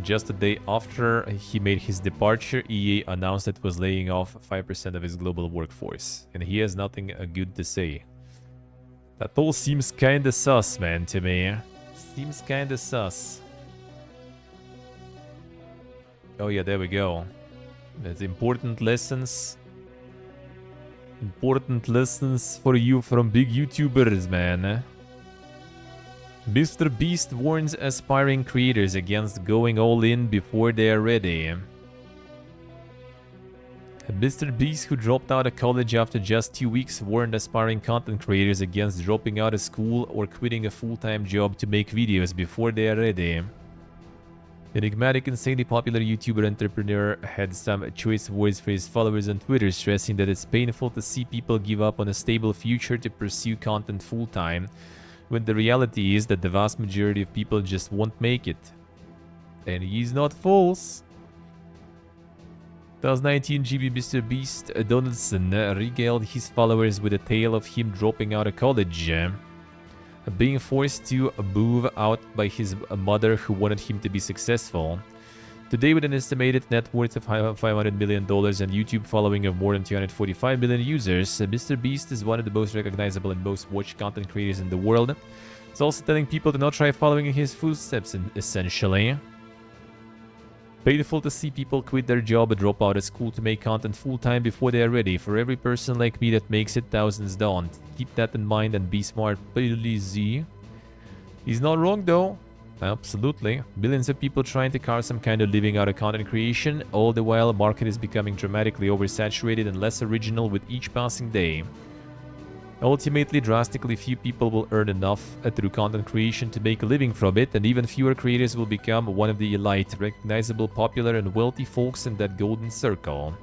Just a day after he made his departure, EA announced it was laying off 5% of his global workforce, and he has nothing good to say. That all seems kinda sus, man, to me. Seems kinda sus. Oh yeah, there we go. That's important lessons. Important lessons for you from big YouTubers, man. Mr. Beast warns aspiring creators against going all in before they are ready. Mr. Beast, who dropped out of college after just 2 weeks, warned aspiring content creators against dropping out of school or quitting a full-time job to make videos before they are ready. The enigmatic, insanely popular YouTuber entrepreneur had some choice words for his followers on Twitter, stressing that it's painful to see people give up on a stable future to pursue content full-time, when the reality is that the vast majority of people just won't make it. And he's not false. 2019 GB Mr. Beast Donaldson regaled his followers with a tale of him dropping out of college, being forced to move out by his mother who wanted him to be successful. Today, with an estimated net worth of $500 million and YouTube following of more than 245 million users, Mr. Beast is one of the most recognizable and most watched content creators in the world. He's also telling people to not try following in his footsteps, essentially. Painful to see people quit their job or drop out of school to make content full-time before they are ready. For every person like me that makes it, thousands don't. Keep that in mind and be smart, please. He's not wrong though. Absolutely. Millions of people trying to carve some kind of living out of content creation. All the while, the market is becoming dramatically oversaturated and less original with each passing day. Ultimately, drastically few people will earn enough through content creation to make a living from it, and even fewer creators will become one of the elite, recognizable, popular, and wealthy folks in that golden circle.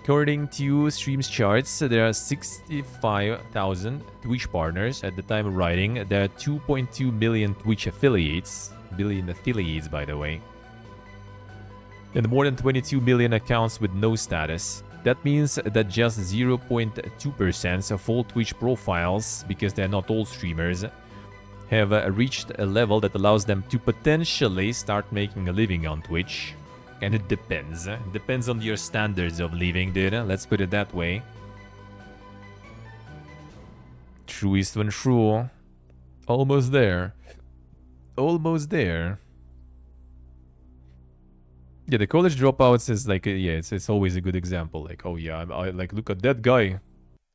According to Streams charts, there are 65,000 Twitch partners at the time of writing. There are 2.2 million Twitch affiliates, billion affiliates by the way, and more than 22 million accounts with no status. That means that just 0.2% of all Twitch profiles, because they're not all streamers, have reached a level that allows them to potentially start making a living on Twitch. And it depends. It depends on your standards of living, dude. Let's put it that way. Truest when true. Almost there. Almost there. Yeah, the college dropouts is like, yeah, it's always a good example. Like, oh yeah, I like, look at that guy.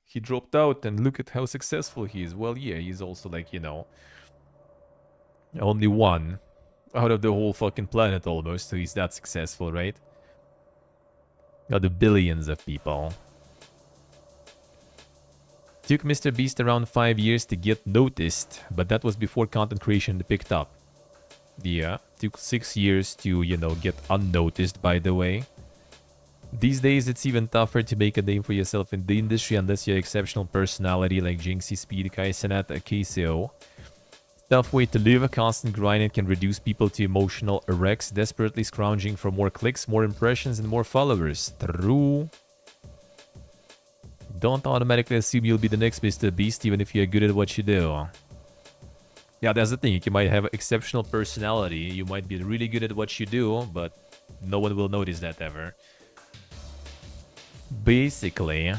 He dropped out and look at how successful he is. Well, yeah, he's also like, you know, only one out of the whole fucking planet almost, so he's that successful, right? Out of billions of people. Took Mr. Beast around 5 years to get noticed, but that was before content creation picked up. Yeah, took 6 years to, you know, get unnoticed, by the way. These days, it's even tougher to make a name for yourself in the industry unless you're an exceptional personality like Jinxie, Speed, Kaisenat, KCO. Tough way to live, a constant grind, and can reduce people to emotional wrecks, desperately scrounging for more clicks, more impressions, and more followers. True. Don't automatically assume you'll be the next Mr. Beast, even if you're good at what you do. Yeah, that's the thing. You might have exceptional personality. You might be really good at what you do, but no one will notice that ever. Basically.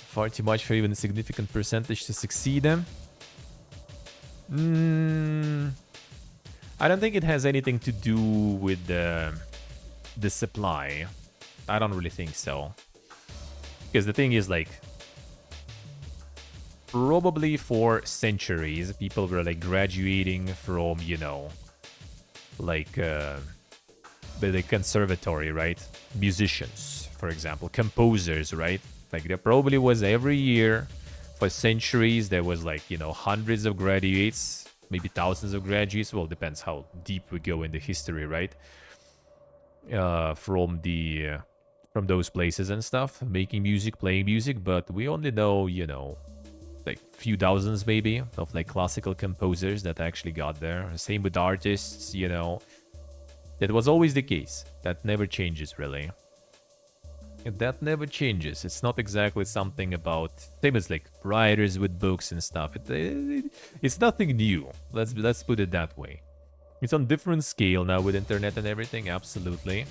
Far too much for even a significant percentage to succeed. I don't think it has anything to do with the supply. I don't really think so. Because the thing is, like, probably for centuries, people were, like, graduating from, you know, like, the conservatory, right? Musicians, for example. Composers, right? Like, there probably was every year, for centuries, there was, like, you know, hundreds of graduates, maybe thousands of graduates. Well, depends how deep we go in the history, right? From those places and stuff, making music, playing music, but we only know, you know, like few dozens maybe of like classical composers that actually got there. Same with artists, you know. That was always the case. That never changes, really. That never changes. It's not exactly something about, same as like writers with books and stuff. It's nothing new. Let's put it that way. It's on different scale now with internet and everything, absolutely.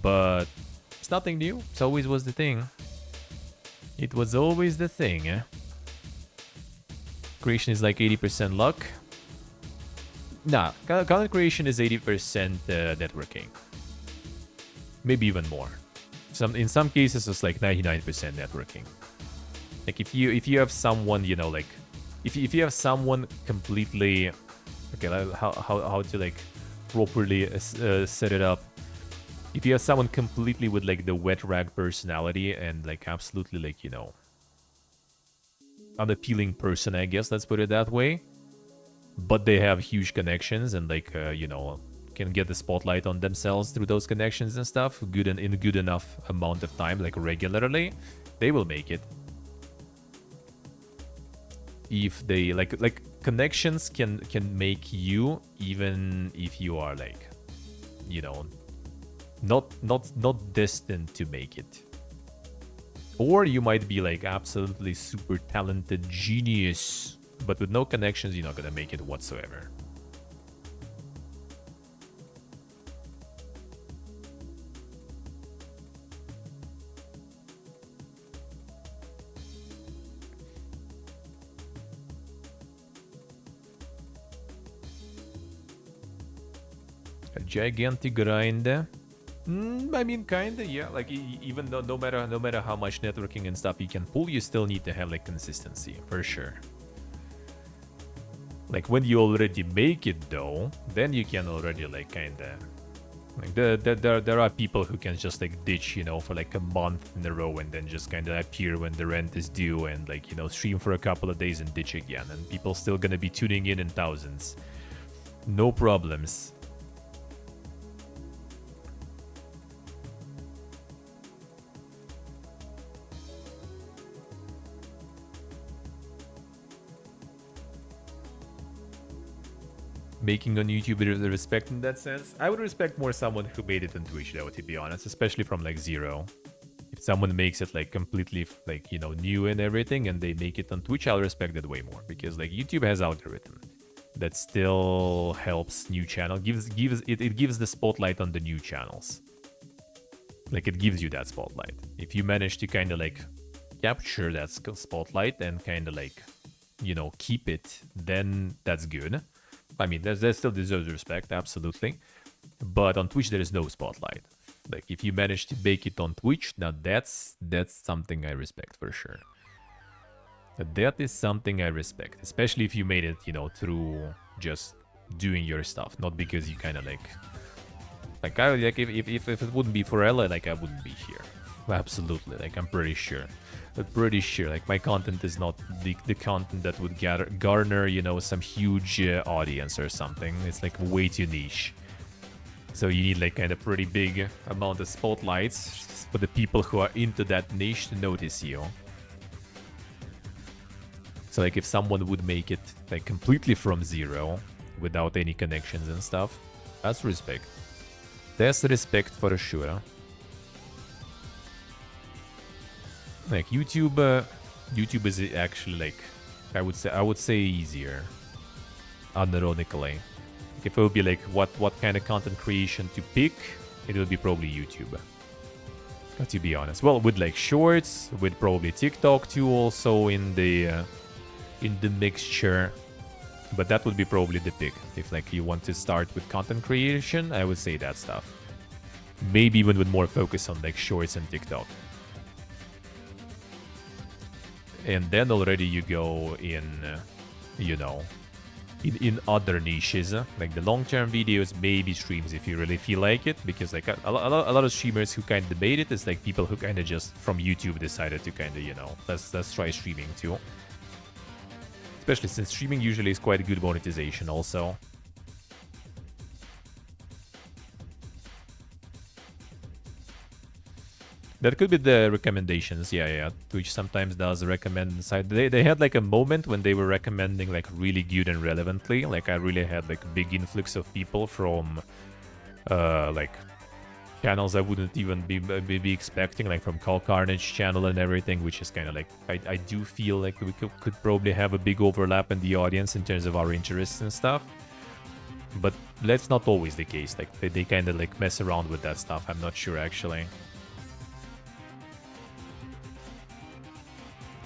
But it's nothing new. It always was the thing. It was always the thing. creation is like 80% luck. Nah, content creation is 80% networking. Maybe even more. In some cases, it's like 99% networking. Like if you have someone, you know, like if you have someone completely, okay, like how to like properly set it up. If you have someone completely with like the wet rag personality and like absolutely like, you know, unappealing person, I guess, let's put it that way, but they have huge connections and like you know, can get the spotlight on themselves through those connections and stuff, good and in good enough amount of time, like regularly, they will make it. If they like connections can make you, even if you are like, you know, not destined to make it. Or you might be like absolutely super talented genius, but with no connections, you're not gonna make it whatsoever. A gigantic grind. I mean, kinda, yeah. Like even though no matter how much networking and stuff you can pull, you still need to have like consistency for sure. Like when you already make it though, then you can already like kinda like there are people who can just like ditch, you know, for like a month in a row and then just kind of appear when the rent is due and like, you know, stream for a couple of days and ditch again, and people still gonna be tuning in thousands. No problems. Making on YouTube the respect in that sense. I would respect more someone who made it on Twitch though, to be honest, especially from like zero. If someone makes it like completely like, you know, new and everything and they make it on Twitch, I'll respect that way more, because like YouTube has algorithm that still helps new channel, it gives the spotlight on the new channels. Like it gives you that spotlight. If you manage to kind of like capture that spotlight and kind of like, you know, keep it, then that's good. I mean, that still deserves respect, absolutely. But on Twitch, there is no spotlight. Like, if you manage to make it on Twitch, now that's something I respect for sure. That is something I respect, especially if you made it, you know, through just doing your stuff, not because you kind of like I like if it wouldn't be for Ella, like I wouldn't be here. Absolutely, like I'm pretty sure. Like my content is not the content that would garner, you know, some huge audience or something. It's like way too niche. So you need like kind of pretty big amount of spotlights for the people who are into that niche to notice you. So like if someone would make it like completely from zero without any connections and stuff, that's respect. That's respect for sure. Like YouTube is actually like I would say easier, unironically. Like if it would be like what kind of content creation to pick, it would be probably YouTube. To be honest, well, with like shorts, with probably TikTok too, also in the mixture. But that would be probably the pick. If like you want to start with content creation, I would say that stuff. Maybe even with more focus on like shorts and TikTok. And then already you go in, you know, in other niches, like the long-term videos, maybe streams if you really feel like it, because like a lot of streamers who kind of debate it is like people who kind of just from YouTube decided to kind of, you know, let's try streaming too. Especially since streaming usually is quite a good monetization also. That could be the recommendations. Yeah. Twitch sometimes does recommend side. They had like a moment when they were recommending like really good and relevantly. Like I really had like big influx of people from like channels I wouldn't even be expecting, like from Call Carnage channel and everything, which is kind of like I do feel like we could probably have a big overlap in the audience in terms of our interests and stuff. But that's not always the case. Like they kind of like mess around with that stuff. I'm not sure actually.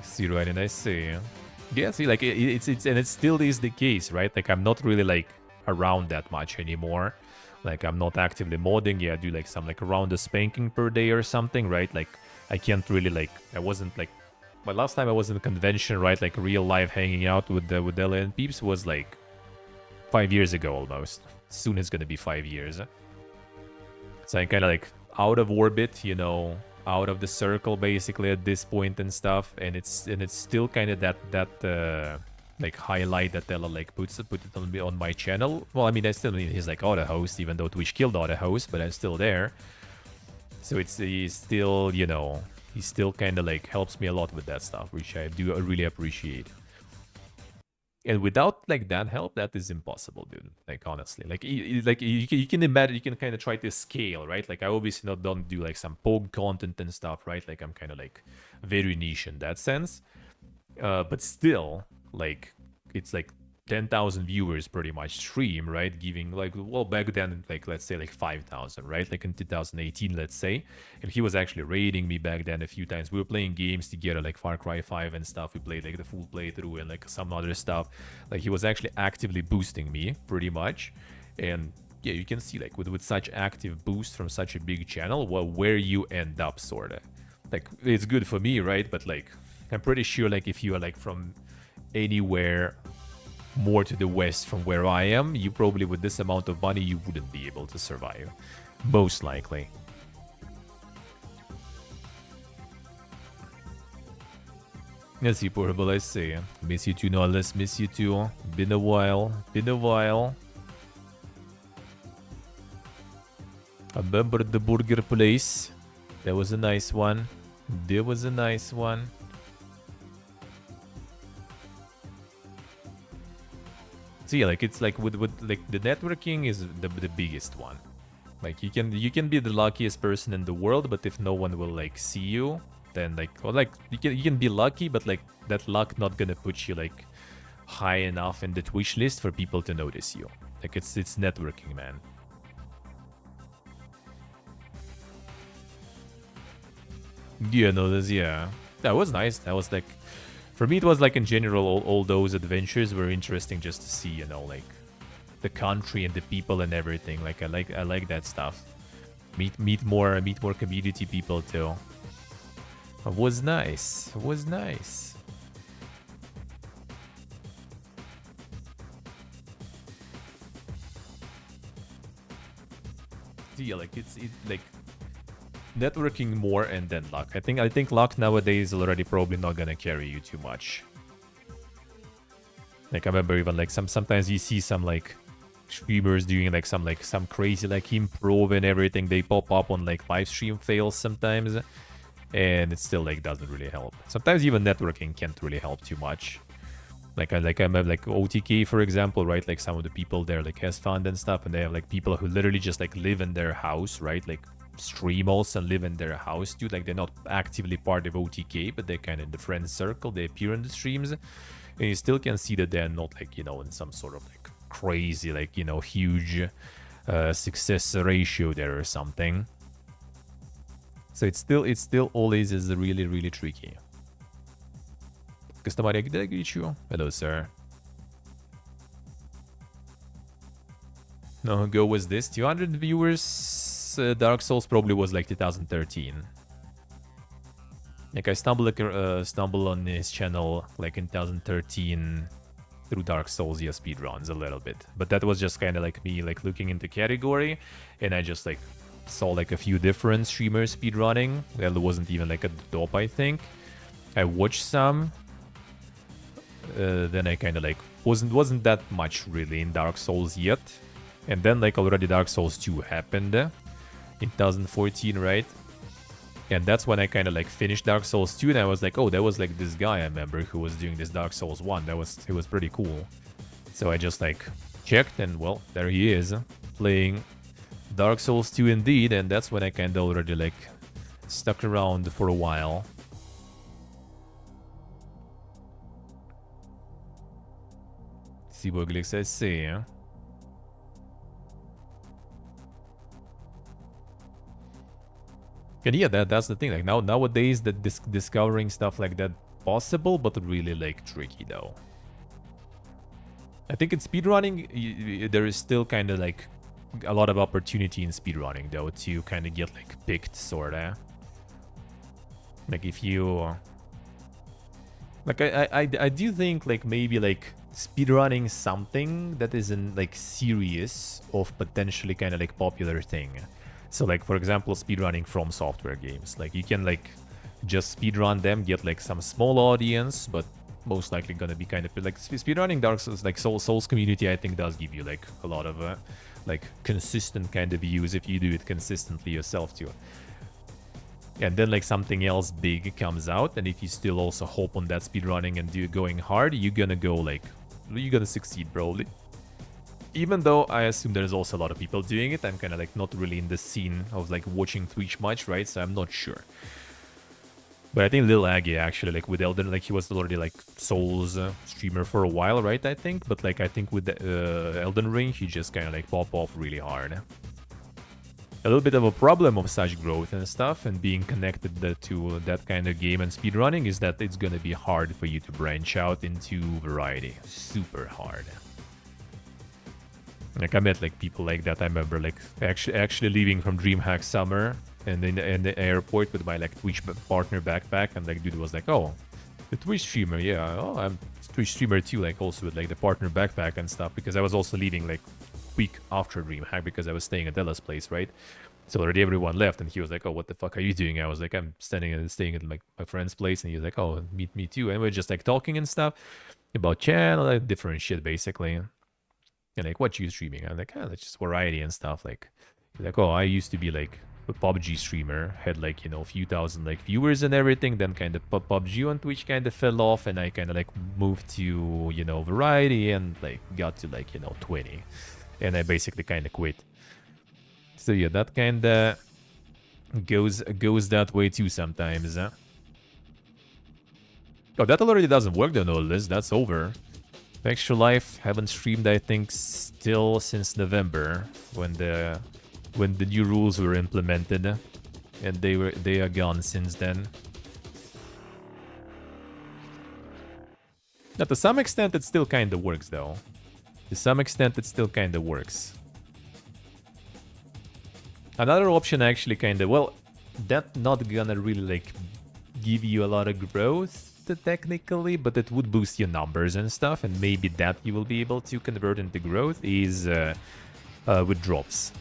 See, right, and I see. Yeah, see, like it's and it still is the case, right? Like I'm not really like around that much anymore. Like I'm not actively modding. Yeah, I do like some like around the spanking per day or something, right? Like I can't really like I wasn't like my last time I was in a convention, right? Like real life hanging out with the LN peeps was like 5 years ago almost. Soon it's gonna be 5 years. So I'm kind of like out of orbit, you know, out of the circle basically at this point and stuff. And it's still kind of that like highlight that Della like put it on my channel. Well, I mean, I still mean he's like auto host, even though Twitch killed auto host, but I'm still there. So he's still, you know, he still kind of like helps me a lot with that stuff, which I do really appreciate. And without like that help, that is impossible, dude. Like honestly, like you can imagine, you can kind of try to scale, right? Like I obviously not don't do like some poke content and stuff, right? Like I'm kind of like very niche in that sense. But still, like it's like 10,000 viewers pretty much stream, right? Giving like, well, back then, like let's say like 5,000, right? Like in 2018, let's say. And he was actually raiding me back then a few times. We were playing games together, like Far Cry 5 and stuff. We played like the full playthrough and like some other stuff. Like he was actually actively boosting me pretty much. And yeah, you can see like with such active boost from such a big channel, well, where you end up, sort of. Like it's good for me, right? But like I'm pretty sure like if you are like from anywhere more to the west from where I am, you probably with this amount of money you wouldn't be able to survive. Most likely. Let's see, Portable, I see. Miss you too, Nolles. Miss you too. Been a while. Been a while. I remember the burger place. That was a nice one. There was a nice one. So yeah, like it's like with like the networking is the biggest one. Like you can be the luckiest person in the world, but if no one will like see you, then like, or like you can be lucky, but like that luck not gonna put you like high enough in the Twitch list for people to notice you. Like it's networking, man. Yeah, no, that's, yeah, that was nice. That was like, for me, it was like in general, all those adventures were interesting just to see, you know, like the country and the people and everything. Like I like that stuff. Meet more community people too. It was nice. It was nice. Yeah, like it's like networking more and then luck. I think luck nowadays is already probably not gonna carry you too much. Like I remember even like sometimes you see some like streamers doing like some crazy like improv and everything. They pop up on like live stream fails sometimes, and it still like doesn't really help. Sometimes even networking can't really help too much. Like I remember like OTK for example, right? Like some of the people there like has fund and stuff, and they have like people who literally just like live in their house, right? Like stream also and live in their house too. Like they're not actively part of OTK, but they're kind of in the friend circle. They appear in the streams, and you still can see that they're not like, you know, in some sort of like crazy like, you know, huge success ratio there or something. So it's still always is really tricky. Customary, did I greet you? Hello, sir. No, go was this 200 viewers. Dark Souls probably was like 2013. Like I stumbled on his channel like in 2013 through Dark Souls, yeah, speedruns a little bit. But that was just kind of like me like looking into category, and I just like saw like a few different streamers speedrunning. Well, it wasn't even like a top, I think. I watched some. Then I kind of like wasn't that much really in Dark Souls yet. And then like already Dark Souls 2 happened in 2014, right? And that's when I kind of like finished Dark Souls 2, and I was like, oh, there was like this guy I remember who was doing this Dark Souls 1. It was pretty cool. So I just like checked, and well, there he is playing Dark Souls 2 indeed, and that's when I kind of already like stuck around for a while. See what Glix I say, huh? And yeah, that's the thing. Like nowadays, that discovering stuff like that possible, but really like tricky though. I think in speedrunning, there is still kind of like a lot of opportunity in speedrunning though to kind of get like picked, sorta. Like if you, like I do think like maybe like speedrunning something that isn't like serious of potentially kind of like popular thing. So like for example, speedrunning From Software games, like you can like just speedrun them, get like some small audience, but most likely gonna be kind of like speedrunning Dark Souls, like Souls community. I think does give you like a lot of like consistent kind of views if you do it consistently yourself too. And then like something else big comes out, and if you still also hope on that speedrunning and do going hard, you're gonna go like, you're gonna succeed probably. Even though I assume there's also a lot of people doing it, I'm kind of like not really in the scene of like watching Twitch much, right? So I'm not sure. But I think Lil Aggie actually, like with Elden, like he was already like Souls streamer for a while, right? I think, but like I think with the Elden Ring, he just kind of like pop off really hard. A little bit of a problem of such growth and stuff and being connected to that kind of game and speedrunning is that it's gonna be hard for you to branch out into variety. Super hard. Like I met like people like that. I remember like actually leaving from DreamHack Summer and in the airport with my like Twitch partner backpack, and like dude was like, oh, the Twitch streamer, yeah, oh, I'm Twitch streamer too, like also with like the partner backpack and stuff, because I was also leaving like week after DreamHack because I was staying at Ella's place, right? So already everyone left, and he was like, oh, what the fuck are you doing? I was like, I'm staying at like my friend's place, and he was like, oh, meet me too. And we're just like talking and stuff about channel, like different shit basically. And like, what you streaming? I'm like, oh, that's just variety and stuff. Like, he's like, oh, I used to be like a PUBG streamer, had like, you know, a few thousand like viewers and everything. Then kind of PUBG on Twitch kind of fell off, and I kind of like moved to, you know, variety and like got to like, you know, 20. And I basically kind of quit. So yeah, that kind of goes that way too sometimes. Huh? Oh, that already doesn't work though, no, Liz. That's over. Extra Life haven't streamed, I think, still since November when the new rules were implemented, and they are gone since then. Now, to some extent, it still kind of works though. To some extent, it still kind of works. Another option actually kind of, well, that not gonna really like give you a lot of growth technically, but it would boost your numbers and stuff, and maybe that you will be able to convert into growth is with drops.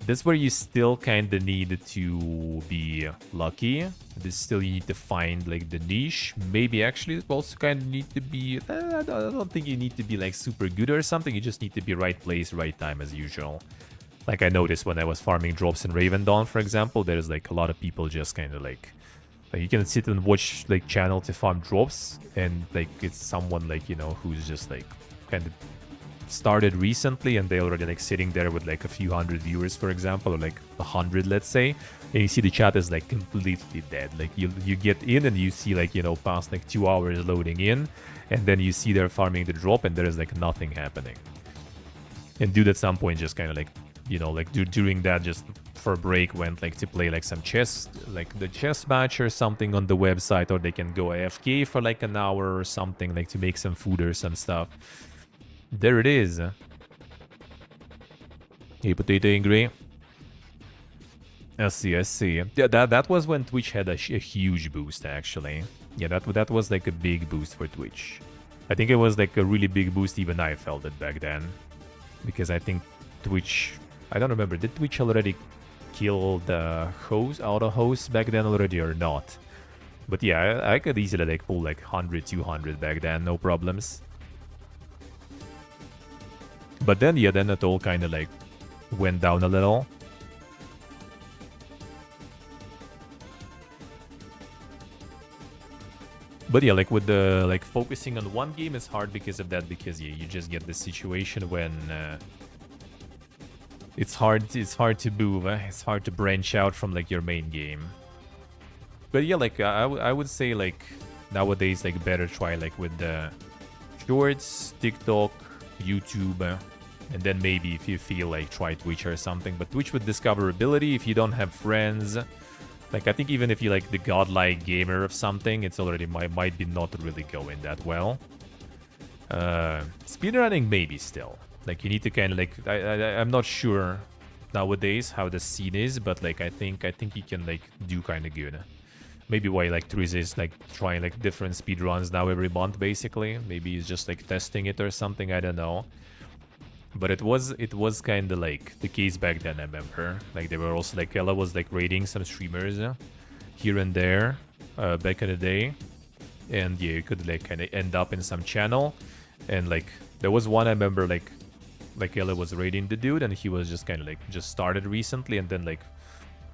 That's where you still kind of need to be lucky. This still you need to find like the niche. Maybe actually also kind of need to be, I don't think you need to be like super good or something. You just need to be right place, right time as usual. Like I noticed when I was farming drops in Raven Dawn, for example, there's like a lot of people just kind of like you can sit and watch like channel to farm drops, and like it's someone like, you know, who's just like kind of started recently, and they already like sitting there with like a few hundred viewers, for example, or like 100, let's say, and you see the chat is like completely dead. Like you get in and you see like, you know, past like 2 hours loading in, and then you see they're farming the drop and there is like nothing happening. And dude at some point just kind of like, you know, like during that just for a break went like to play like some chess, like the chess match or something on the website, or they can go AFK for like an hour or something, like to make some food or some stuff. There it is. Hey, Potato Angry. I see. Yeah, that was when Twitch had a huge boost, actually. Yeah, that was like a big boost for Twitch. I think it was like a really big boost, even I felt it back then. Because I think Twitch, I don't remember, did Twitch already kill the host, auto host back then already or not? But yeah, I could easily like pull like 100, 200 back then, no problems. But then, yeah, then it all kind of like went down a little. But yeah, like with the like focusing on one game is hard because of that, because yeah, you just get this situation when it's hard to move, it's hard to branch out from like your main game. But yeah, like I would say like nowadays like better try like with the shorts, TikTok, YouTube, and then maybe if you feel like try Twitch or something. But Twitch with discoverability, if you don't have friends Like, I think even if you like the godlike gamer of something, it's already might be not really going that well. Speedrunning maybe still. Like, you need to kind of like I'm not sure nowadays how the scene is, but like I think you can like do kind of good. Maybe why like Triz is like trying like different speedruns now every month basically. Maybe he's just like testing it or something, I don't know. But it was kind of like the case back then, I remember. Like they were also like Ella was like rating some streamers here and there back in the day. And yeah, you could like kind of end up in some channel. And like there was one I remember like Ella was rating the dude and he was just kind of like just started recently and then like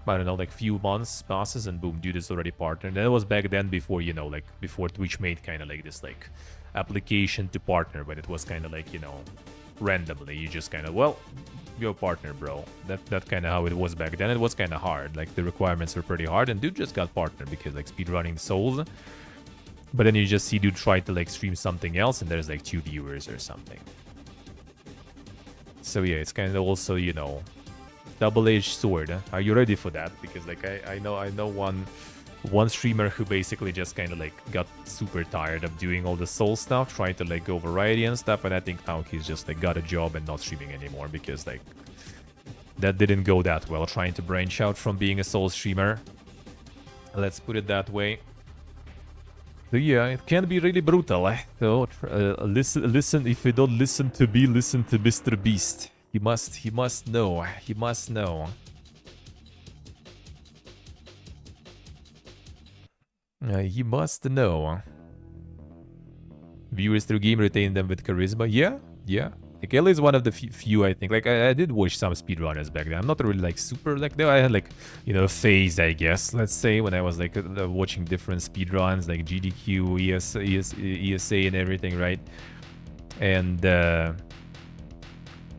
I don't know, like few months passes and boom, dude is already partnered. And it was back then before, you know, like before Twitch made kind of like this like application to partner, but it was kind of like, you know, randomly. You just kind of, well, you're a partner, bro. That kind of how it was back then. It was kind of hard. Like the requirements were pretty hard and dude just got partnered because like speedrunning Souls. But then you just see dude try to like stream something else and there's like 2 viewers or something. So yeah, it's kind of also, you know, double-edged sword. Are you ready for that? Because like I know one streamer who basically just kind of like got super tired of doing all the soul stuff, trying to like go variety and stuff, and I think now he's just like got a job and not streaming anymore because like that didn't go that well, trying to branch out from being a soul streamer. Let's put it that way. So yeah, it can be really brutal. So listen. If you don't listen to me, listen to Mr. Beast. He must know. He must know. He must know. Viewers through game retain them with charisma. Yeah, yeah. Like Ellie is one of the few I think. Like I did watch some speedrunners back then. I'm not really like super like though. I had like, you know, a phase, I guess. Let's say when I was like watching different speedruns like GDQ, ESA and everything, right? And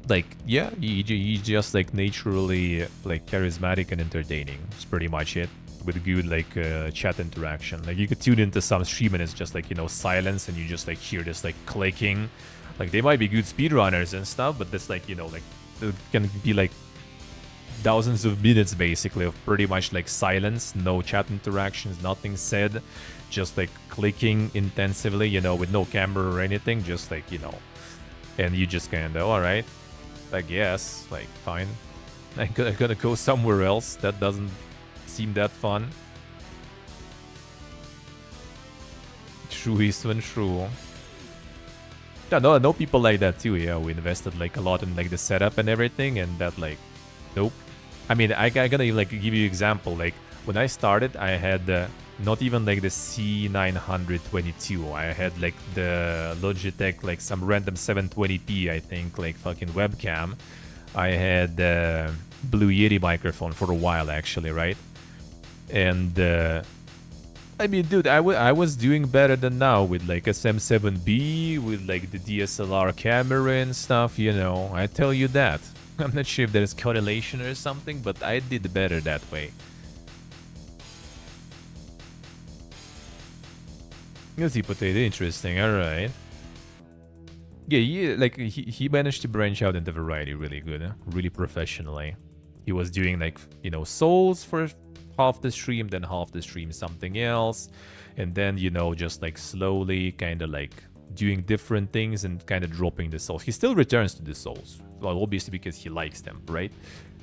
like yeah, he's just like naturally like charismatic and entertaining. It's pretty much it. With good like chat interaction. Like you could tune into some stream and it's just like, you know, silence and you just like hear this like clicking. Like they might be good speedrunners and stuff, but that's like, you know, like it can be like thousands of minutes basically of pretty much like silence, no chat interactions, nothing said, just like clicking intensively, you know, with no camera or anything, just like, you know, and you just kind of, all right, I guess, like fine, I'm gonna go somewhere else. That doesn't seem that fun. True, Eastman, true. Yeah, no, I know people like that too. Yeah, we invested like a lot in like the setup and everything, and that like, nope. I mean, I gotta like give you an example. Like when I started, I had not even like the C922. I had like the Logitech, like some random 720p, I think, like fucking webcam. I had Blue Yeti microphone for a while actually, right? And I mean, dude, I was doing better than now with like SM7B, with like the DSLR camera and stuff, you know. I tell you that. I'm not sure if there's correlation or something, but I did better that way. You'll see, potato, interesting, alright. Yeah, like he managed to branch out into variety really good, really professionally. He was doing like, you know, Souls for half the stream, then half the stream something else, and then, you know, just like slowly kind of like doing different things and kind of dropping the Souls. He still returns to the Souls, well, obviously because he likes them, right?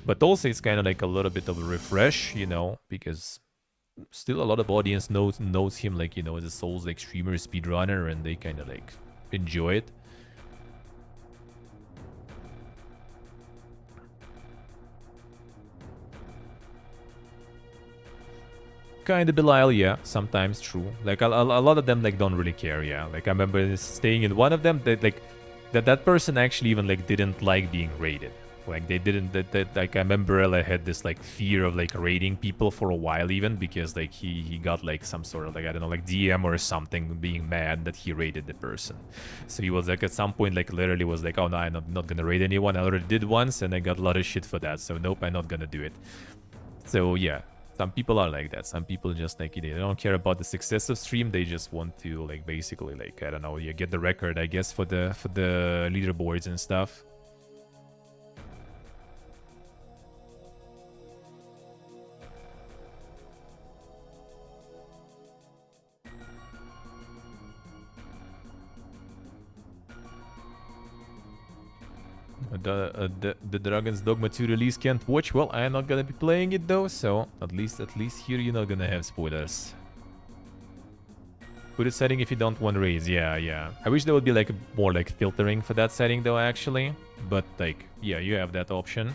But also it's kind of like a little bit of a refresh, you know, because still a lot of audience knows him like, you know, as a Souls like streamer, speedrunner, and they kind of like enjoy it. Kind of Belial, yeah, sometimes true. Like a lot of them like don't really care, yeah. Like I remember staying in one of them that like that person actually even like didn't like being raided. Like they didn't like I remember I had this like fear of like raiding people for a while even because like he got like some sort of like I don't know like DM or something being mad that he raided the person. So he was like at some point like literally was like, oh no, I'm not gonna raid anyone. I already did once and I got a lot of shit for that. So nope, I'm not gonna do it. So yeah. Some people are like that. Some people just like, they don't care about the success of stream. They just want to like basically like, I don't know, you get the record, I guess, for the leaderboards and stuff. The Dragon's Dogma 2 release can't watch. Well, I'm not gonna be playing it though, so at least here you're not gonna have spoilers. Put a setting if you don't want raise. Yeah. I wish there would be like more like filtering for that setting though, actually. But like, yeah, you have that option.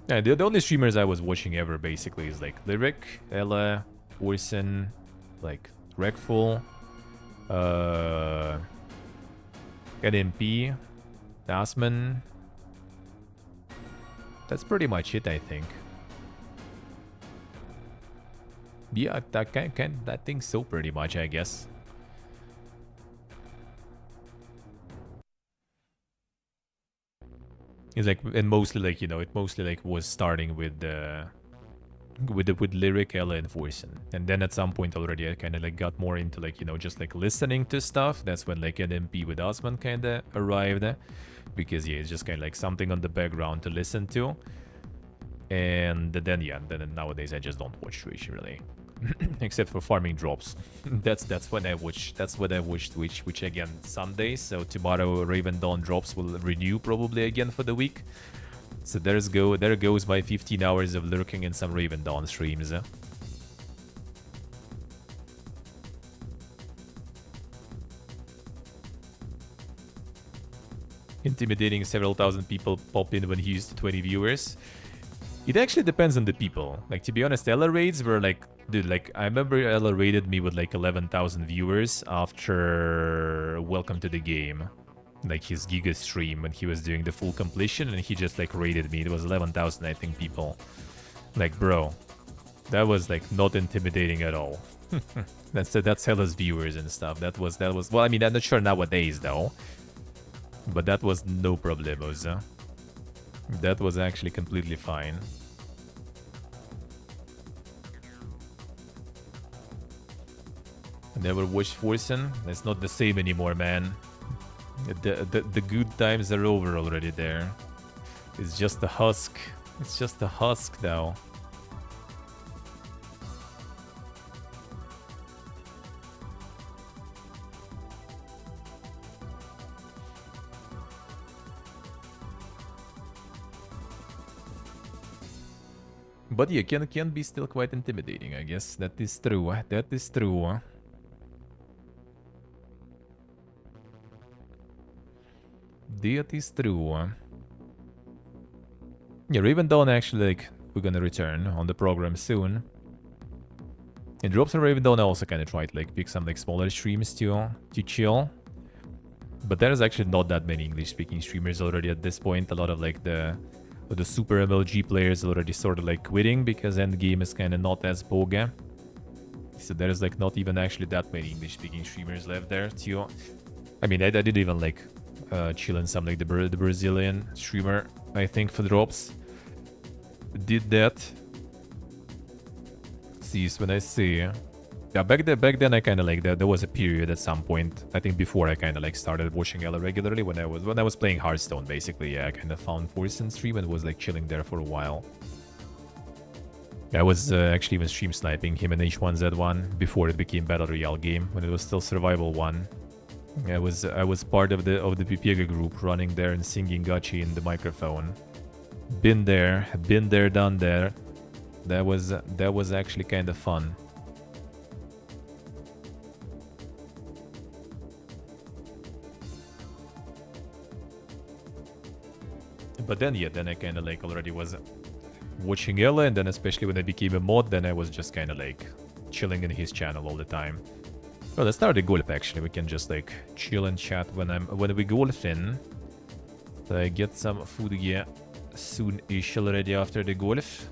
Yeah, the only streamers I was watching ever basically is like Lyric, Ella, Orson, like Wreckful, NMP, Dasman. That's pretty much it, I think. Yeah, that think so pretty much, I guess. It's like, and mostly like, you know, it mostly like was starting with Lyric, Ella, and Forsen. And then at some point already I kind of like got more into like, you know, just like listening to stuff. That's when like NMP with Osman kind of arrived. Because yeah, it's just kind of like something on the background to listen to. And then yeah, then nowadays I just don't watch Twitch really. Except for farming drops. that's when I watch Twitch, which again Sunday. So tomorrow Raven Dawn drops will renew probably again for the week. So there goes my 15 hours of lurking in some Raven Dawn streams. Intimidating several thousand people pop in when he used 20 viewers. It actually depends on the people. Like, to be honest, Ella raids were like, dude, like, I remember Ella raided me with like 11,000 viewers after Welcome to the Game. Like his Giga stream when he was doing the full completion, and he just like raided me. It was 11,000, I think, people. Like, bro, that was like not intimidating at all. that's Ella's viewers and stuff. That was well, I mean, I'm not sure nowadays though. But that was no problemos. That was actually completely fine. I never watched Forsen. It's not the same anymore, man. The good times are over already there. It's just a husk. It's just a husk now. But yeah, can be still quite intimidating, I guess. That is true. That is true. That is true. Yeah, Raven Dawn actually, like, we're gonna return on the program soon. In Drops on Raven Dawn, I also kind of tried to, like, pick some, like, smaller streams to chill. But there's actually not that many English-speaking streamers already at this point. A lot of, like, the super MLG players already sort of, like, quitting because endgame is kind of not as boga. So there's, like, not even actually that many English-speaking streamers left there too. I mean, I did even, like, chill in some, like, the Brazilian streamer, I think, for Drops. Did that. Sees when I see. Yeah, back then I kind of like there was a period at some point, I think before I kind of like started watching Ella regularly when I was playing Hearthstone basically. Yeah, I kind of found Forsen stream and was like chilling there for a while. I was actually even stream sniping him in H1Z1 before it became Battle Royale game, when it was still Survival 1. I was part of the Pipiega group, running there and singing Gachi in the microphone. Been there, done there. That was actually kind of fun. But then, yeah, then I kind of like already was watching Ella, and then especially when I became a mod, then I was just kind of like chilling in his channel all the time. Well, let's start the golf actually. We can just like chill and chat when we golf in. So I get some food, yeah, soon-ish already after the golf.